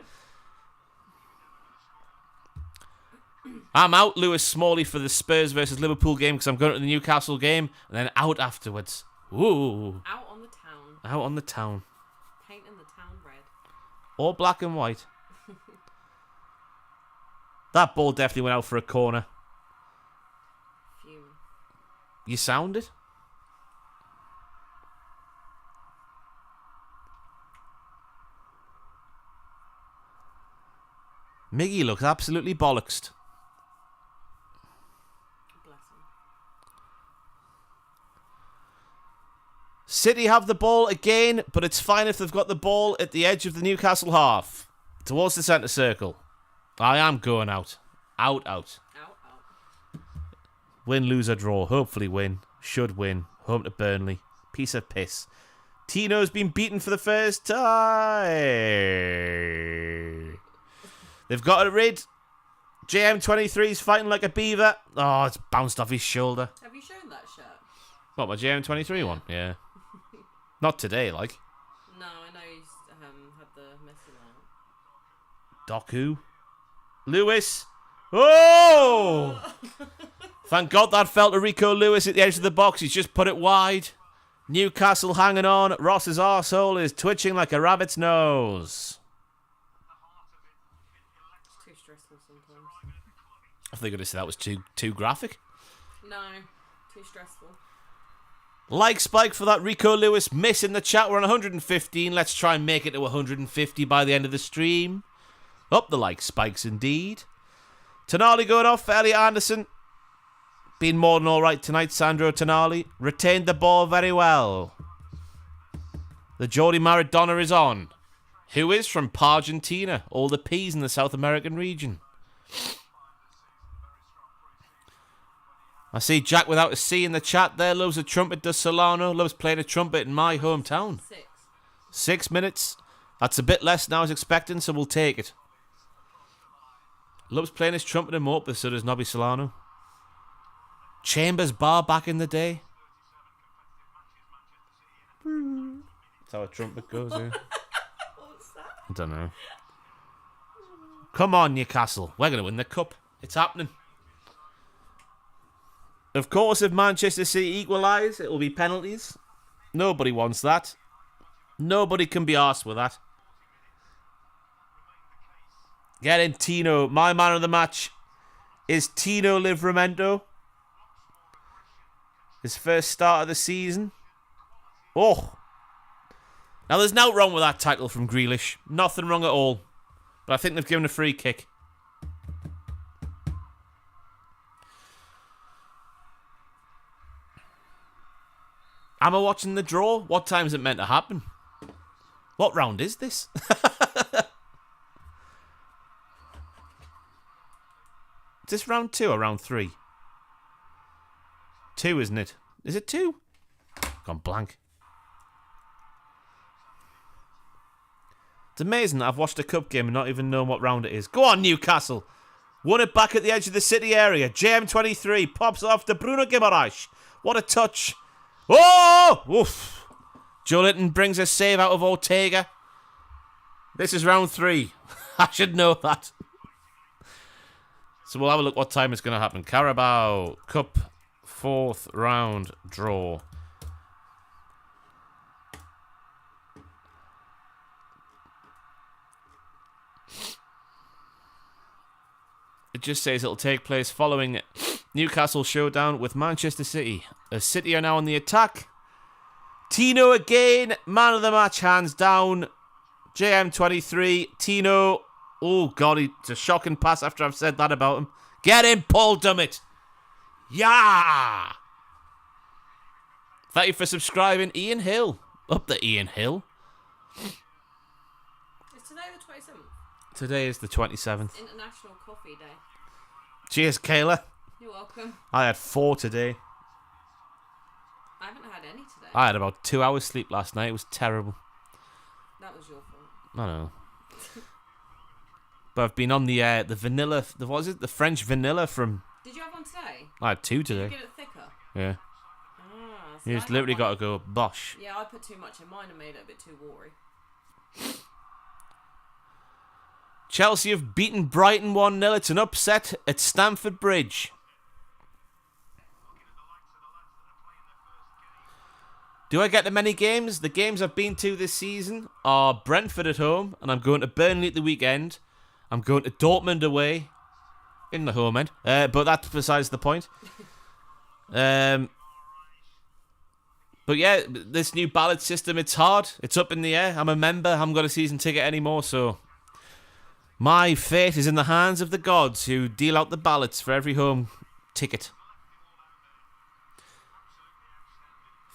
I'm out, Lewis Smalley, for the Spurs versus Liverpool game because I'm going to the Newcastle game and then out afterwards. Ooh. Out on the town. Out on the town. Painting the town red. Or black and white. That ball definitely went out for a corner. Fuming. You sounded? Miggy looks absolutely bollocksed. Bless him. City have the ball again, but it's fine if they've got the ball at the edge of the Newcastle half. Towards the centre circle. I am going out. Out. Out. Win, lose or draw. Hopefully win. Should win. Home to Burnley. Piece of piss. Tino's been beaten for the first time. They've got it rid. JM23's fighting like a beaver. Oh, it's bounced off his shoulder. Have you shown that shirt? What, my JM23 one? Yeah. Not today, like. No, I know he's had the Messi one. Doku. Lewis. Oh! Thank God that fell to Rico Lewis at the edge of the box. He's just put it wide. Newcastle hanging on. Ross's arsehole is twitching like a rabbit's nose. It's too stressful sometimes. I think I just said that was too graphic. No, too stressful. Like Spike for that Rico Lewis miss in the chat. We're on 115. Let's try and make it to 150 by the end of the stream. Up the like spikes indeed. Tonali going off for Elliot Anderson. Been more than alright tonight, Sandro Tonali. Retained the ball very well. The Geordie Maradona is on. Who is from Argentina? All the P's in the South American region. I see Jack without a C in the chat there. Loves a trumpet, does Solano. Loves playing a trumpet in my hometown. 6 minutes. That's a bit less than I was expecting, so we'll take it. Loves playing his trumpet in Mope, so does Nobby Solano. Chambers bar back in the day. That's how a trumpet goes, yeah. What's that? I don't know. Come on, Newcastle. We're going to win the cup. It's happening. Of course, if Manchester City equalise, it will be penalties. Nobody wants that. Nobody can be arsed with that. Get in, Tino. My man of the match is Tino Livramento. His first start of the season. Oh. Now, there's no wrong with that tackle from Grealish. Nothing wrong at all. But I think they've given a free kick. Am I watching the draw? What time is it meant to happen? What round is this? Is this round 2 or round 3? 2, isn't it? Is it 2? Gone blank. It's amazing that I've watched a cup game and not even known what round it is. Go on, Newcastle. Won it back at the edge of the city area. JM23 pops off to Bruno Guimaraes. What a touch. Oh! Oof. Joelinton brings a save out of Ortega. This is round 3. I should know that. So we'll have a look what time it's going to happen. Carabao Cup 4th round draw. It just says it'll take place following Newcastle showdown with Manchester City. As City are now on the attack. Tino again, man of the match, hands down. JM23, Tino. Oh, God, it's a shocking pass after I've said that about him. Get him, Paul Dummett. Yeah. Thank you for subscribing, Ian Hill. Up the Ian Hill. Is today the 27th? Today is the 27th. International Coffee Day. Cheers, Kayla. You're welcome. I had 4 today. I haven't had any today. I had about 2 hours sleep last night. It was terrible. That was your fault. I know. But I've been on the vanilla, what was it? The French vanilla from... Did you have one today? I had 2 today. Did you get it thicker? Yeah. Ah, so You I just had literally one- got to go bosh. Yeah, I put too much in mine and made it a bit too watery. Chelsea have beaten Brighton 1-0. It's an upset at Stamford Bridge. Do I get to many games? The games I've been to this season are Brentford at home, and I'm going to Burnley at the weekend. I'm going to Dortmund away, in the home end, but that's besides the point. But yeah, this new ballot system, it's hard. It's up in the air. I'm a member. I haven't got a season ticket anymore, so my fate is in the hands of the gods who deal out the ballots for every home ticket.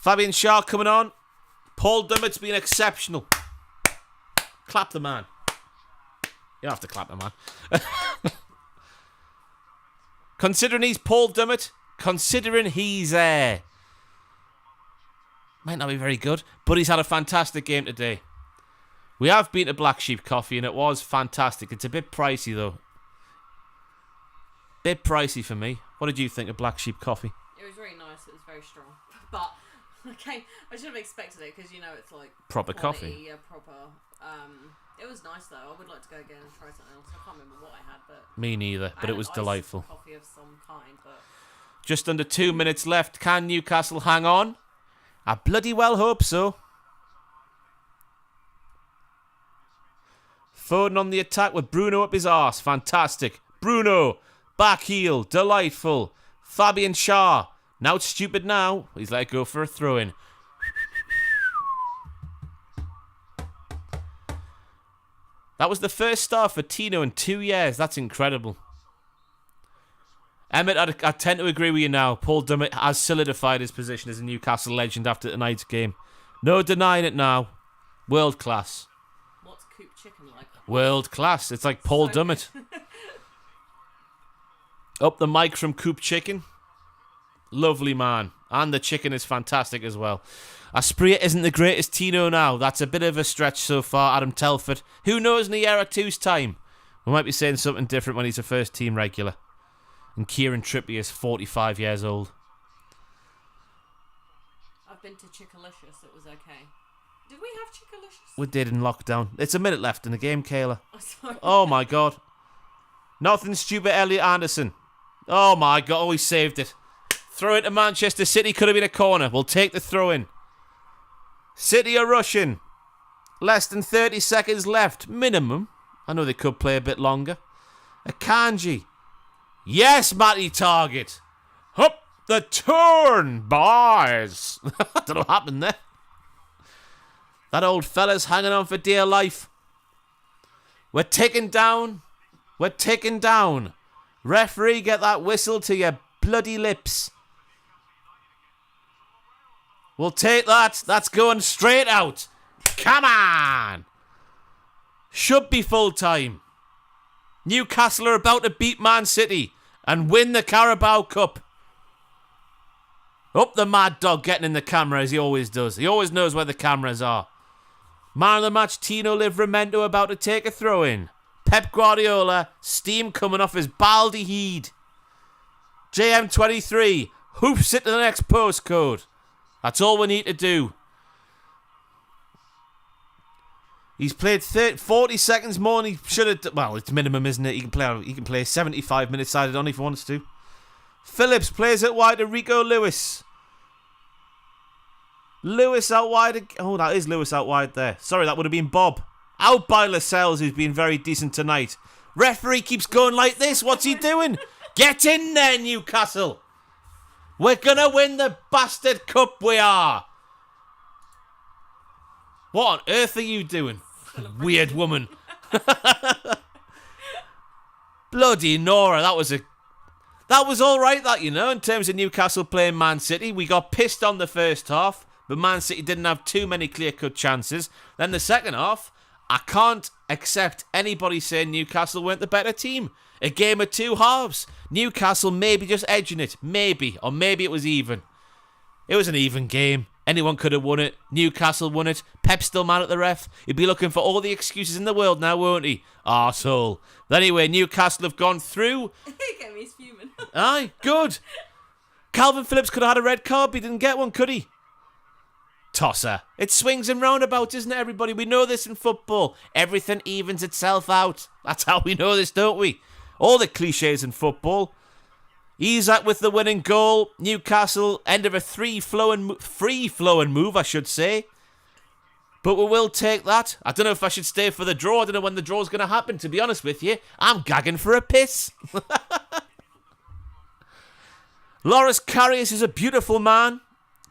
Fabian Schär coming on. Paul Dummett's been exceptional. Clap the man. You don't have to clap the man. Considering he's Paul Dummett, considering he's might not be very good, but he's had a fantastic game today. We have been to Black Sheep Coffee and it was fantastic. It's a bit pricey though. Bit pricey for me. What did you think of Black Sheep Coffee? It was really nice. It was very strong. But okay, I should have expected it because you know it's like Proper quality, coffee. Yeah, proper. It was nice though. I would like to go again and try something else. I can't remember what I had, but Me neither, but it was delightful. Coffee of some kind, but Just under 2 minutes left. Can Newcastle hang on? I bloody well hope so. Foden on the attack with Bruno up his arse. Fantastic. Bruno. Back heel. Delightful. Fabian Schär. Now it's stupid now. He's let go for a throw-in. That was the first start for Tino in 2 years. That's incredible. Emmett, I tend to agree with you now. Paul Dummett has solidified his position as a Newcastle legend after tonight's game. No denying it now. World class. what's Coop Chicken like? World class. It's like Paul So Dummett. Up the mic from Coop Chicken. Lovely man. And the chicken is fantastic as well. Aspria isn't the greatest Tino now. That's a bit of a stretch so far. Adam Telford. Who knows in a year or two's time? We might be saying something different when he's a first team regular. And Kieran Trippier is 45 years old. I've been to Chickalicious. It was okay. Did we have Chickalicious? We did in lockdown. It's a minute left in the game, Kayla. Oh, sorry. Oh my god. Nothing stupid, Elliot Anderson. Oh my god. Oh, he saved it. Throw it to Manchester City. Could have been a corner. We'll take the throw in. City are rushing. Less than 30 seconds left. Minimum. I know they could play a bit longer. Akanji. Yes, Matty Target. Up the turn, boys. I don't know what happened there. That old fella's hanging on for dear life. We're ticking down. We're ticking down. Referee, get that whistle to your bloody lips. We'll take that. That's going straight out. Come on. Should be full time. Newcastle are about to beat Man City and win the Carabao Cup. Up the mad dog getting in the camera as he always does. He always knows where the cameras are. Man of the match, Tino Livramento, about to take a throw in. Pep Guardiola, steam coming off his baldy heed. JM23, hoops it to the next postcode. That's all we need to do. He's played 40 seconds more than he should have. Well, it's minimum, isn't it? He can play 75 minutes sided on if he wants to. Phillips plays it wide to Rico Lewis. Lewis out wide. Oh, that is Lewis out wide there. Sorry, that would have been Bob. Out by Lascelles, who's been very decent tonight. Referee keeps going like this. What's he doing? Get in there, Newcastle. We're going to win the bastard cup, we are. What on earth are you doing? Weird woman. Bloody Nora, that was all right, that, you know, in terms of Newcastle playing Man City. We got pissed on the first half, but Man City didn't have too many clear-cut chances. Then the second half, I can't accept anybody saying Newcastle weren't the better team. A game of two halves. Newcastle maybe just edging it. Maybe. Or maybe it was even. It was an even game. Anyone could have won it. Newcastle won it. Pep's still mad at the ref. He'd be looking for all the excuses in the world now, won't he? Arsehole. But anyway, Newcastle have gone through. Get me fuming. Aye, good. Calvin Phillips could have had a red card, but he didn't get one, could he? Tosser. It swings and roundabouts, isn't it, everybody? We know this in football. Everything evens itself out. That's how we know this, don't we? All the cliches in football. Isak with the winning goal. Newcastle, end of a free-flowing move, I should say. But we will take that. I don't know if I should stay for the draw. I don't know when the draw's going to happen, to be honest with you. I'm gagging for a piss. Loris Karius is a beautiful man.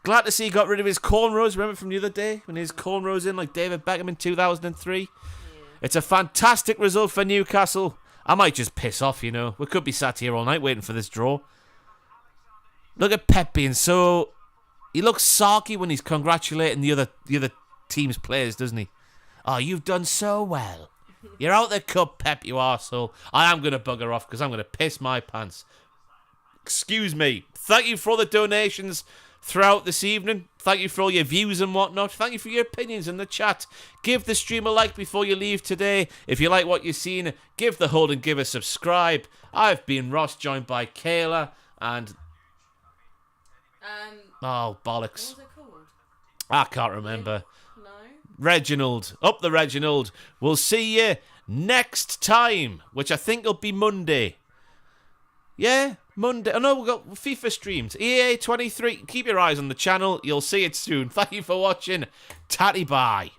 Glad to see he got rid of his cornrows. Remember from the other day when his cornrows in like David Beckham in 2003? Yeah. It's a fantastic result for Newcastle. I might just piss off, you know. We could be sat here all night waiting for this draw. Look at Pep being so... He looks sarky when he's congratulating the other team's players, doesn't he? Oh, you've done so well. You're out the cup, Pep, you arsehole. I am going to bugger off because I'm going to piss my pants. Excuse me. Thank you for all the donations throughout this evening. Thank you for all your views and whatnot. Thank you for your opinions in the chat. Give the stream a like before you leave today. If you like what you've seen, give the hold and give a subscribe. I've been Ross, joined by Kayla and... oh, bollocks. What was it called? I can't remember. No? Reginald. Up the Reginald. We'll see you next time, which I think will be Monday. Yeah, Monday. Oh no, we've got FIFA streams. EA 23. Keep your eyes on the channel. You'll see it soon. Thank you for watching. Tatty bye.